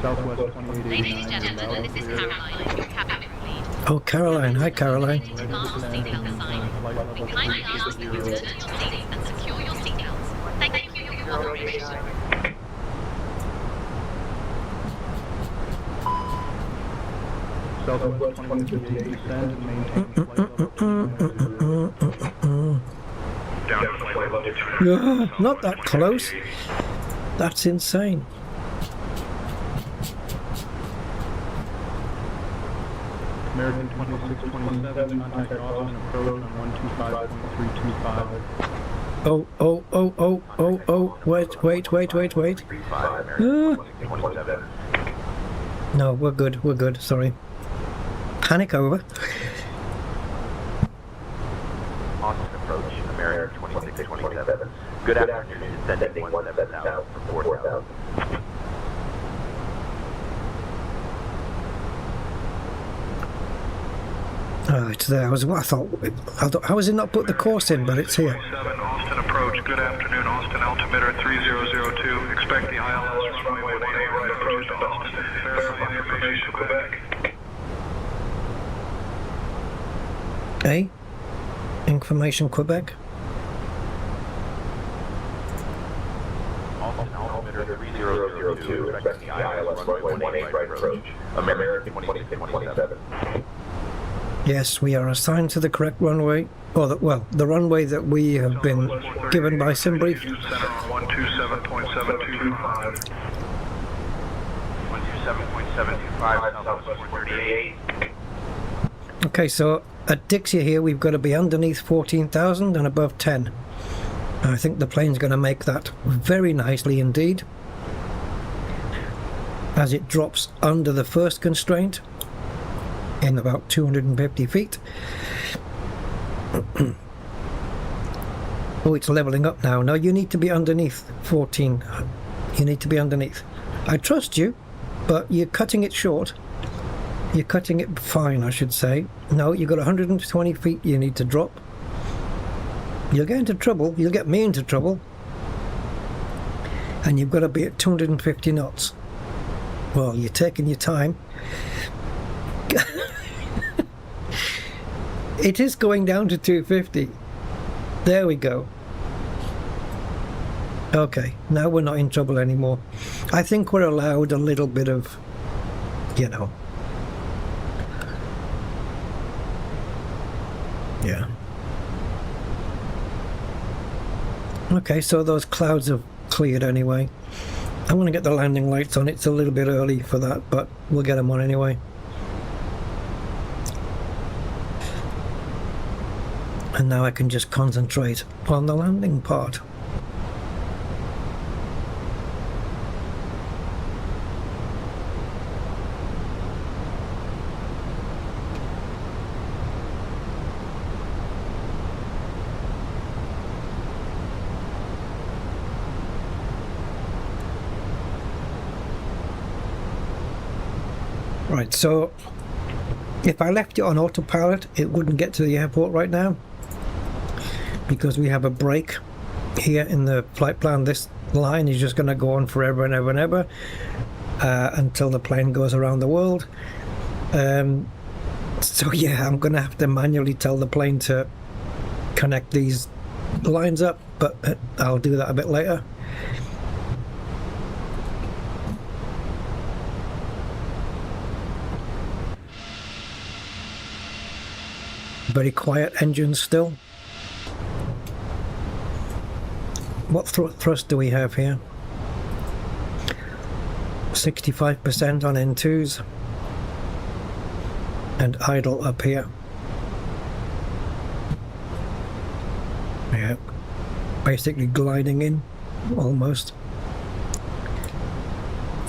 Speaker 5: Southwest 2889. Ladies and gentlemen, this is Caroline, your cabin crew lead.
Speaker 1: Oh, Caroline. Hi, Caroline.
Speaker 5: We kindly ask that you return to your seats and secure your seatbelts. Thank you for your cooperation.
Speaker 9: Southwest 2058, descend and maintain flight level.
Speaker 1: Not that close. That's insane.
Speaker 9: American 2627, contact Austin approach on 125.325.
Speaker 1: Wait. No, we're good, sorry. Panic over.
Speaker 12: Austin approach, American 2627. Good afternoon, descending 17,000 for 4,000.
Speaker 1: Oh, it's there. I thought, how has it not put the course in, but it's here.
Speaker 8: Austin approach, good afternoon, Austin altimeter 3002. Expect the ILS runway 18 right approach to Austin. Verify information, Quebec.
Speaker 1: Information, Quebec.
Speaker 12: Austin altimeter 3002. Expect the ILS runway 18 right approach. American 2627.
Speaker 1: Yes, we are assigned to the correct runway, or the runway that we have been given by Simbrief.
Speaker 8: Center on 127.725.
Speaker 12: 127.725, Southwest 438.
Speaker 1: Okay, so at Dixie here, we've got to be underneath 14,000 and above 10. I think the plane's going to make that very nicely indeed, as it drops under the first constraint in about 250 feet. Oh, it's leveling up now. No, you need to be underneath 14. You need to be underneath. I trust you, but you're cutting it short. You're cutting it fine, I should say. No, you've got 120 feet you need to drop. You'll get into trouble. You'll get me into trouble. And you've got to be at 250 knots. Well, you're taking your time. It is going down to 250. There we go. Okay, now we're not in trouble anymore. I think we're allowed a little bit of, you know. Yeah. Okay, so those clouds have cleared anyway. I'm going to get the landing lights on. It's a little bit early for that, but we'll get them on anyway. And now I can just concentrate on the landing part. Right, so if I left it on autopilot, it wouldn't get to the airport right now because we have a break here in the flight plan. This line is just going to go on forever and ever and ever until the plane goes around the world. So yeah, I'm going to have to manually tell the plane to connect these lines up, but I'll do that a bit later. Very quiet engines still. What thrust do we have here? 65% on N2s. And idle up here. Yeah, basically gliding in, almost.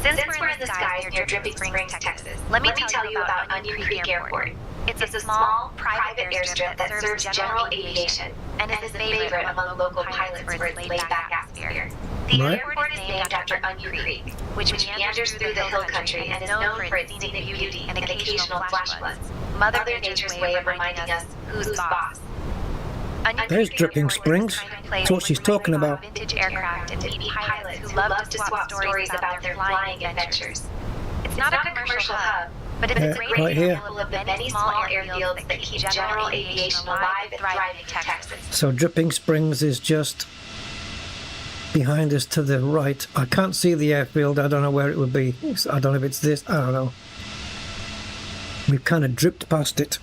Speaker 2: Since we're in the skies near Dripping Springs, Texas, let me tell you about Onion Creek Airport. It's a small, private airstrip that serves general aviation and is a favorite among local pilots for its laid-back atmosphere. The airport is named after Onion Creek, which meanders through the hill country and is known for its scenic beauty and occasional flash floods. Mother Nature's way of reminding us who's boss.
Speaker 1: There's Dripping Springs. That's what she's talking about.
Speaker 2: Vintage aircraft and TV pilots who love to swap stories about their flying adventures. It's not a commercial hub, but it's a great
Speaker 1: right here.
Speaker 2: example of the many small airfields that keep general aviation alive and thriving in Texas.
Speaker 1: So Dripping Springs is just behind us to the right. I can't see the airfield. I don't know where it would be. I don't know if it's this. I don't know. We've kind of dripped past it.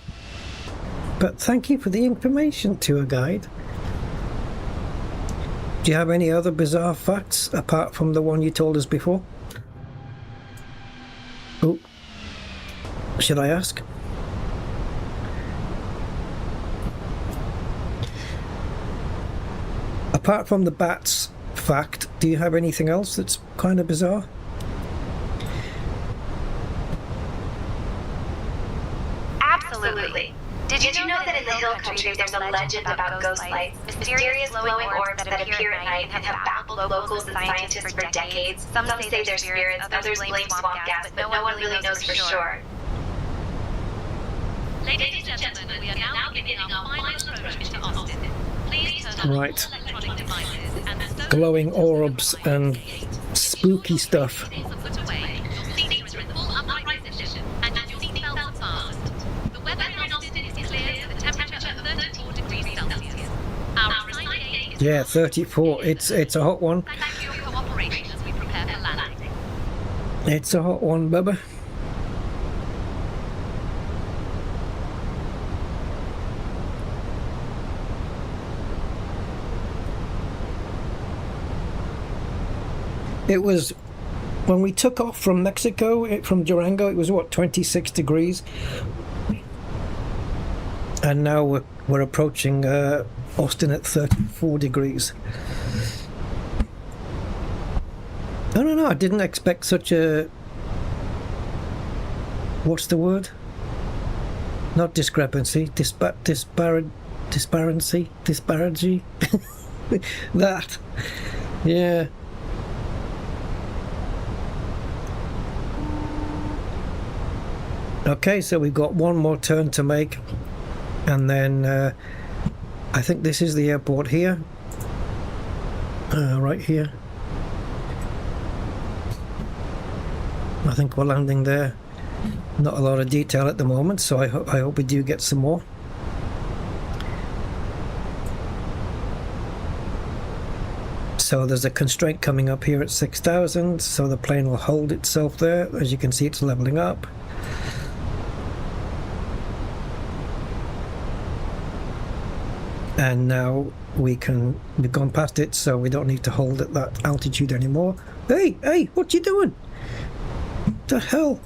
Speaker 1: But thank you for the information, tour guide. Do you have any other bizarre facts apart from the one you told us before? Oh, should I ask? Apart from the bats fact, do you have anything else that's kind of bizarre?
Speaker 2: Absolutely. Did you know that in the hill country there's a legend about ghost lights, mysterious glowing orbs that appear at night and have baffled locals and scientists for decades? Some say they're spirits, others blame swamp gas, but no one really knows for sure.
Speaker 5: Ladies and gentlemen, we are now beginning our final approach to Austin. Please turn on all electronic devices and
Speaker 1: glowing orbs and spooky stuff.
Speaker 5: put away. Your seats are in full upright position and your seatbelts fastened. The weather in Austin is clear with a temperature of 34 degrees Celsius. Our assigned gate is
Speaker 1: Yeah, 34. It's a hot one.
Speaker 5: thank you for your cooperation as we prepare for landing.
Speaker 1: It's a hot one, Bubba. It was, when we took off from Mexico, from Durango, it was what, 26 degrees? And now we're approaching Austin at 34 degrees. I don't know, I didn't expect such a, what's the word? Not discrepancy, disparity. That, yeah. Okay, so we've got one more turn to make, and then I think this is the airport here, right here. I think we're landing there. Not a lot of detail at the moment, so I hope we do get some more. So there's a constraint coming up here at 6,000, so the plane will hold itself there. As you can see, it's leveling up. And now we've gone past it, so we don't need to hold at that altitude anymore. Hey, what you doing? What the hell?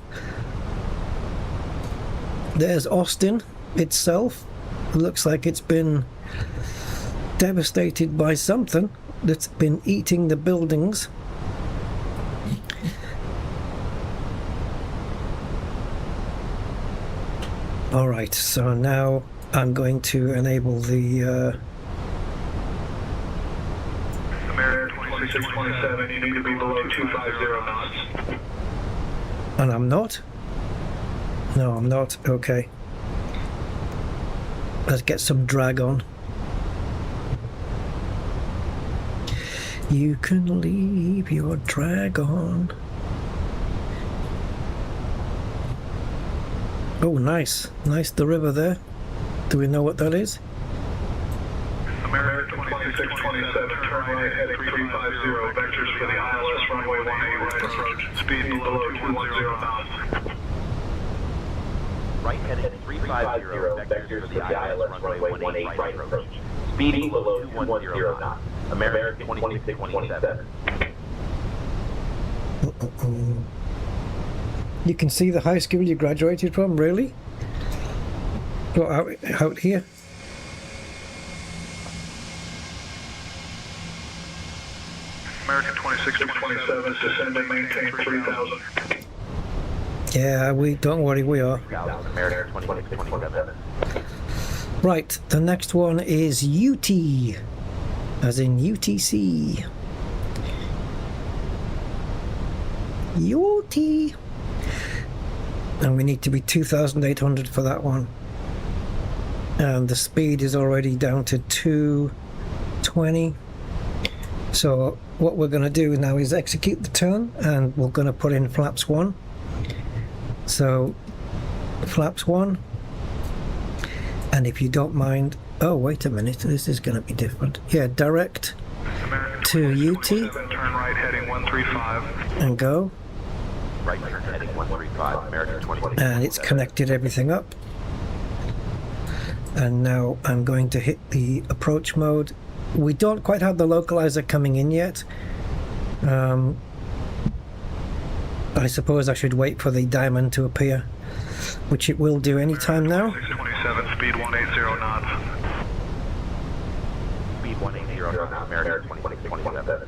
Speaker 1: There's Austin itself. It looks like it's been devastated by something that's been eating the buildings. Alright, so now I'm going to enable the
Speaker 8: American 2627, you need to be below 250 knots.
Speaker 1: and I'm not. No, I'm not. Okay. Let's get some drag on. You can leave your drag on. Oh, nice. Nice, the river there. Do we know what that is?
Speaker 8: American 2627, turn right heading 350, vectors for the ILS runway 18 right approach, speed below 210 knots.
Speaker 12: Right heading 350, vectors for the ILS runway 18 right approach, speed below 210 knots. American 2627.
Speaker 1: You can see the high school you graduated from, really? Well, out here?
Speaker 8: American 2627 is descending, maintain 3000.
Speaker 1: Yeah, don't worry, we are.
Speaker 12: American 2627.
Speaker 1: Right, the next one is UT, as in UTC. UT. And we need to be 2,800 for that one. And the speed is already down to 220. So what we're going to do now is execute the turn, and we're going to put in flaps 1. So flaps 1. And if you don't mind, oh wait a minute, this is going to be different. Yeah, direct to UT.
Speaker 8: Turn right heading 135.
Speaker 1: And go.
Speaker 12: Right turn heading 135, American 2627.
Speaker 1: And it's connected everything up. And now I'm going to hit the approach mode. We don't quite have the localizer coming in yet. I suppose I should wait for the diamond to appear, which it will do anytime now.
Speaker 8: 627, speed 180 knots.
Speaker 12: Speed 180 knots, American 2627.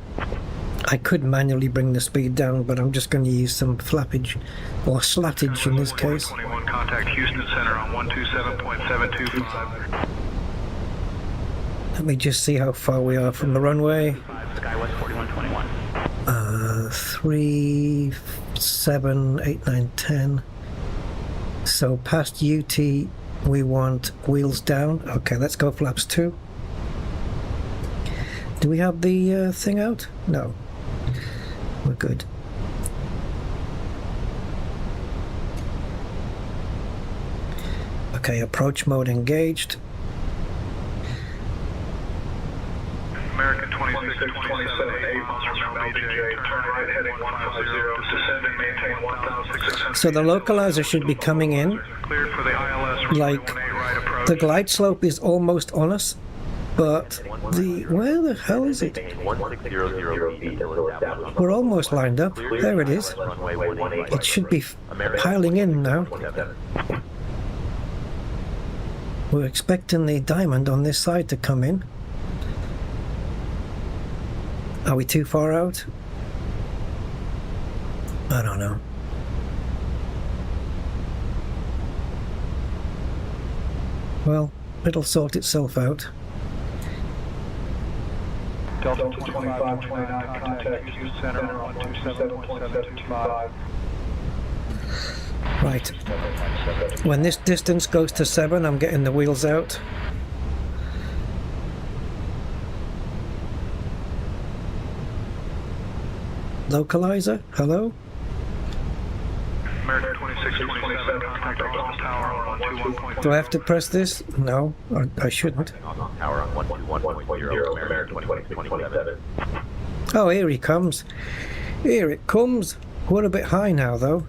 Speaker 1: I could manually bring the speed down, but I'm just going to use some flappage, or slattage in this case.
Speaker 8: 21, contact Houston Center on 127.725.
Speaker 1: Let me just see how far we are from the runway.
Speaker 9: Skywest 4121.
Speaker 1: 3, 7, 8, 9, 10. So past UT, we want wheels down. Okay, let's go flaps 2. Do we have the thing out? No. We're good. Okay, approach mode engaged.
Speaker 8: American 2627, 8 miles from LBJ, turn right heading 150, descend and maintain 1,600.
Speaker 1: So the localizer should be coming in.
Speaker 8: Cleared for the ILS
Speaker 1: Like,
Speaker 8: right approach.
Speaker 1: the glide slope is almost on us, but where the hell is it?
Speaker 12: 1600
Speaker 1: We're almost lined up. There it is. It should be piling in now. We're expecting the diamond on this side to come in. Are we too far out? I don't know. Well, it'll sort itself out.
Speaker 8: Delta 2529, contact Houston Center on 127.725.
Speaker 1: Right. When this distance goes to 7, I'm getting the wheels out. Localizer, hello?
Speaker 8: American 2627, contact Austin Tower on 121.0.
Speaker 1: Do I have to press this? No, I shouldn't.
Speaker 12: Tower on 121.0, American 2627.
Speaker 1: Oh, here he comes. Here it comes. We're a bit high now, though.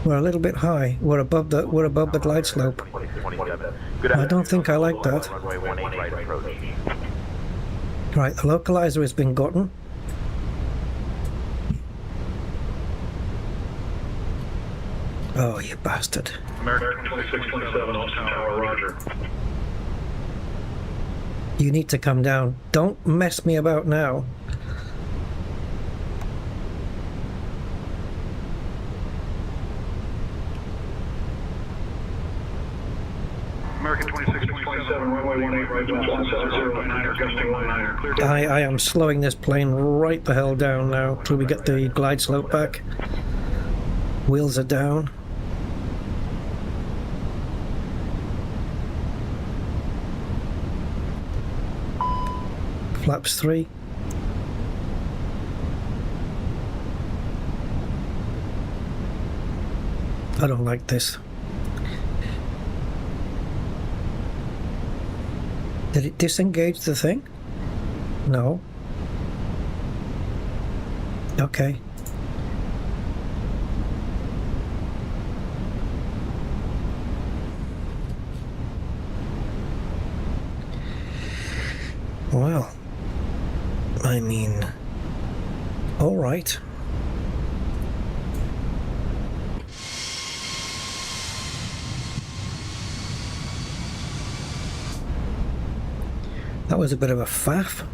Speaker 1: We're a little bit high. We're above the glide slope. I don't think I like that. Right, the localizer has been gotten. Oh, you bastard.
Speaker 8: American 2627, Austin Tower, roger.
Speaker 1: You need to come down. Don't mess me about now.
Speaker 8: American 2627, runway 18 right, 170.9, gusting 19, clear.
Speaker 1: I am slowing this plane right the hell down now till we get the glide slope back. Wheels are down. Flaps 3. I don't like this. Did it disengage the thing? No. Okay. Well, I mean, all right. That was a bit of a faff.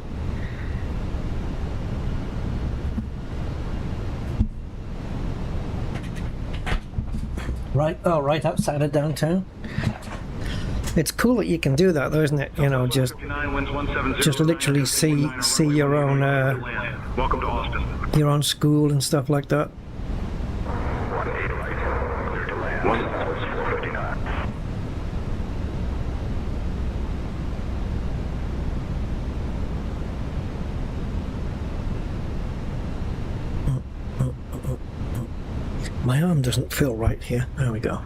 Speaker 1: Right, oh, right outside of downtown. It's cool that you can do that, though, isn't it? You know, just literally see your own
Speaker 8: Welcome to Austin.
Speaker 1: your own school and stuff like that. My arm doesn't feel right here. There we go.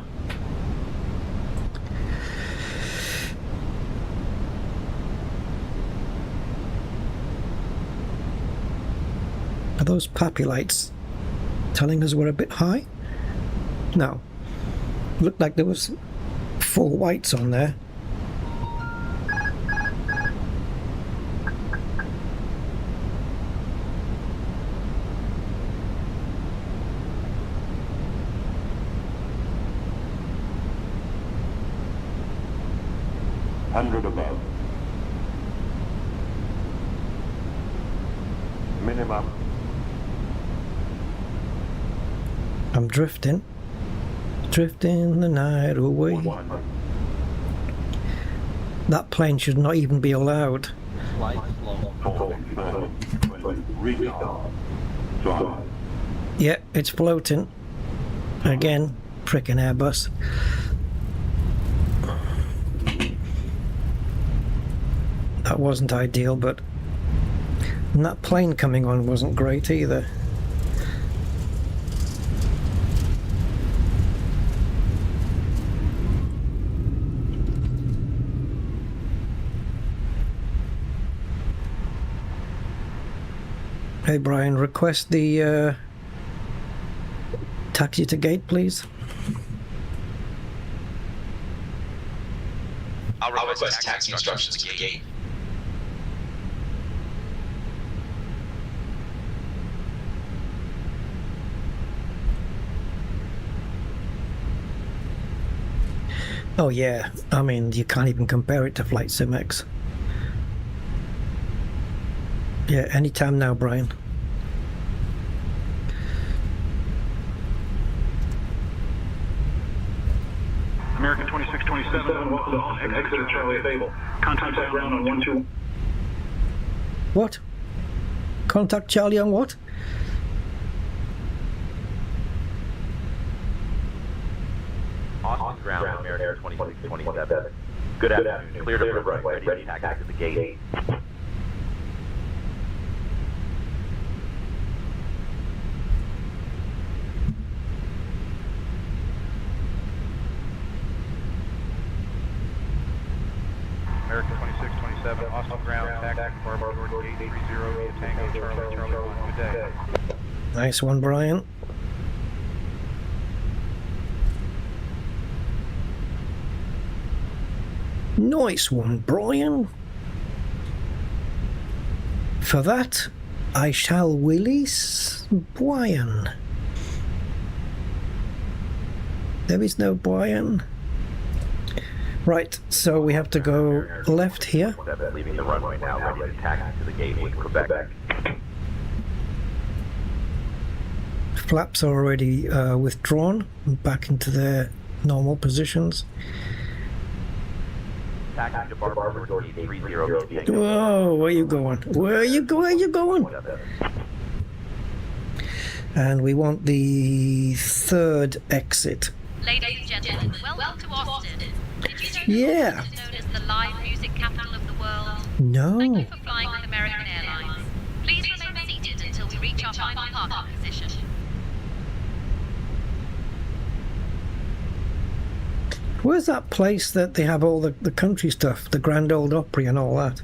Speaker 1: Are those pappy lights telling us we're a bit high? No. Looked like there was 4 whites on there.
Speaker 12: Above. Minimum.
Speaker 1: I'm drifting the night away. That plane should not even be allowed. Yeah, it's floating. Again, frickin' Airbus. That wasn't ideal, but and that plane coming on wasn't great either. Hey Brian, request the taxi to gate, please.
Speaker 7: I'll request taxi instructions to the gate.
Speaker 1: Oh yeah, I mean, you can't even compare it to Flight SimX. Yeah, anytime now, Brian.
Speaker 8: American 2627, welcome to Austin. Exeter Charlie Fable. Contact ground on 12.
Speaker 1: What? Contact Charlie on what?
Speaker 13: Austin ground, American 2627. Good afternoon. Clear to runway, ready to taxi to the gate.
Speaker 8: American 2627, Austin ground, taxi, WarBRD, gate 30, Tango, Charlie 1. Good day.
Speaker 1: Nice one, Brian. Nice one, Brian. For that, I shall release Brian. There is no Brian. Right, so we have to go left here.
Speaker 13: Leaving the runway now, ready to taxi to the gate with Quebec.
Speaker 1: Flaps are already withdrawn back into their normal positions.
Speaker 13: Taxi to WarBRD 30.
Speaker 1: Whoa, where are you going? Where are you going? And we want the third exit.
Speaker 5: Ladies and gentlemen, welcome to Austin. Did you know
Speaker 1: Yeah.
Speaker 5: that Austin is known as the live music capital of the world?
Speaker 1: No.
Speaker 5: Thank you for flying with American Airlines. Please remain seated until we reach our final parking position.
Speaker 1: Where's that place that they have all the country stuff, the Grand Ole Opry and all that?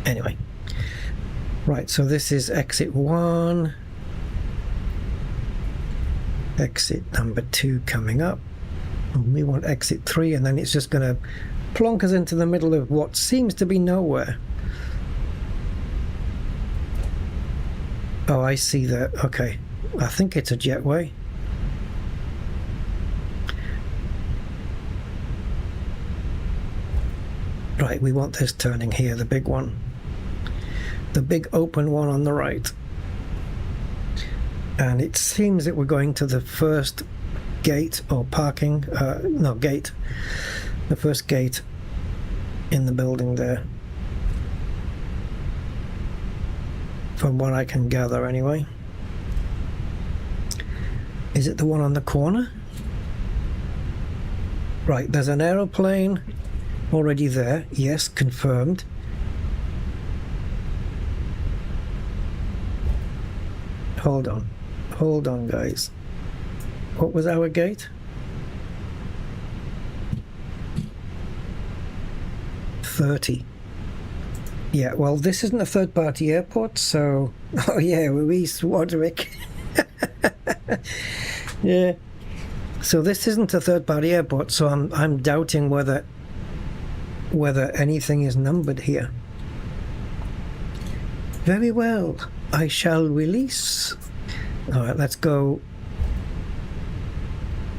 Speaker 1: Anyway. Right, so this is exit 1. Exit number 2 coming up. And we want exit 3, and then it's just going to plonk us into the middle of what seems to be nowhere. Oh, I see that. Okay. I think it's a jetway. Right, we want this turning here, the big one. The big open one on the right. And it seems that we're going to the first gate or parking, no, gate. The first gate in the building there. From what I can gather anyway. Is it the one on the corner? Right, there's an aeroplane already there. Yes, confirmed. Hold on guys. What was our gate? 30. Yeah, well, this isn't a third-party airport, so... Oh yeah, we're East Warwick. Yeah. So this isn't a third-party airport, so I'm doubting whether anything is numbered here. Very well. I shall release. Alright, let's go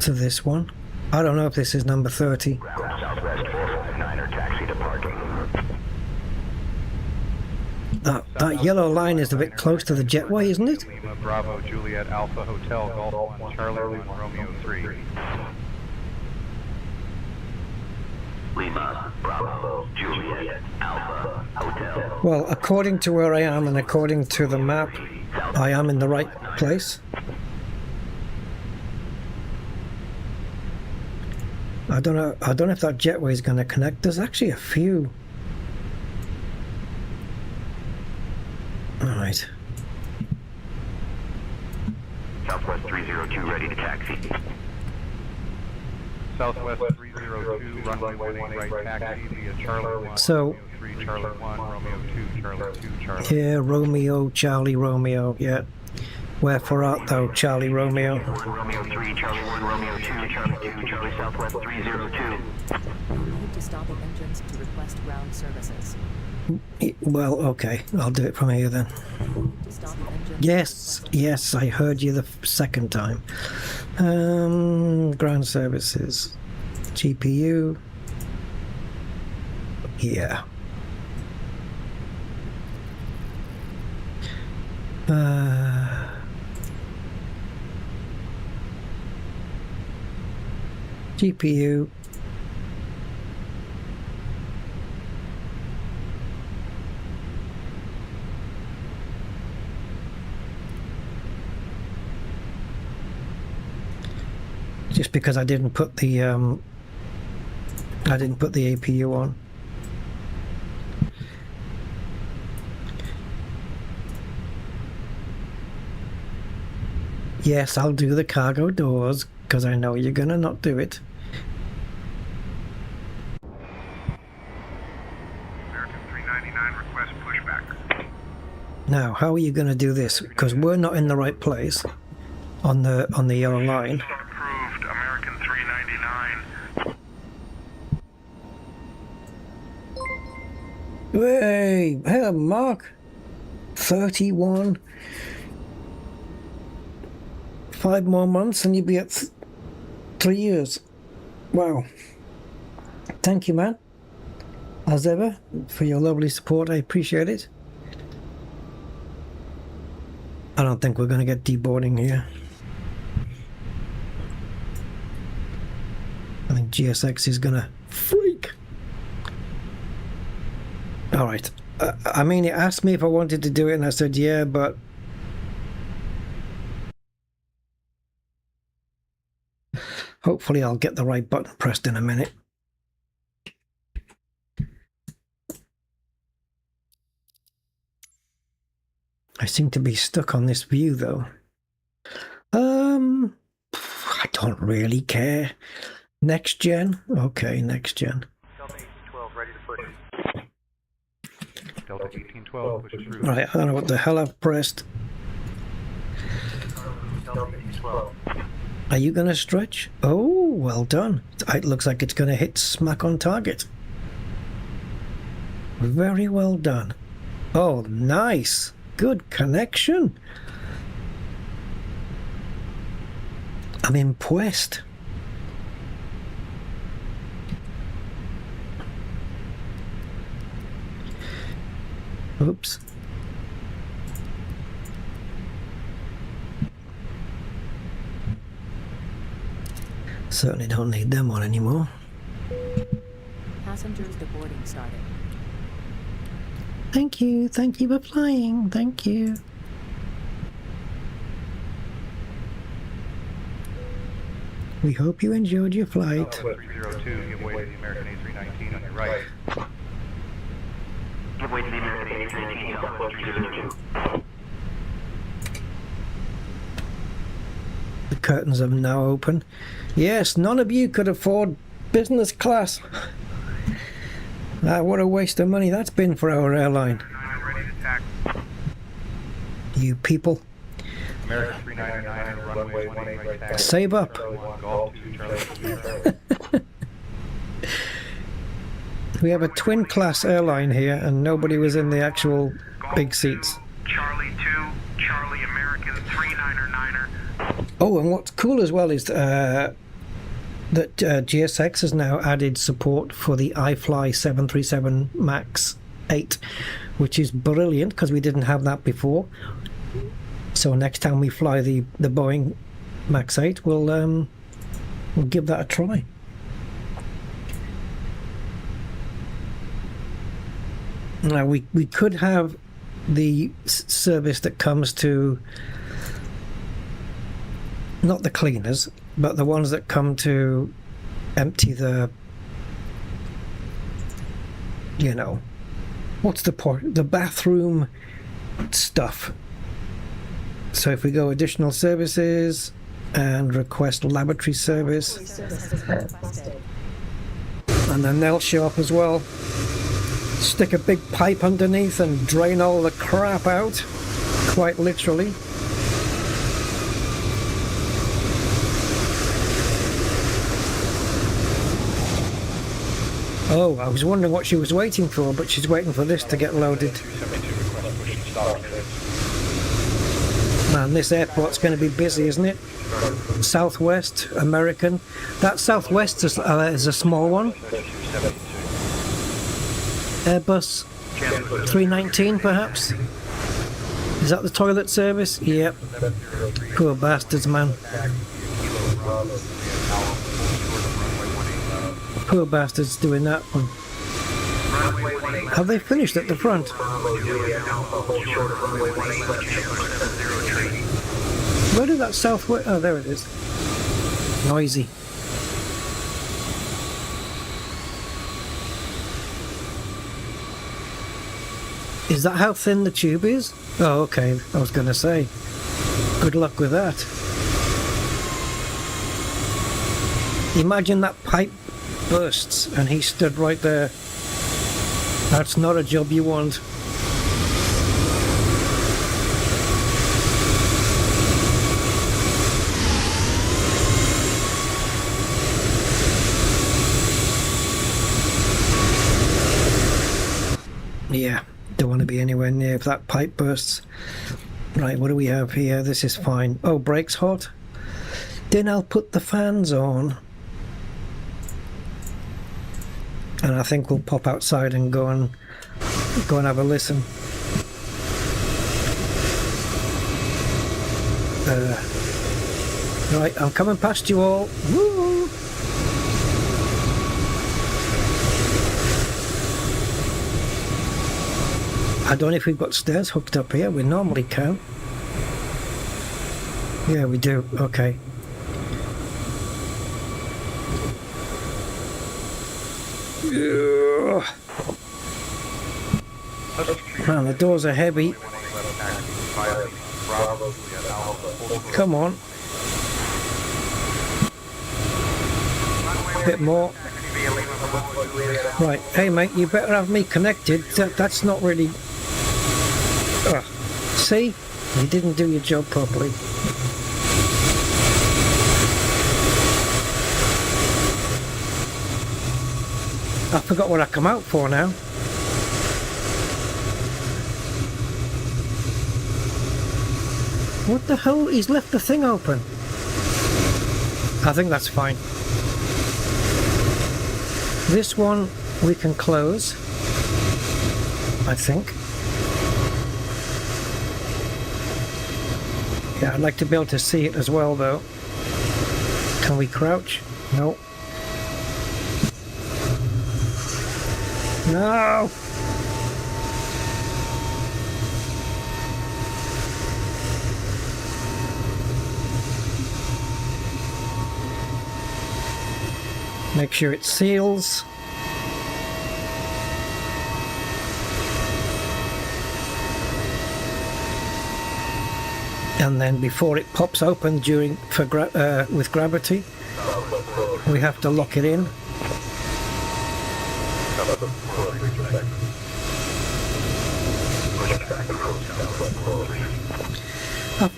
Speaker 1: to this one. I don't know if this is number 30.
Speaker 12: Southwest 459er taxi to parking.
Speaker 1: That yellow line is a bit close to the jetway, isn't it?
Speaker 8: Lima Bravo Juliet Alpha Hotel Golf 1 Charlie 1 Romeo 3.
Speaker 12: Lima Bravo Juliet Alpha Hotel.
Speaker 1: Well, according to where I am and according to the map, I am in the right place. I don't know if that jetway is going to connect. There's actually a few. All right.
Speaker 12: Southwest 302 ready to taxi.
Speaker 8: Southwest 302 runway 18 right taxi via Charlie 1
Speaker 1: So,
Speaker 8: Romeo 3 Charlie 1 Romeo 2 Charlie 2 Charlie.
Speaker 1: yeah, Romeo, Charlie, Romeo, yeah. Wherefore art thou, Charlie, Romeo?
Speaker 12: Romeo 3 Charlie 1 Romeo 2 Charlie 2 Charlie Southwest 302.
Speaker 6: Need to stop the engines to request ground services.
Speaker 1: Well, okay, I'll do it from here then.
Speaker 6: To stop the engines.
Speaker 1: Yes, I heard you the second time. Ground services. GPU. Yeah. GPU. Just because I didn't put the APU on. Yes, I'll do the cargo doors because I know you're gonna not do it.
Speaker 8: American 399 request pushback.
Speaker 1: Now, how are you gonna do this? Because we're not in the right place on the yellow line.
Speaker 8: Approved. American 399.
Speaker 1: Hey, Mark. 31. 5 more months and you'll be at 3 years. Wow. Thank you, man. As ever, for your lovely support. I appreciate it. I don't think we're going to get deboarding here. I think GSX is going to freak. Alright. I mean, it asked me if I wanted to do it and I said yeah, but Hopefully I'll get the right button pressed in a minute. I seem to be stuck on this view though. I don't really care. Next gen? Okay, next gen.
Speaker 8: Delta 1812, ready to push. Delta 1812, push through.
Speaker 1: Right, I don't know what the hell I've pressed.
Speaker 8: Delta 1812.
Speaker 1: Are you going to stretch? Oh, well done. It looks like it's going to hit smack on target. Very well done. Oh, nice. Good connection. I'm impressed. Oops. Certainly don't need them on anymore.
Speaker 6: Passengers deboarding started.
Speaker 1: Thank you for flying, thank you. We hope you enjoyed your flight.
Speaker 8: 302, give way to the American A319 on your right.
Speaker 9: Give way to the American A319, Delta 302.
Speaker 1: The curtains are now open. Yes, none of you could afford business class. What a waste of money that's been for our airline. You people.
Speaker 8: American 399, runway 18 right taxi.
Speaker 1: Save up.
Speaker 8: Golf 2, Charlie 2.
Speaker 1: We have a twin class airline here and nobody was in the actual big seats.
Speaker 8: Charlie 2, Charlie American 399er.
Speaker 1: Oh, and what's cool as well is that GSX has now added support for the iFly 737 MAX 8, which is brilliant because we didn't have that before. So next time we fly the Boeing MAX 8, we'll give that a try. Now we could have the service that comes to not the cleaners, but the ones that come to empty the, you know, what's the bathroom stuff. So if we go additional services and request laboratory service, and then they'll show up as well. Stick a big pipe underneath and drain all the crap out, quite literally. Oh, I was wondering what she was waiting for, but she's waiting for this to get loaded. Man, this airport's going to be busy, isn't it? Southwest, American. That Southwest is a small one. Airbus 319, perhaps? Is that the toilet service? Yep. Poor bastards, man. Poor bastards doing that one. Have they finished at the front? Where did that Southwest... Oh, there it is. Noisy. Is that how thin the tube is? Oh, okay. I was going to say. Good luck with that. Imagine that pipe bursts and he stood right there. That's not a job you want. Yeah, don't want to be anywhere near if that pipe bursts. Right, what do we have here? This is fine. Oh, brakes hot. Then I'll put the fans on. And I think we'll pop outside and go and have a listen. Right, I'm coming past you all. Woo! I don't know if we've got stairs hooked up here. We normally can. Yeah, we do. Okay. Man, the doors are heavy. Come on. Bit more. Right, hey mate, you better have me connected. That's not really... See? You didn't do your job properly. I forgot what I come out for now. What the hell? He's left the thing open. I think that's fine. This one we can close, I think. Yeah, I'd like to be able to see it as well though. Can we crouch? No. No! Make sure it seals. And then before it pops open with gravity, we have to lock it in.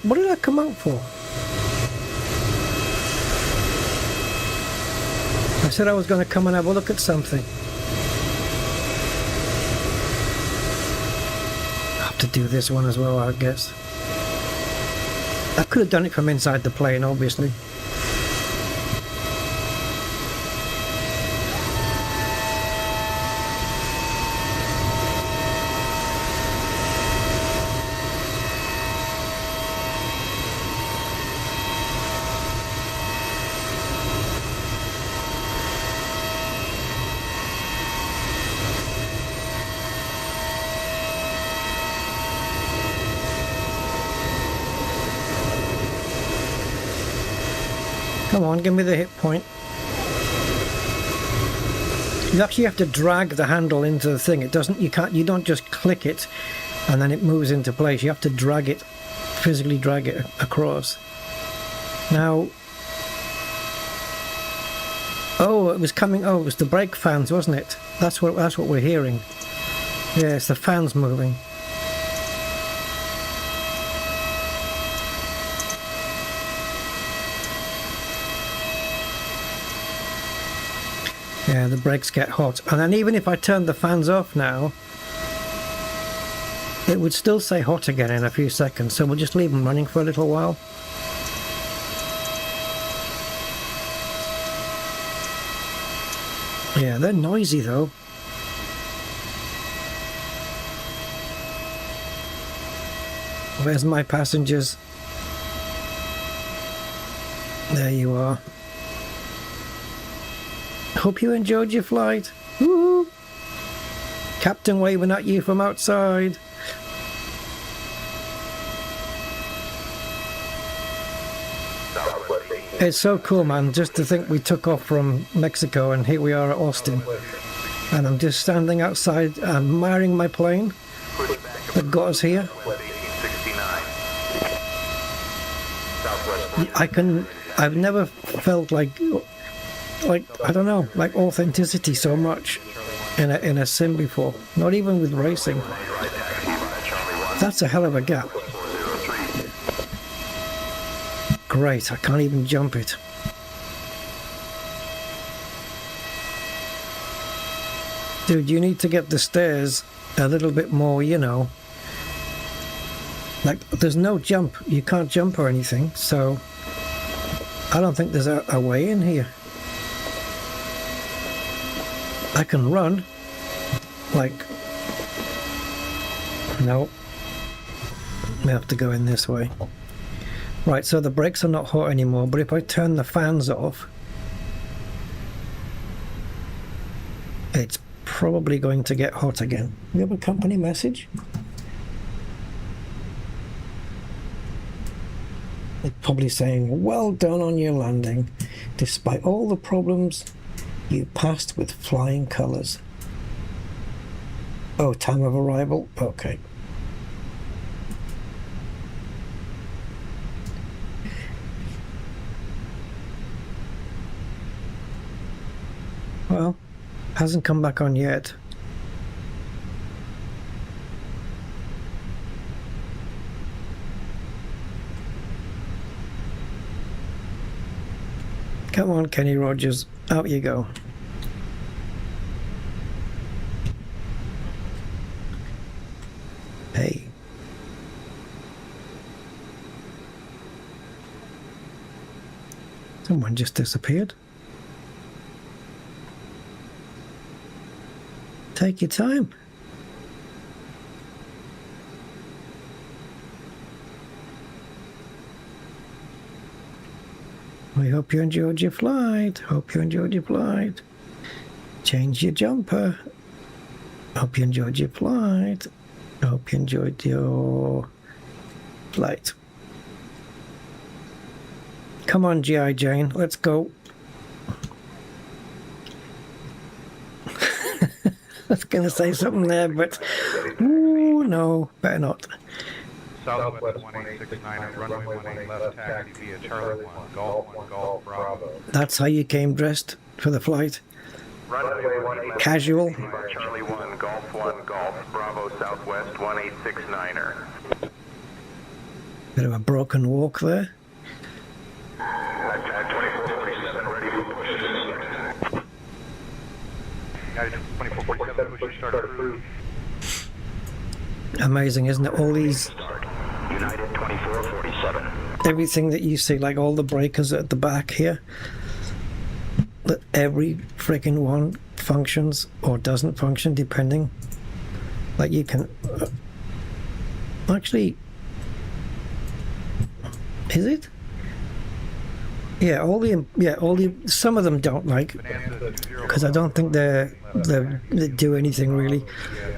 Speaker 1: What did I come out for? I said I was going to come and have a look at something. I have to do this one as well, I guess. I could have done it from inside the plane, obviously. Come on, give me the hit point. You actually have to drag the handle into the thing. It doesn't, you don't just click it and then it moves into place. You have to drag it, physically drag it across. Now, oh, it was coming, oh, it was the brake fans, wasn't it? That's what we're hearing. Yeah, it's the fans moving. Yeah, the brakes get hot. And then even if I turned the fans off now, it would still say hot again in a few seconds. So we'll just leave them running for a little while. Yeah, they're noisy though. Where's my passengers? There you are. Hope you enjoyed your flight. Woo-hoo. Captain waving at you from outside. It's so cool, man, just to think we took off from Mexico and here we are at Austin. And I'm just standing outside admiring my plane that got us here. I've never felt like I don't know, like authenticity so much in a sim before, not even with racing. That's a hell of a gap. Great, I can't even jump it. Dude, you need to get the stairs a little bit more, you know. Like, there's no jump, you can't jump or anything, so I don't think there's a way in here. I can run, like, no, we have to go in this way. Right, so the brakes are not hot anymore, but if I turn the fans off, it's probably going to get hot again. We have a company message? It's probably saying, well done on your landing. Despite all the problems, You passed with flying colours. Oh, time of arrival? Okay. Well, hasn't come back on yet. Come on, Kenny Rogers, out you go. Hey. Someone just disappeared. Take your time. We hope you enjoyed your flight. Hope you enjoyed your flight. Change your jumper. Hope you enjoyed your flight. Hope you enjoyed your flight. Come on, G.I. Jane, let's go. I was going to say something there, but ooh, no, better not.
Speaker 8: Southwest 1869 and runway 18 left taxi via Charlie 1, Golf Bravo.
Speaker 1: That's how you came dressed for the flight?
Speaker 8: Runway 18
Speaker 1: Casual?
Speaker 11: Charlie 1, Golf, Bravo, Southwest 1869er.
Speaker 1: Bit of a broken walk there.
Speaker 8: 2447 ready for push. United 2447 push start approved.
Speaker 1: Amazing, isn't it? All these...
Speaker 12: United 2447.
Speaker 1: Everything that you see, like all the breakers at the back here, that every freaking one functions or doesn't function depending. Like you can... actually... Is it? Yeah, some of them don't, like, because I don't think they do anything really.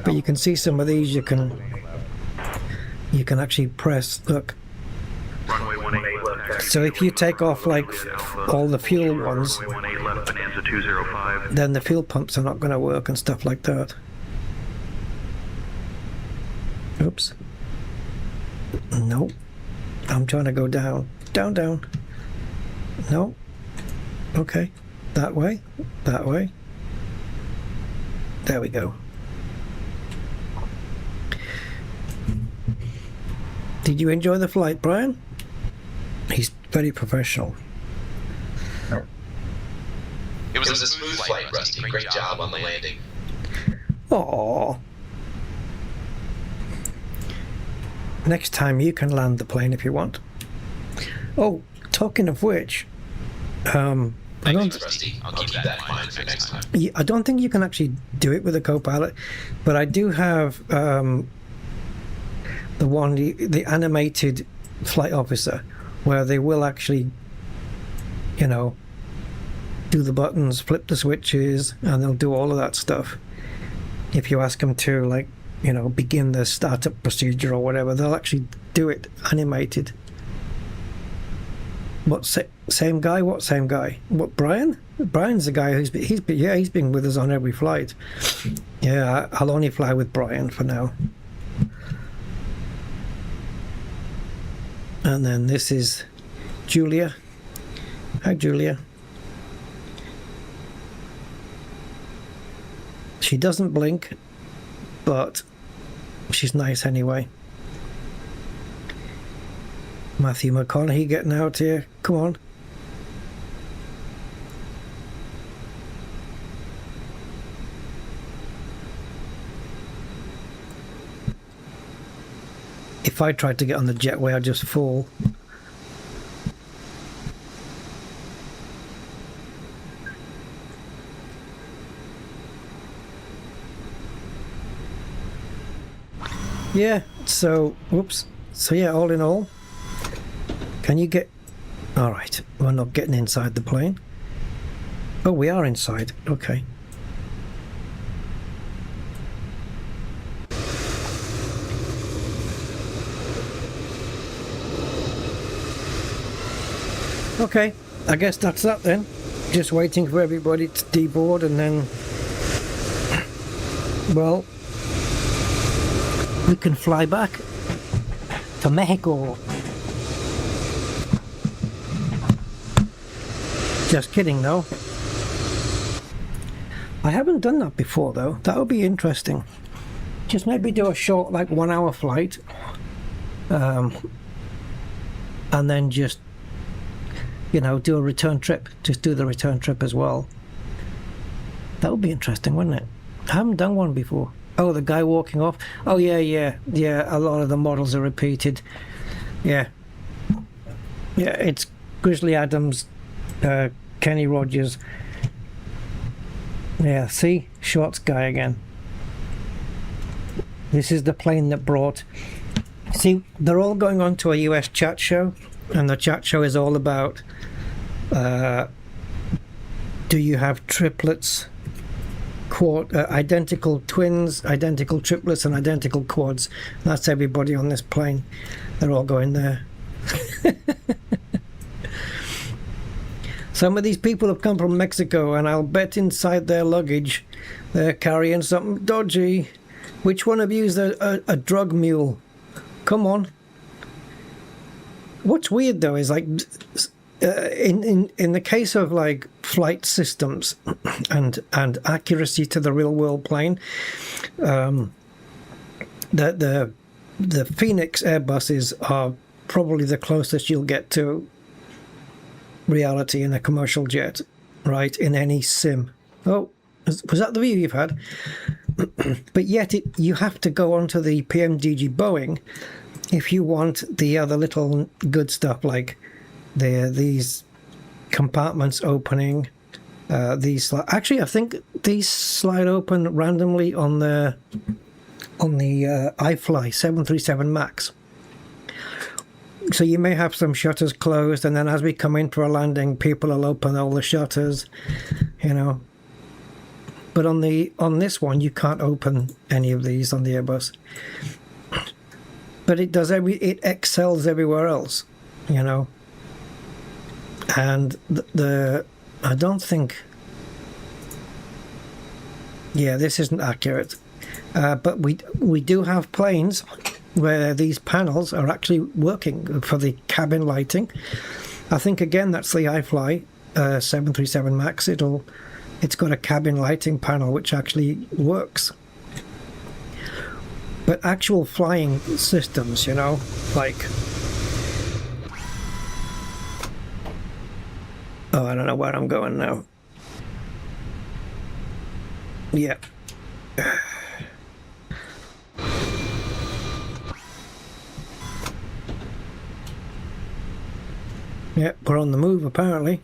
Speaker 1: But you can see some of these you can actually press. Look. So if you take off like all the fuel ones, then the fuel pumps are not going to work and stuff like that. Oops. Nope. I'm trying to go down. Down. No. Okay. That way. That way. There we go. Did you enjoy the flight, Brian? He's very professional.
Speaker 7: It was a smooth flight, Rusty. Great job on the landing.
Speaker 1: Aww. Next time you can land the plane if you want. Oh, talking of which, I don't.
Speaker 7: Rusty. I'll keep that in mind for next time.
Speaker 1: I don't think you can actually do it with a co-pilot, but I do have the animated flight officer, where they will actually, you know, do the buttons, flip the switches, and they'll do all of that stuff. If you ask them to, like, you know, begin the startup procedure or whatever, they'll actually do it animated. What, same guy? What same guy? What, Brian? Brian's the guy he's been with us on every flight. Yeah, I'll only fly with Brian for now. And then this is Julia. Hi, Julia. She doesn't blink, but she's nice anyway. Matthew McConaughey getting out here. Come on. If I tried to get on the jetway, I'd just fall. Yeah, so, whoops. So yeah, all in all, can you get... Alright, we're not getting inside the plane. Oh, we are inside. Okay. Okay, I guess that's that then. just waiting for everybody to deboard, and then, well, we can fly back to Mexico. Just kidding though. I haven't done that before though. That would be interesting. Just maybe do a short, like 1 hour flight, and then just, you know, do a return trip. Just do the return trip as well. That would be interesting, wouldn't it? I haven't done one before. Oh, the guy walking off. Oh yeah. A lot of the models are repeated. Yeah, it's Grizzly Adams, Kenny Rogers. Yeah, see, Shorts guy again. This is the plane that brought. See, they're all going on to a US chat show, and the chat show is all about do you have triplets, identical twins, identical triplets, and identical quads. That's everybody on this plane. They're all going there. Some of these people have come from Mexico, and I'll bet inside their luggage they're carrying something dodgy. Which one of you is a drug mule? Come on. What's weird though is, like, in the case of like flight systems and accuracy to the real world plane, the Fenix Airbuses are probably the closest you'll get to reality in a commercial jet, right? In any sim. Oh, was that the view you've had? But yet you have to go onto the PMDG Boeing if you want the other little good stuff, like these compartments opening. Actually, I think these slide open randomly on the iFly 737 MAX. So you may have some shutters closed, and then as we come in for a landing, people will open all the shutters, you know. But on this one, you can't open any of these on the Airbus. But it does it excels everywhere else, you know. And I don't think, yeah, this isn't accurate. But we do have planes where these panels are actually working for the cabin lighting. I think again that's the iFly 737 MAX. It's got a cabin lighting panel which actually works. But actual flying systems, you know, like, oh, I don't know where I'm going now. Yeah. Yeah, we're on the move apparently.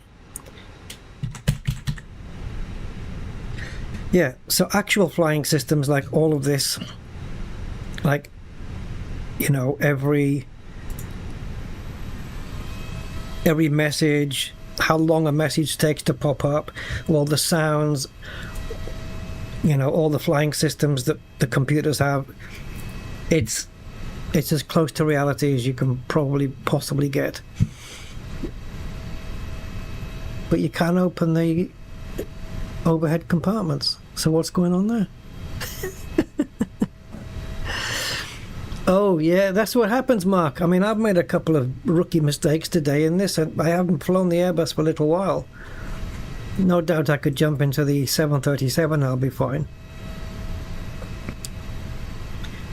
Speaker 1: Yeah, so actual flying systems like all of this, like, you know, every message, how long a message takes to pop up, all the sounds, you know, all the flying systems that the computers have, it's as close to reality as you can possibly get. But you can't open the overhead compartments. So what's going on there? Oh yeah, that's what happens, Mark. I mean, I've made a couple of rookie mistakes today in this, and I haven't flown the Airbus for a little while. No doubt I could jump into the 737, I'll be fine.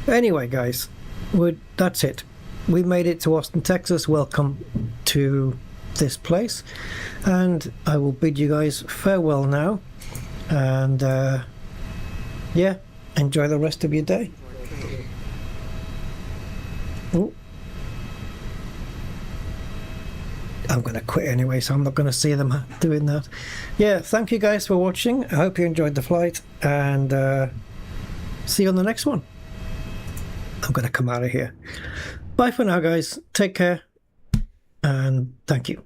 Speaker 1: Anyway, guys, that's it. We made it to Austin, Texas. Welcome to this place, and I will bid you guys farewell now, and yeah, enjoy the rest of your day. Ooh. I'm going to quit anyway, so I'm not going to see them doing that. Yeah, thank you guys for watching. I hope you enjoyed the flight, and see you on the next one. I'm going to come out of here. Bye for now, guys. Take care, and thank you.